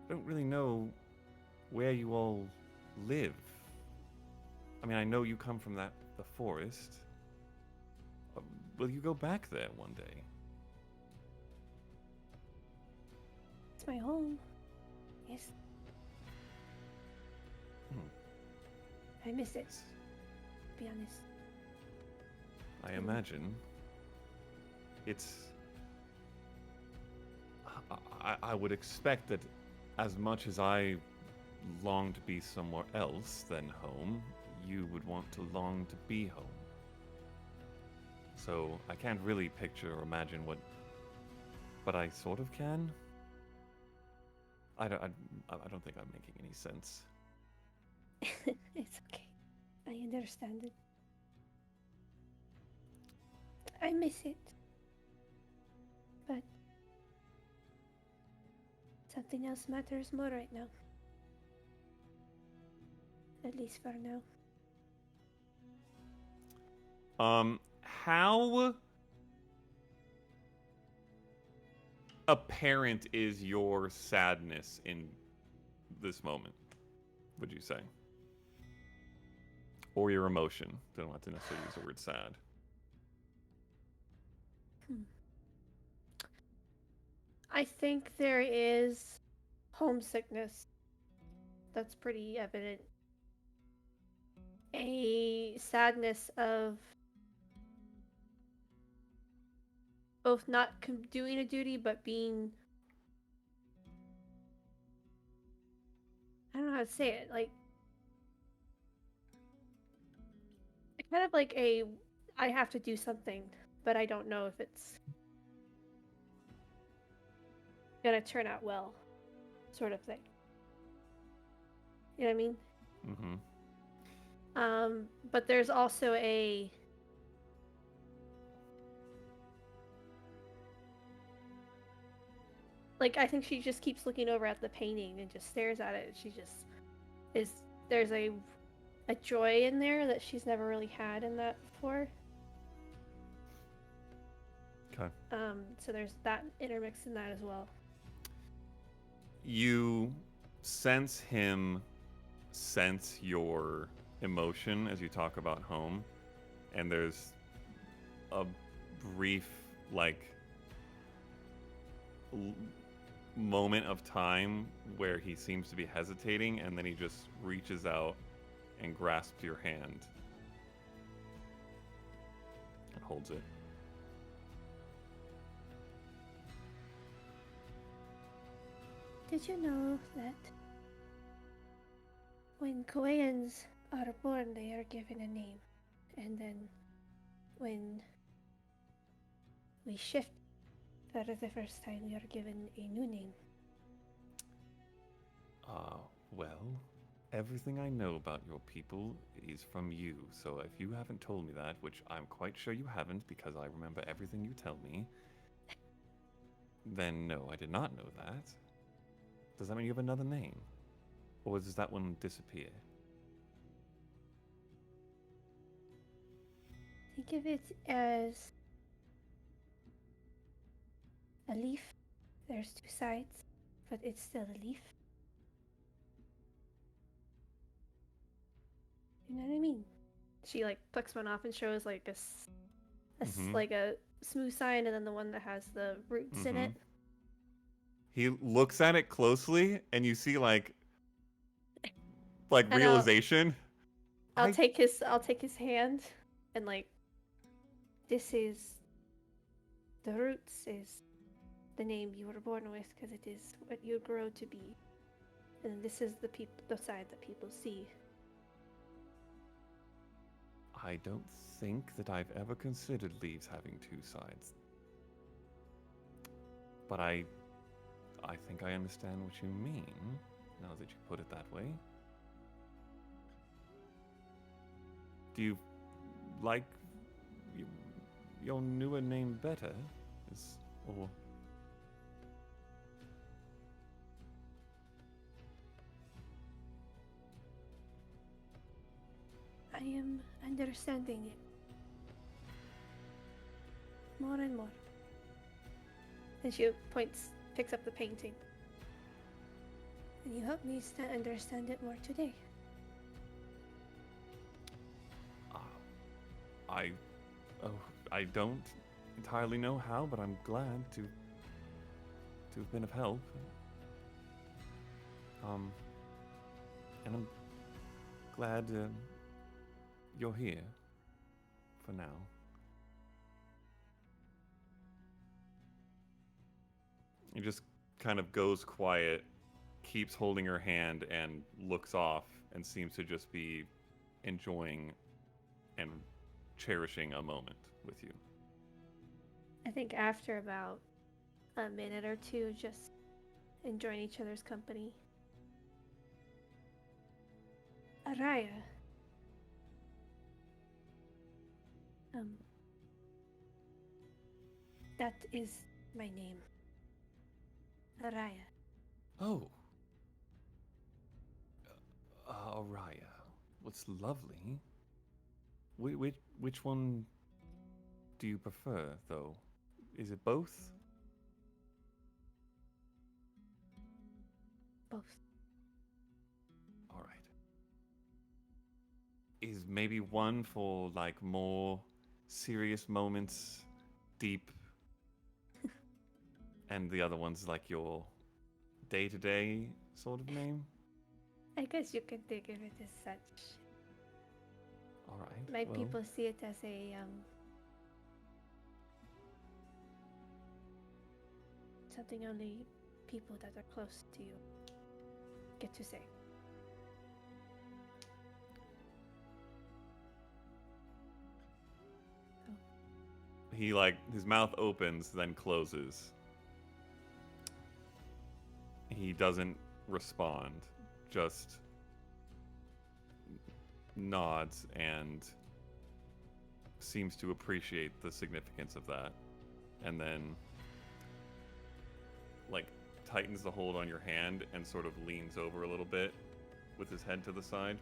I don't really know where you all live. I mean, I know you come from the forest. Will you go back there one day? it's my home. Yes. I miss it, to be honest. I imagine it's... I would expect that as much as I long to be somewhere else than home, you would want to long to be home. So I can't really picture or imagine but I sort of can. I don't think I'm making any sense. It's okay. I understand it. I miss it. But something else matters more right now. At least for now. How apparent is your sadness in this moment, would you say? Or your emotion? Don't have to necessarily use the word sad. I think there is homesickness. That's pretty evident. A sadness of both not doing a duty, but being... I don't know how to say it. Like, kind of like I have to do something, but I don't know if it's gonna turn out well, sort of thing. You know what I mean? Mm-hmm. But there's also a like, I think she just keeps looking over at the painting and just stares at it. She just there's a joy in there that she's never really had in that before. Okay. So there's that intermixed in that as well. You sense him sense your emotion as you talk about home, and there's a brief, like, moment of time where he seems to be hesitating, and then he just reaches out and grasps your hand and holds it. Did you know that when Koreans are born, they are given a name, and then when we shift for the first time, we are given a new name? Well, everything I know about your people is from you, so if you haven't told me that, which I'm quite sure you haven't because I remember everything you tell me, then no, I did not know that. Does that mean you have another name? Or does that one disappear? Think of it as a leaf. There's two sides, but it's still a leaf. You know what I mean? She like plucks one off and shows like like a smooth side, and then the one that has the roots in it. He looks at it closely, and you see like And realization. I'll take his hand, and like, this is the roots is the name you were born with, because it is what you grow to be, and this is the side that people see. I don't think that I've ever considered leaves having two sides. But I think I understand what you mean, now that you put it that way. Do you like your newer name better? Or... I am understanding it more and more. And she picks up the painting. And you help me to understand it more today. I don't entirely know how, but I'm glad to have been of help. And I'm glad you're here for now. He just kind of goes quiet, keeps holding her hand, and looks off, and seems to just be enjoying and cherishing a moment with you. I think after about a minute or two, just enjoying each other's company. Araya. That is my name. Araya. Oh. Araya. What's lovely. Which one do you prefer, though? Is it both? Both. All right. Is maybe one for like more serious moments, deep, and the other one's like your day-to-day sort of name? I guess you can think of it as such. All right. My well, people see it as a something only people that are close to you get to say. He like his mouth opens, then closes. He doesn't respond, just nods and seems to appreciate the significance of that. And then like tightens the hold on your hand and sort of leans over a little bit with his head to the side.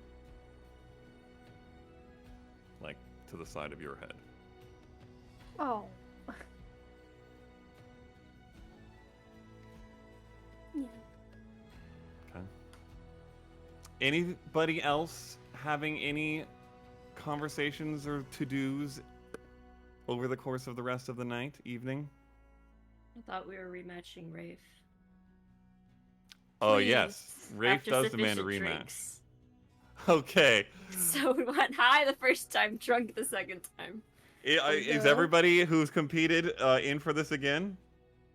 Like to the side of your head. Oh. Yeah. Okay. Anybody else having any conversations or to-dos over the course of the rest of the night, evening? I thought we were rematching Rafe. Oh, Please. yes. Rafe After does demand a rematch. sufficient drinks. Okay. So we went high the first time, drunk the second time. Is go. everybody who's competed in for this again?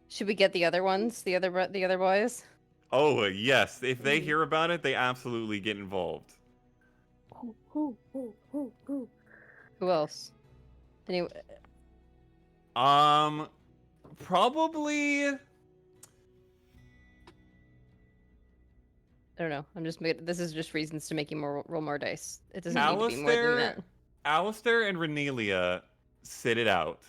Should we get the other ones? The other boys? Oh, yes. If they hear about it, they absolutely get involved. Who? Who else? Any? Probably... I don't know. This is just reasons to make you roll more dice. It doesn't need to be more than that. Alistair and Renelia sit it out.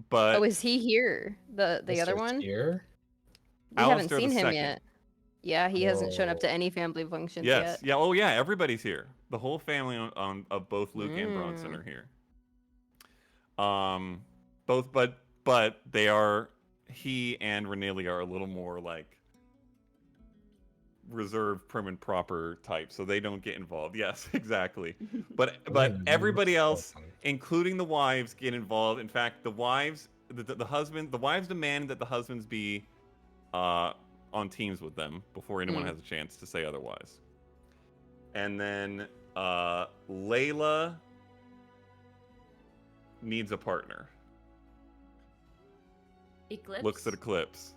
But Oh, is he here? The other Mr. one? Here? We haven't Alistair the seen him second. yet. Yeah, he hasn't shown up to Whoa. any family functions yes, yet. yeah, oh yeah, everybody's here. The whole family of both Luke and Bronson are here. Both, but they are. He and Renelia are a little more like reserved, prim and proper type, so they don't get involved. Yes, exactly. But everybody else, including the wives, get involved. In fact, the wives, the wives demand that the husbands be on teams with them before anyone has a chance to say otherwise. And then Layla needs a partner. Eclipse? Looks at Eclipse.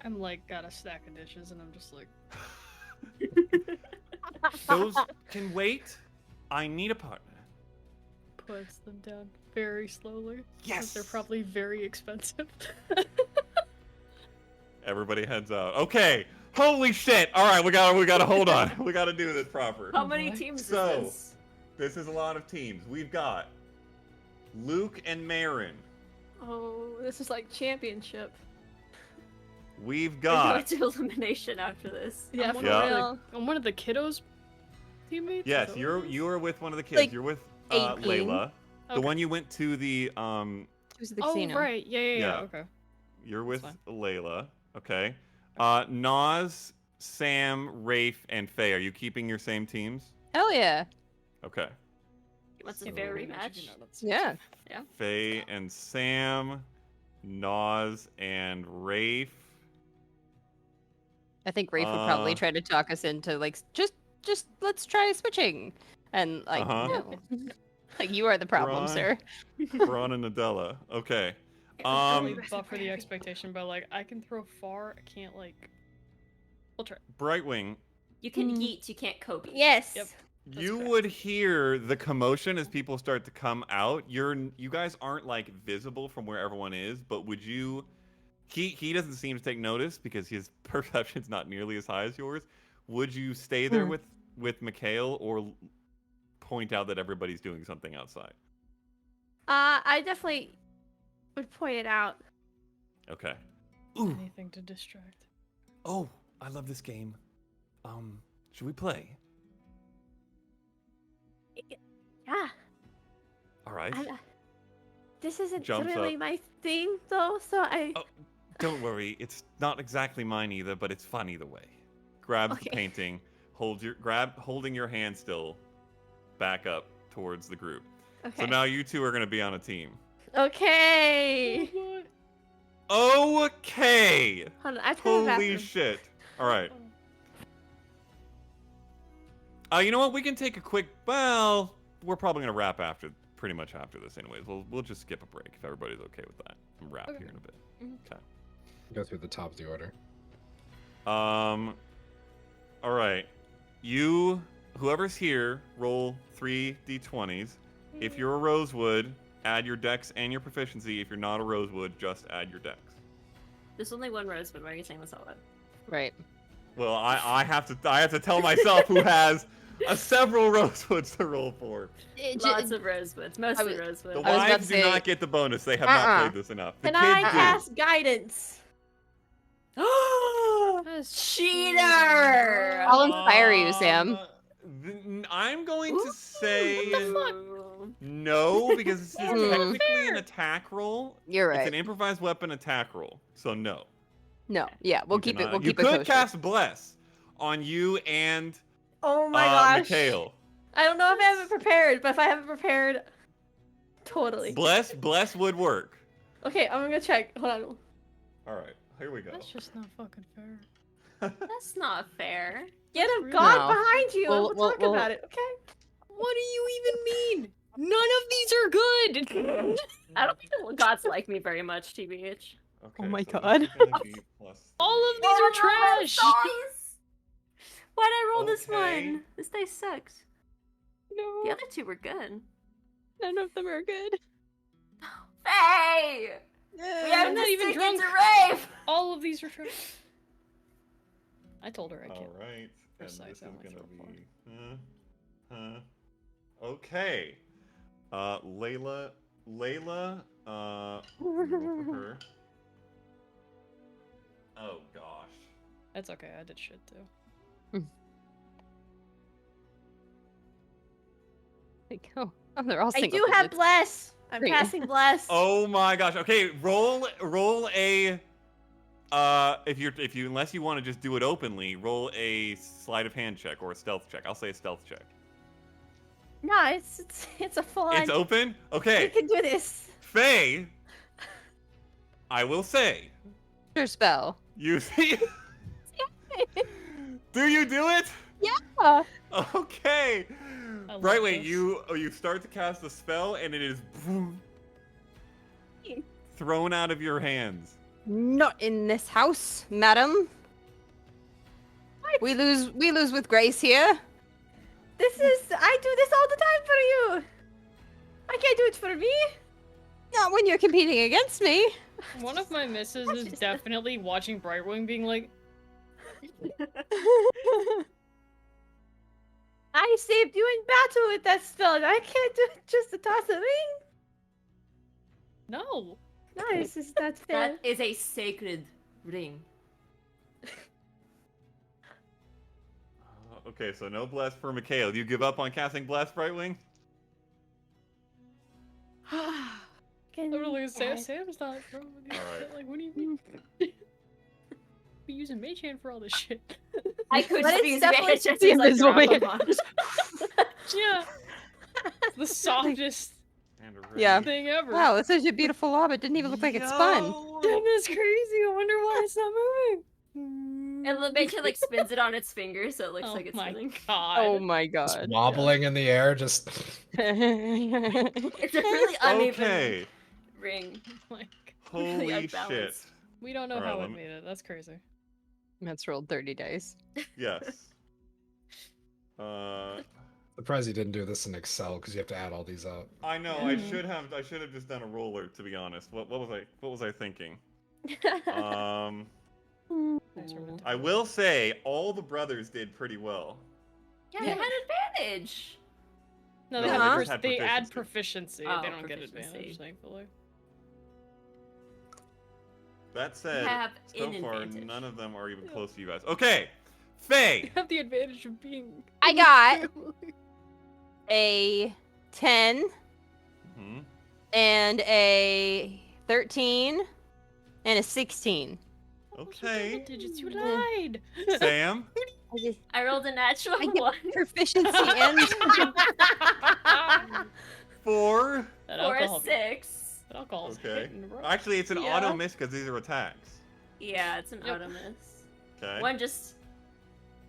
I'm like got a stack of dishes and I'm just like, Those can wait. I need a partner. puts them down very slowly. 'cause Yes! They're probably very expensive. Everybody heads out. Okay. Holy shit! All right, we gotta hold on. We gotta do this proper. How many What? teams So- is this? This is a lot of teams. We've got Luke and Marin. Oh, this is like championship. We've We're going got to elimination after this. Yeah, I'm Yeah. I'm one of the kiddos' teammates. yes. Is that what it is? You're with one of the kids. Like You're with 18. Layla, the Okay. one you went to the Who's at the Oh casino? right, yeah. Yeah. Okay. You're with fine. Layla. Okay. Nas, Sam, Rafe, and Faye. Are you keeping your same teams? Hell yeah. Okay. What's a So- fair Maybe I should rematch? do that. That's- Yeah. Faye and Sam, Nas and Rafe. I think Rafe would probably try to talk us into like just let's try switching, and like no, like you are the problem, Ron. sir. Braun and Nadella. Okay. Really Um, buffer the expectation by like I can throw far, I can't like. We'll try. Brightwing, You can eat, you can't Kobe. Yes. Yep. That's you correct. would hear the commotion as people start to come out. You guys aren't like visible from where everyone is, but would you? He doesn't seem to take notice because his perception's not nearly as high as yours. Would you stay there with Mikhail or point out that everybody's doing something outside? I definitely would point it out. Okay. Ooh. Anything to distract. Oh, I love this game. Should we play? Yeah. All right. This isn't Jumps really up. my thing, though, so I. Oh, don't worry. It's not exactly mine either, but it's fun either way. Grabs the Okay. painting, holding your hand still, back up towards the group. Okay. So now you two are gonna be on a team. Okay. Okay. Hold on, I have to go to the Holy bathroom. shit. All right. You know what? We can take a quick. Well, we're probably gonna wrap pretty much after this, anyways. We'll just skip a break if everybody's okay with that. And wrap Okay. here in a bit. Okay. Go through the top of the order. All right. Whoever's here, roll 3 d20s. If you're a Rosewood, add your dex and your proficiency. If you're not a Rosewood, just add your dex. There's only one Rosewood. Why are you saying this out loud? Right. Well, I have to tell myself who has several Rosewoods to roll for. Lots of Rosewoods. Mostly The Rosewood. I was about wives to do say- not get the bonus. They have not played this enough. The Can I kids do. cast guidance? Cheater! I'll inspire you, Sam. I'm going to say What the fuck? no, because this is Hmm. technically an attack roll. You're It's right. an improvised weapon attack roll, so no. No. Yeah, we'll You keep it. cannot- We'll you keep it could kosher. cast Bless on you and Oh my gosh. Mikhail. I don't know if I have it prepared, but if I have it prepared, totally. Bless would work. Okay, I'm gonna check. Hold on. All right, here we go. That's just not fucking fair. That's not fair. Get a Really? god No. behind you. Well, and well, we'll talk well- about it. Okay. What do you even mean? None of these are good. I don't think the gods like me very much, TBH. Okay, my so this God. is gonna be plus All of 3. these are trash. Why'd I roll this Okay. one? This dice sucks. The No, other two were good. none of them are good. Hey! We I'm have not to even sing drunk. into rave! All of these are trash. I told her I All can't. right, and Precise, this is I only gonna throw four. be. Okay. Layla. I'm gonna roll for her. Oh gosh. That's okay. I did shit too. Like, oh, they're all I single do have digits. bless. I'm Great. casting bless. Oh my gosh. Okay, roll a. If you unless you want to just do it openly, roll a sleight of hand check or a stealth check. I'll say a stealth check. No, it's a full on. It's open. We Okay, can do this. Faye. I will say Your spell. you see. Do you do it? Yeah. Okay. I love Right, wait, this. you start to cast the spell and it is thrown out of your hands. Not in this house, madam. We lose with grace here. I do this all the time for you. I can't do it for me. Not when you're competing against me. One of my misses is definitely watching Brightwing being like, I saved you in battle with that spell, and I can't do it just to toss a ring. no. No, this is not fair. That is a sacred ring. Okay, so no bless for Mikhail. Do you give up on casting bless, Brightwing? Can I was like, I- Sam's not throwing these Alright. shit. Like, what do you mean? Be using Mage Hand for all this shit. I could But just it's be definitely using the invisible man. Yeah. The softest And a Yeah. ring. thing ever. Wow, this is a beautiful lob. It didn't even look like it spun. Yo! That's crazy. I wonder why it's not moving. And the Mage Hand, like spins it on its finger, so it looks Oh like it's my spinning. god. Oh my Just god. wobbling in the air, just It's a really uneven Okay. ring. Like, Holy shit. unbalanced. we don't know Alright, how let it me- made it. That's crazy. Let's roll 30 dice. Yes. surprised you didn't do this in Excel because you have to add all these up. I know. I should have just done a roller. To be honest, what was I thinking? Nice roll. I will say all the brothers did pretty well. Yeah, they had advantage. No, No, they, they have just had they add proficiency. proficiency. Oh, They don't get proficiency. advantage, thankfully. That said, have so an far advantage. none of them are even close to you guys. Okay, Faye. You have the advantage of being. I got a 10 Mhm. and a 13 and a 16. Okay. Double digits. You lied. Sam. I just I rolled a natural I get one. proficiency and 4. That For a alcohol. 6. That alcohol's Okay. hitting, bro. Actually, it's an Yeah. auto miss because these are attacks. Yeah, it's an Yep. auto miss. Okay. One just.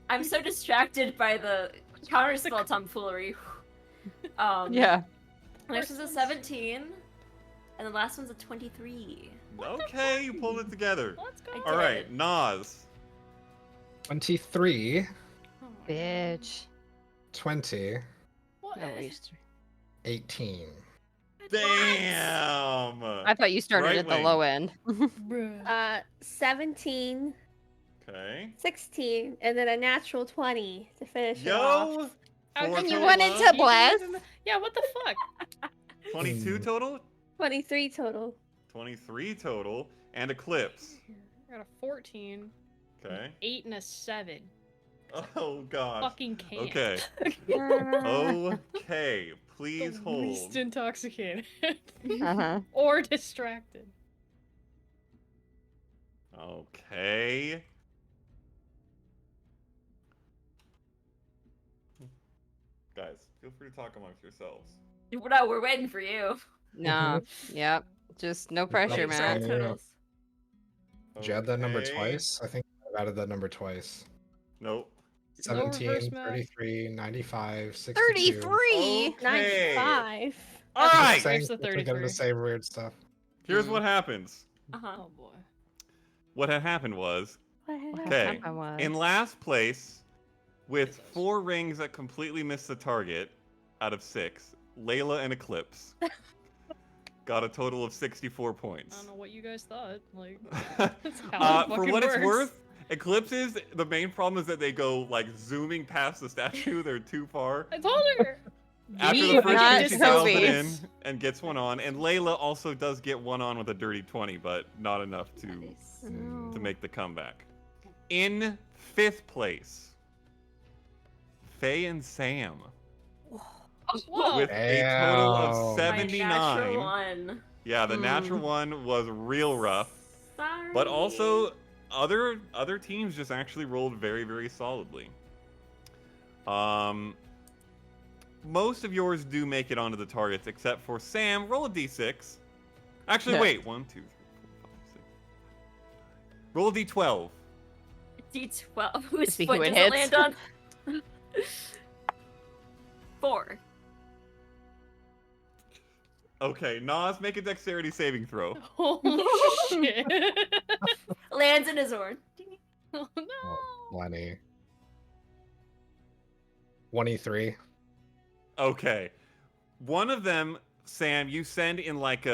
I'm so distracted by the counterspell tomfoolery. yeah. Next was a 17, and the last one's a 23. Okay, you pulled it together. Let's go. I All right, did. Nas. 23, Oh, Bitch. 20, What? At least. 18. Damn. I thought you started Right at the wing. low end. Bruh. 17, Okay. 16, and then a natural 20 to finish it off. Yo. How Four come you total went of into You blast? didn't even- Yeah, what the fuck? 22 total, 23 total. 23 total, and Eclipse. I got a 14, Okay. 8, and a 7. Oh god. Fucking can't. Okay. Okay. Please The hold. least intoxicated. Uh-huh. Or distracted. Okay. Guys, feel free to talk amongst yourselves. No, we're waiting for you. No. Yep. Just no pressure, Thanks, man. Yeah. Totals. Did you add that number Okay. twice? I think I've added that number twice. Nope. No 17, reverse math. 33, 95, 62. 33? Okay. 95. All That's right. the There's the We're gonna 33. say weird stuff. Here's what happens. Uh-huh. Oh boy. What had happened was, What happened? okay, I was. in last place, with 4 rings that completely missed the target out of 6, Layla and Eclipse got a total of 64 I points. don't know what you guys thought. Like, that's how it For fucking what it's works. worth, Eclipses, the main problem is that they go like zooming past the statue. They're too far. I told her. After We the are first not two, she dials it in Tobies. and gets one on. And Layla also does get one on with a dirty 20, but not enough to Oh. make the comeback. In 5th place, Faye and Sam Whoa. with a total of Damn. My natural 79. one. Yeah, the natural one was real rough, Sorry. but also other teams just actually rolled very, very solidly. Most of yours do make it onto the targets, except for Sam. Roll a d6. Actually, No. wait. 1, 2, 3, 4, 5, 6. Roll a d12. D12. Whose see foot who it does it hits. land on? 4. Okay, Nas, make a dexterity saving throw. Oh shit. Lands in his horn. Oh no. Oh, Lenny. 23. Okay. One of them, Sam, you send in like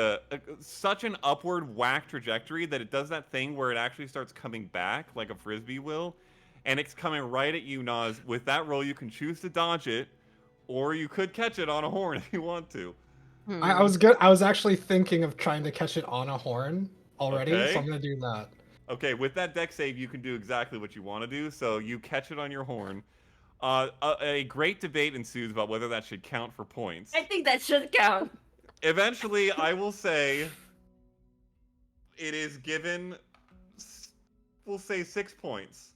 such an upward whack trajectory that it does that thing where it actually starts coming back like a frisbee will, and it's coming right at you, Nas. With that roll, you can choose to dodge it, or you could catch it on a horn if you want to. I was good. I was actually thinking of trying to catch it on a horn already, Okay. so I'm gonna do that. Okay, with that dex save, you can do exactly what you want to do. So you catch it on your horn. A great debate ensues about whether that should count for points. I think that should count. Eventually, I will say it is given, we'll say 6 points,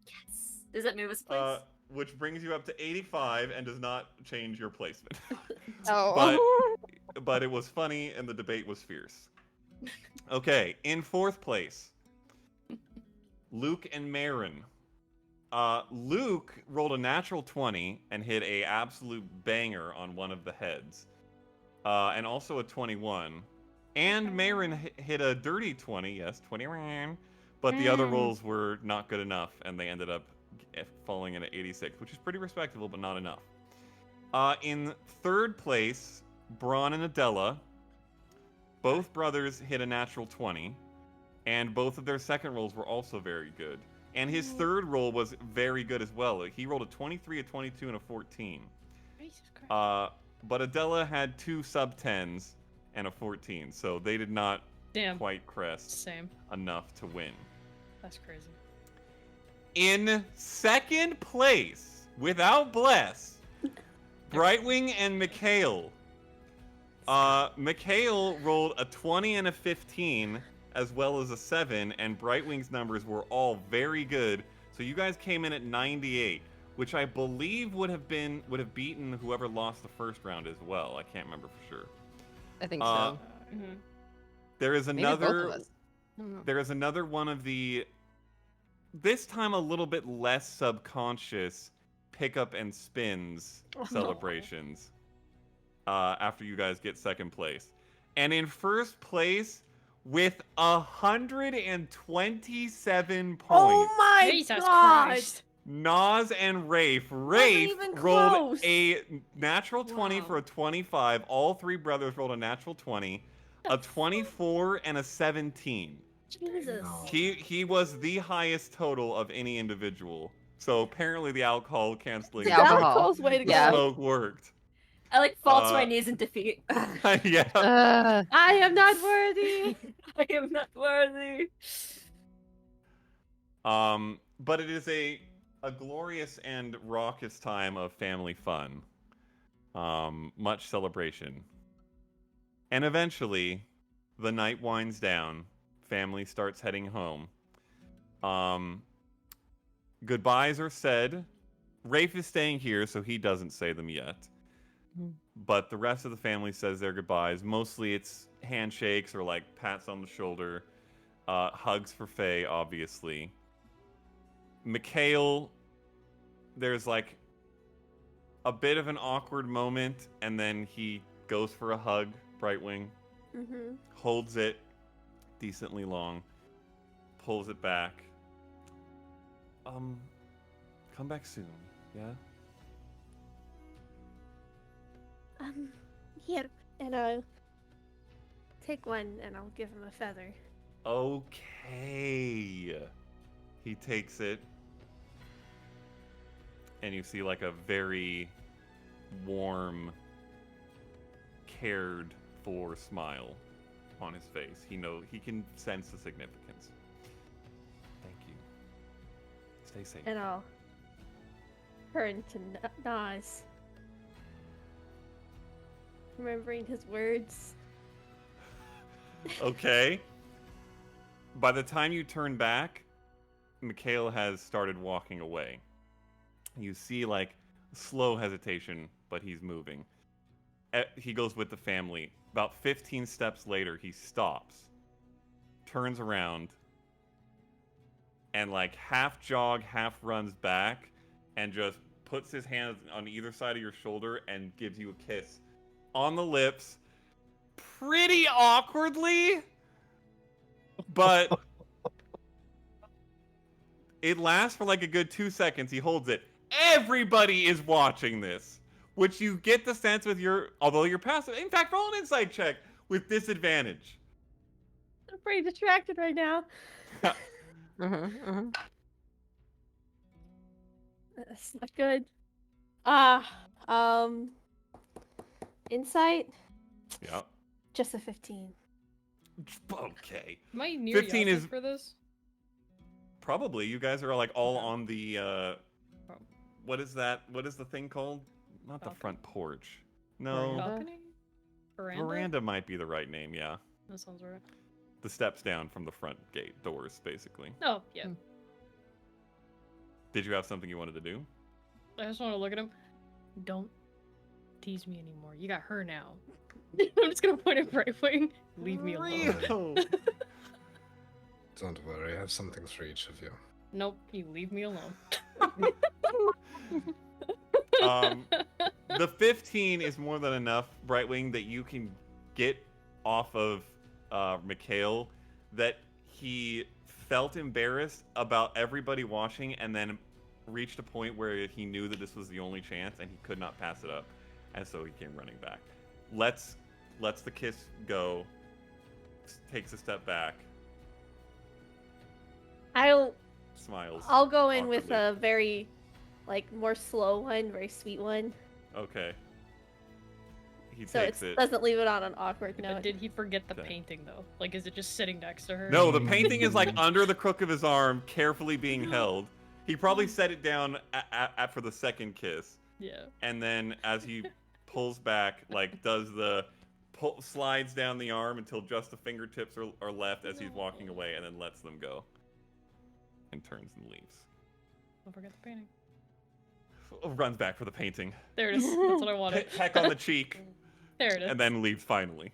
Yes. Does that move us, please? which brings you up to 85 and does not change your placement. Oh. But it was funny and the debate was fierce. Okay, in 4th place, Luke and Marin. Luke rolled a natural 20 and hit a absolute banger on one of the heads. And also a 21. And Marin hit a dirty 20, yes, 21. But the other rolls were not good enough, and they ended up falling in at 86, which is pretty respectable, but not enough. In 3rd place, Braun and Adela. Both brothers hit a natural 20, and both of their second rolls were also very good. And his third roll was very good as well. He rolled a 23, a 22, and a 14. Jesus Christ. but Adela had 2 sub-10s and a 14, so they did not Damn. quite crest Same. enough to win. That's crazy. In second place, without Bless, Brightwing and Mikhail. Mikhail rolled a 20 and a 15, as well as a 7, and Brightwing's numbers were all very good. So you guys came in at 98, which I believe would have beaten whoever lost the first round as well. I can't remember for sure. I think so. Mm-hmm. There is Maybe both of another. us. I don't know. There is another one of the. This time a little bit less subconscious pick up and spins Oh, no. celebrations. After you guys get second place, and in first place with 127 points. Oh my Jesus god! Christ. Nas and Rafe. Rafe even rolled close. a natural 20 Wow. for a 25. All 3 brothers rolled a natural 20, a 24, and a 17. Jesus. No. He was the highest total of any individual. So apparently the alcohol canceling The alcohol. Alcohol's way to go. Yeah. smoke worked. I like fall to my Uh, knees in defeat. Yeah. I am not worthy. I am not worthy. But it is a glorious and raucous time of family fun. Much celebration. And eventually, the night winds down. Family starts heading home. Goodbyes are said. Rafe is staying here, so he doesn't say them yet. But the rest of the family says their goodbyes. Mostly it's handshakes or like pats on the shoulder. Hugs for Faye, obviously. Mikhail, there's like a bit of an awkward moment, and then he goes for a hug, Brightwing, Mm-hmm. holds it decently long, pulls it back. Come back soon, yeah? Here, and I'll take one and I'll give him a feather. Okay. He takes it, and you see like a very warm, cared for smile on his face. He can sense the significance. Thank you. Stay safe. And I'll turn to Nas. Remembering his words. Okay. By the time you turn back, Mikhail has started walking away. You see like slow hesitation, but he's moving. He goes with the family. About 15 steps later, he stops, turns around, and like half jog, half runs back, and just puts his hands on either side of your shoulder and gives you a kiss on the lips, pretty awkwardly, but it lasts for like a good 2 seconds. He holds it. Everybody is watching this, which you get the sense with although you're passive. In fact, roll an insight check with disadvantage. I'm pretty distracted right now. That's not good. Insight, Yeah. just a 15. Okay. Am I near 15 Yasha is- for this? Probably. You guys are like all Okay. on the Oh. what is that? What is the thing called? Not the Balcony? front porch. No. Balcony? Veranda? Veranda might be the right name, yeah. That sounds right. The steps down from the front gate doors, basically. Oh, yeah. Did you have something you wanted to do? I just want to look at him. Don't tease me anymore. You got her now. I'm just gonna point at Brightwing. Leave me alone. Real. Don't worry, I have something for each of you. Nope, you leave me alone. The 15 is more than enough, Brightwing, that you can get off of Mikhail, that he felt embarrassed about everybody watching and then reached a point where he knew that this was the only chance and he could not pass it up, and so he came running back. Lets the kiss go, takes a step back, smiles. I'll go in with awkwardly. a very, like, more slow one, very sweet one. Okay. He so takes it it. doesn't leave it on an awkward But note. did he forget the Okay. painting though? Like, is it just sitting next to her? No, the painting is like under the crook of his arm, carefully being held. He probably set it down for the second kiss, Yeah. and then as he pulls back, like slides down the arm until just the fingertips are left as he's walking away, and then lets them go, and turns and leaves. Don't forget the painting. Runs back for the painting, There it is. That's what I wanted. peck on the cheek, There it is. and then leaves finally.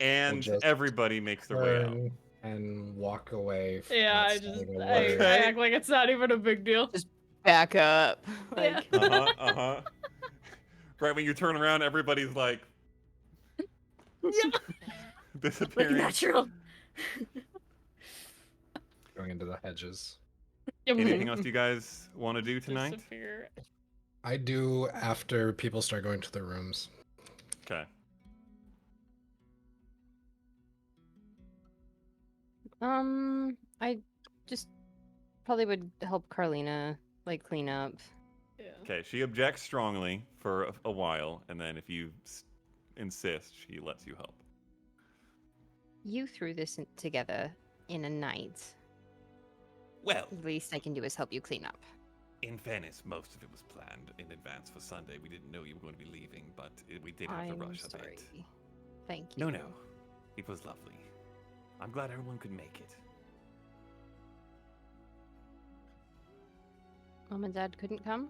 And just everybody makes their way out. Turn and walk away. yeah, I not just saying a I word. act like it's not even a big deal. Back up. Yeah. Uh-huh. Right when you turn around, everybody's like Like disappearing. natural. Going into the hedges. Anything else you guys want to do tonight? Disappear. I do after people start going to their rooms. Okay. I just probably would help Carlina like clean up. Yeah. Okay, she objects strongly for a while, and then if you insist, she lets you help. You threw this together in a night. Well, The least I can do is help you clean up. in fairness, most of it was planned in advance for Sunday. We didn't know you were going to be leaving, but we did have to I'm rush a sorry. bit. Thank you. No. It was lovely. I'm glad everyone could make it. Mom and Dad couldn't come?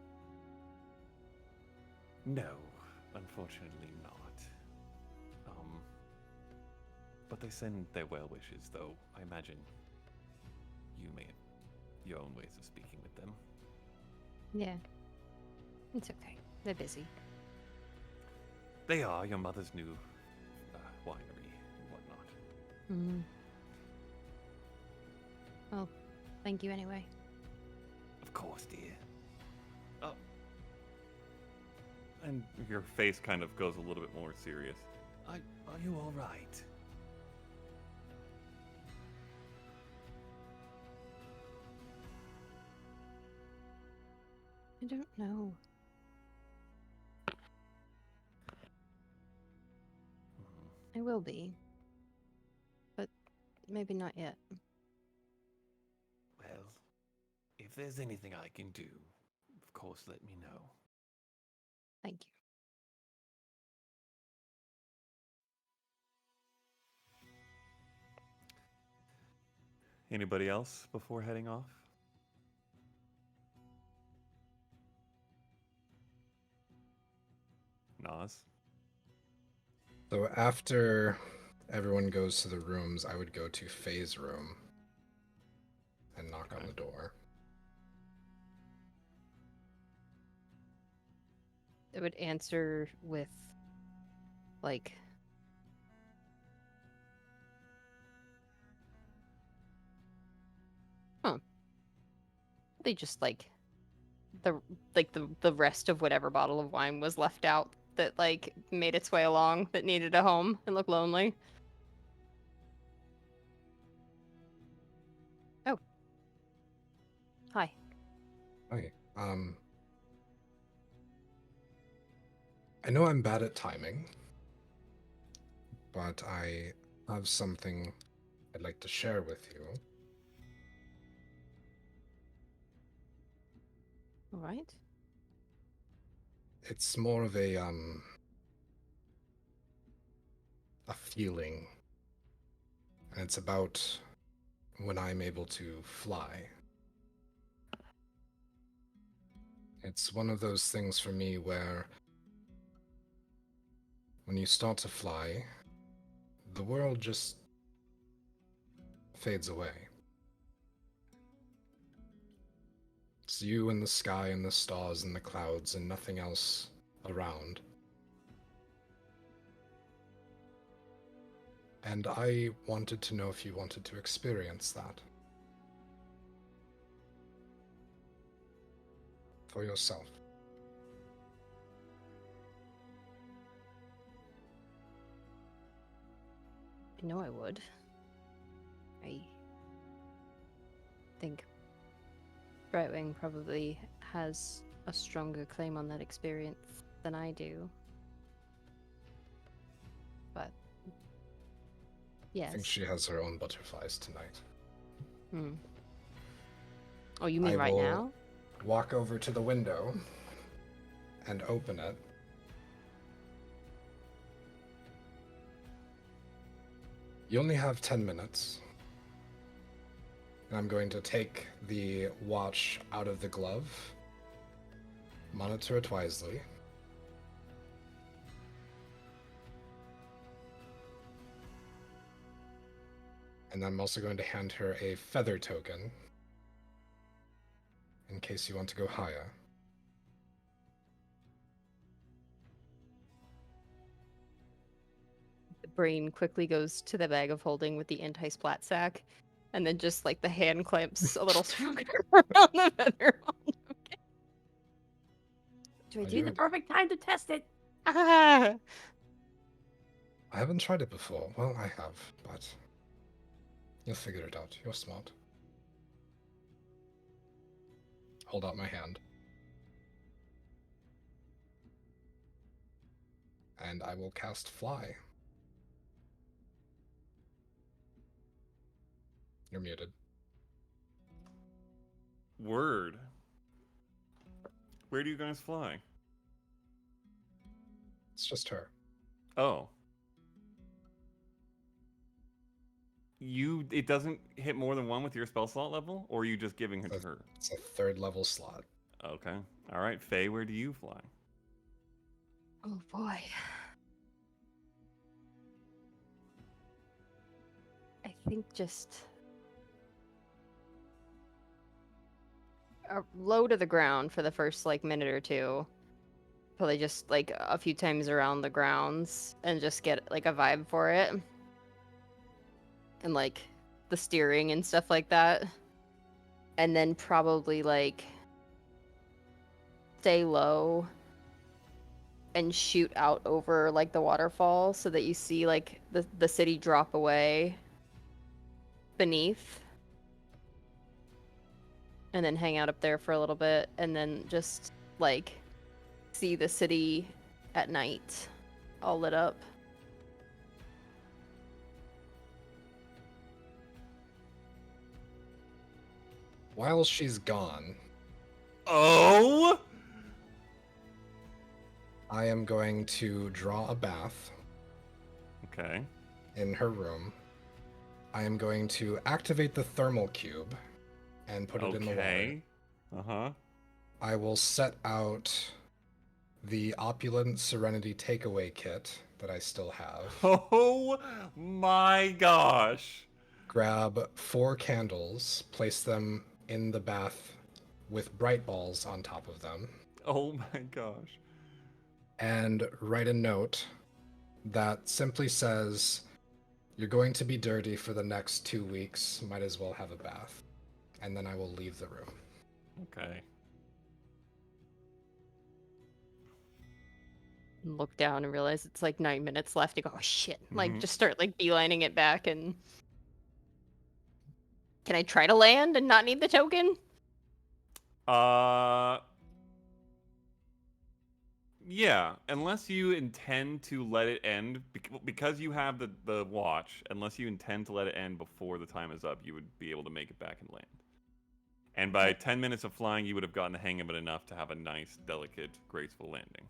No, unfortunately not. But they send their well wishes, though I imagine you may have your own ways of speaking with them. Yeah. It's okay. They're busy. They are your mother's new winery and whatnot. Mm. Well, thank you anyway. Of course, dear. Oh. And your face kind of goes a little bit more serious. Are you all right? I don't know. I will be. But maybe not yet. Well, if there's anything I can do, of course let me know. Thank you. Anybody else before heading off? Nas? So after everyone goes to the rooms, I would go to Faye's room and knock on Okay. the door. It would answer with, like, they just the rest of whatever bottle of wine was left out that like made its way along that needed a home and looked lonely. Oh. Hi. Okay. I know I'm bad at timing, but I have something I'd like to share with you. All right. It's more of a feeling, and it's about when I'm able to fly. It's one of those things for me where when you start to fly, the world just fades away. It's you and the sky and the stars and the clouds and nothing else around. And I wanted to know if you wanted to experience that. For yourself. I know I would. I think Brightwing probably has a stronger claim on that experience than I do. But yes. I think she has her own butterflies tonight. Hmm. Oh, you mean I right will now? walk over to the window and open it. You only have 10 minutes. And I'm going to take the watch out of the glove, monitor it wisely. And I'm also going to hand her a feather token in case you want to go higher. The brain quickly goes to the bag of holding with the anti-splat sack, and then just like the hand clamps a little stronger around the feather. Do I Are do you the ready? Perfect time to test it. Ah! I haven't tried it before. Well, I have, but you'll figure it out. You're smart. Hold out my hand. And I will cast Fly. You're muted. Word. Where do you guys fly? It's just her. Oh. It doesn't hit more than one with your spell slot level, or are you just giving it to her? It's a 3rd level slot. Okay. All right, Faye, where do you fly? Oh boy. I think just low to the ground for the first like minute or two. Probably just like a few times around the grounds and just get like a vibe for it. And like the steering and stuff like that. And then probably like stay low and shoot out over like the waterfall so that you see like the city drop away beneath. And then hang out up there for a little bit and then just like see the city at night all lit up. While she's gone, Oh! I am going to draw a bath Okay. in her room. I am going to activate the thermal cube and put it in the water. Okay. Uh-huh. I will set out the opulent Serenity takeaway kit that I still have. Oh my gosh. Grab 4 candles, place them in the bath with bright balls on top of them, Oh my gosh. and write a note that simply says, "You're going to be dirty for the next 2 weeks, might as well have a bath." And then I will leave the room. Okay. Look down and realize it's like 9 minutes left. You go, oh shit. Like Mhm. just start like beelining it back and can I try to land and not need the token? Yeah, unless you intend to let it end, because you have the watch, unless you intend to let it end before the time is up, you would be able to make it back and land. And by 10 minutes of flying, you would have gotten the hang of it enough to have a nice, delicate, graceful landing.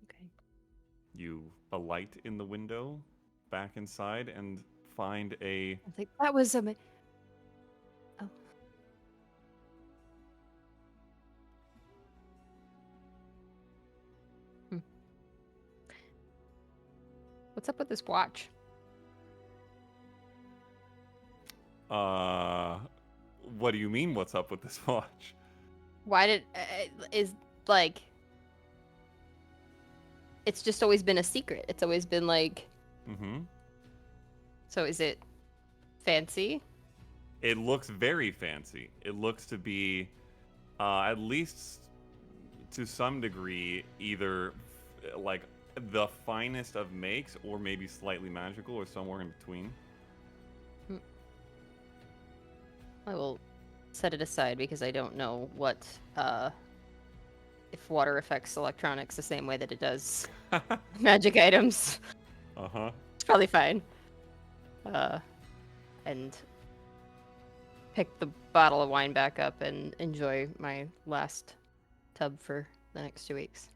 Okay. You alight in the window, back inside, and find a... I think that was a. Oh. What's up with this watch? What do you mean, what's up with this watch? Why did is like it's just always been a secret. It's always been like Mm-hmm. so is it fancy? It looks very fancy. It looks to be, at least to some degree, either like the finest of makes, or maybe slightly magical, or somewhere in between. I will set it aside because I don't know what if water affects electronics the same way that it does magic items. Uh-huh. It's probably fine. And pick the bottle of wine back up and enjoy my last tub for the next 2 weeks.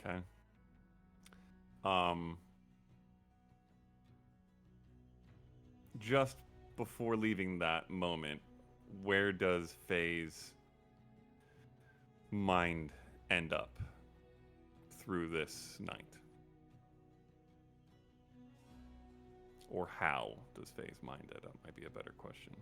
Okay. Just before leaving that moment, where does Faye's mind end up through this night? Or how does Faye's mind end up? Might be a better question.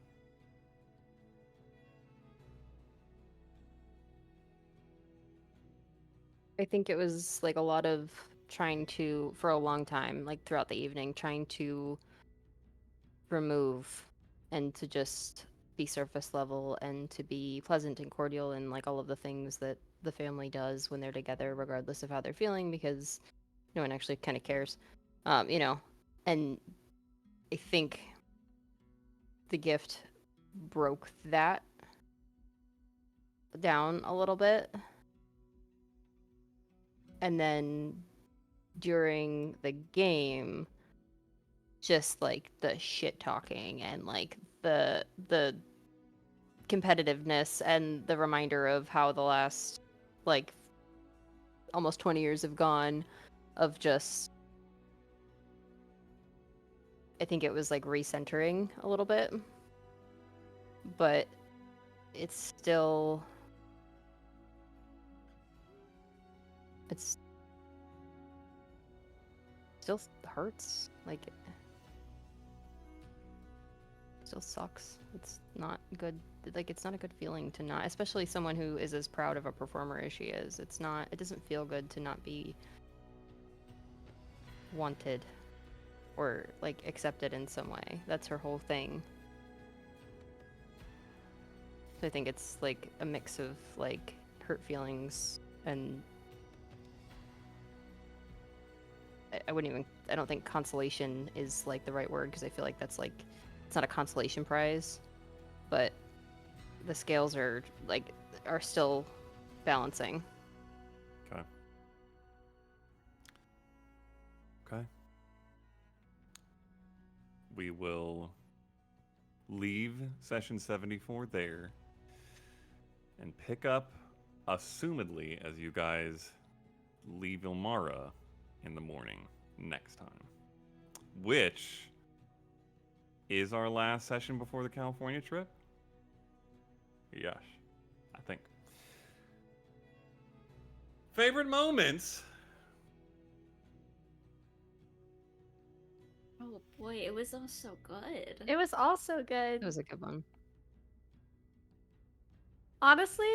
I think it was like a lot of trying to, for a long time, like throughout the evening, trying to remove and to just be surface level and to be pleasant and cordial and like all of the things that the family does when they're together, regardless of how they're feeling, because no one actually kind of cares, you know. And I think the gift broke that down a little bit. And then during the game, just like the shit talking and like the competitiveness and the reminder of how the last like almost 20 years have gone, of just, I think it was like recentering a little bit, but it's still hurts. Like, it still sucks. It's not good. Like, it's not a good feeling to not, especially someone who is as proud of a performer as she is. It doesn't feel good to not be wanted or like accepted in some way. That's her whole thing. So I think it's like a mix of like hurt feelings and I don't think consolation is like the right word, because I feel like that's like, it's not a consolation prize, but the scales are still balancing. Okay. Okay. We will leave session 74 there and pick up, assumedly, as you guys leave Ilmara in the morning next time, which is our last session before the California trip. Yes, I think. Favorite moments? Oh boy, it was all so good. It was also good. It was a good one. Honestly,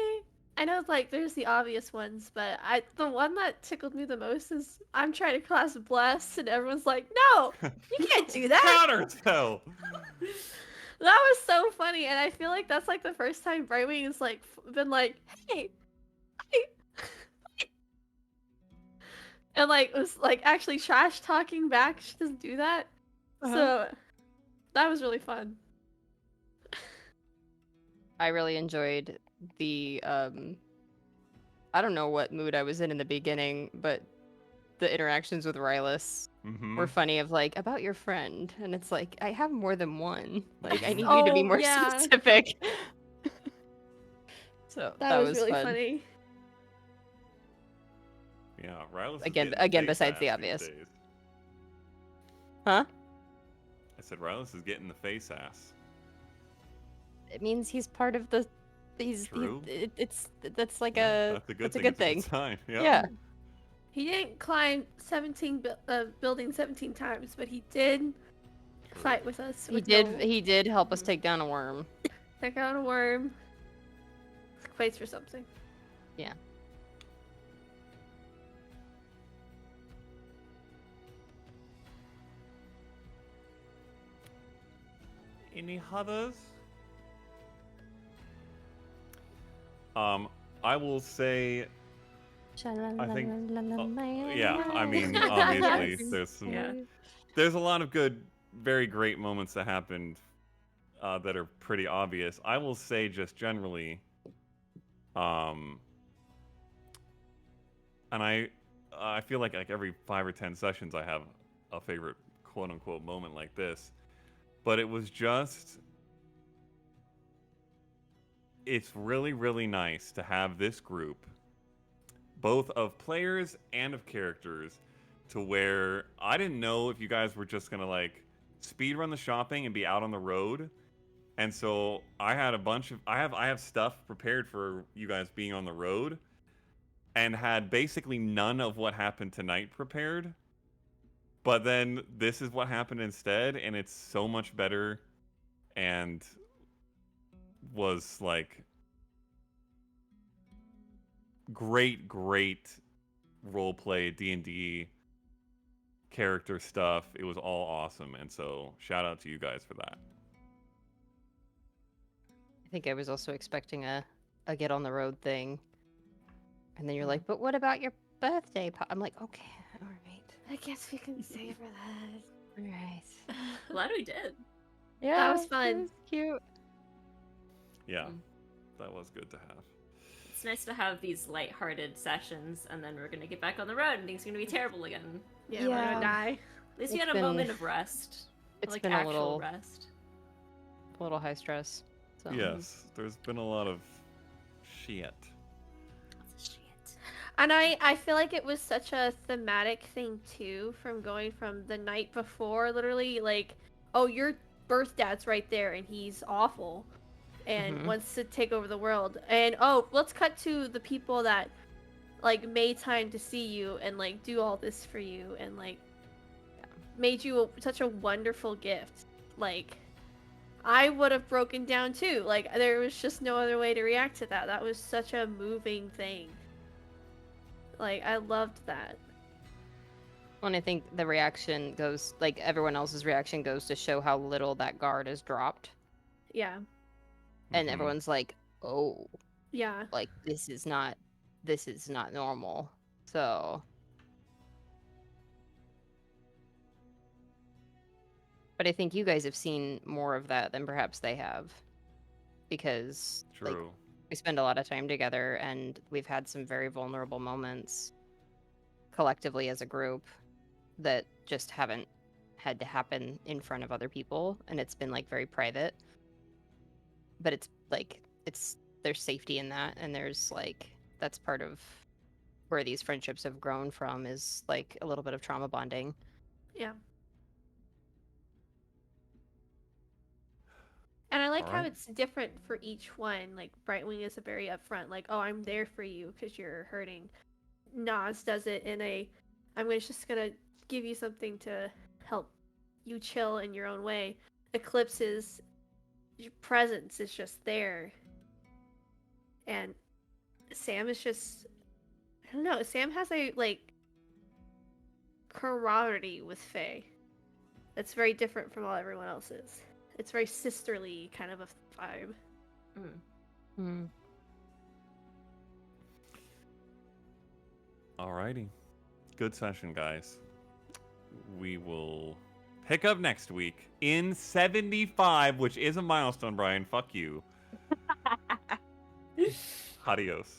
I know like there's the obvious ones, but the one that tickled me the most is I'm trying to class Bless and everyone's like, no, you can't do that. Counterspell! That was so funny, and I feel like that's like the first time Brightwing has like been like, hey, and like was like actually trash talking back. She doesn't do that, so that was really fun. I really enjoyed the I don't know what mood I was in the beginning, but the interactions with Rylus were funny, of like, about your friend, and it's like, I have more than one. Like, I need you to be Oh, more yeah. specific. So That was really fun. funny. Yeah, Rylus Again, besides the obvious. Huh? I said Rylus is getting the face ass. It means he's part of the. True. That's like Yeah, a that's a good thing. thing. It's a good sign. Yep. Yeah. He didn't climb 17 buildings 17 times, but he did fight with us. He did help us take down a worm. Take out a worm. Equates for something. Yeah. Any others? I will say, I think, yeah, I mean, obviously, Yes. there's some, Yeah. there's a lot of good, very great moments that happened that are pretty obvious. I will say just generally, and I feel like every 5 or 10 sessions I have a favorite quote unquote moment like this, but it was just. It's really, really nice to have this group, both of players and of characters, to where I didn't know if you guys were just gonna like speed run the shopping and be out on the road. And so I had a bunch of I have stuff prepared for you guys being on the road, and had basically none of what happened tonight prepared. But then this is what happened instead, and it's so much better, and was like great roleplay D&D character stuff. It was all awesome, and so shout out to you guys for that. I think I was also expecting a get on the road thing, and then you're like, but what about your birthday? I'm like, okay, all right, I guess we can save for that. all right. Glad we did. Yeah, That was fun. It was cute. Yeah, that was good to have. It's nice to have these light-hearted sessions, and then we're gonna get back on the road, and things are gonna be terrible again. Yeah, we're Yeah. gonna die. At least we It's had a been- moment of rest. It's like been actual a little rest. high stress. So. Yes, there's been a lot of shit. Shit. And I feel like it was such a thematic thing too, from going from the night before, literally like, oh, your birth dad's right there and he's awful and Mhm. wants to take over the world. And oh, let's cut to the people that like made time to see you and like do all this for you and like made you such a wonderful gift. Like I would have broken down too. Like there was just no other way to react to that. That was such a moving thing. Like I loved that. And I think the reaction goes, like everyone else's reaction goes to show how little that guard is dropped. Yeah. And Mhm. everyone's like, oh, Yeah. like this is not normal. So. But I think you guys have seen more of that than perhaps they have. Because like, True. we spend a lot of time together and we've had some very vulnerable moments collectively as a group that just haven't had to happen in front of other people, and it's been like very private, but it's like there's safety in that, and there's like that's part of where these friendships have grown from, is like a little bit of trauma bonding. Yeah. And I like how Alright. it's different for each one. Like Brightwing is a very upfront, like, oh, I'm there for you because you're hurting. Nas does it in a, just gonna give you something to help you chill in your own way. Eclipse's presence is just there. And Sam is just, I don't know, Sam has a, like, camaraderie with Faye that's very different from all everyone else's. It's very sisterly kind of a vibe. Alrighty. Good session, guys. We will pick up next week in 75, which is a milestone, Brian. Fuck you. Adios.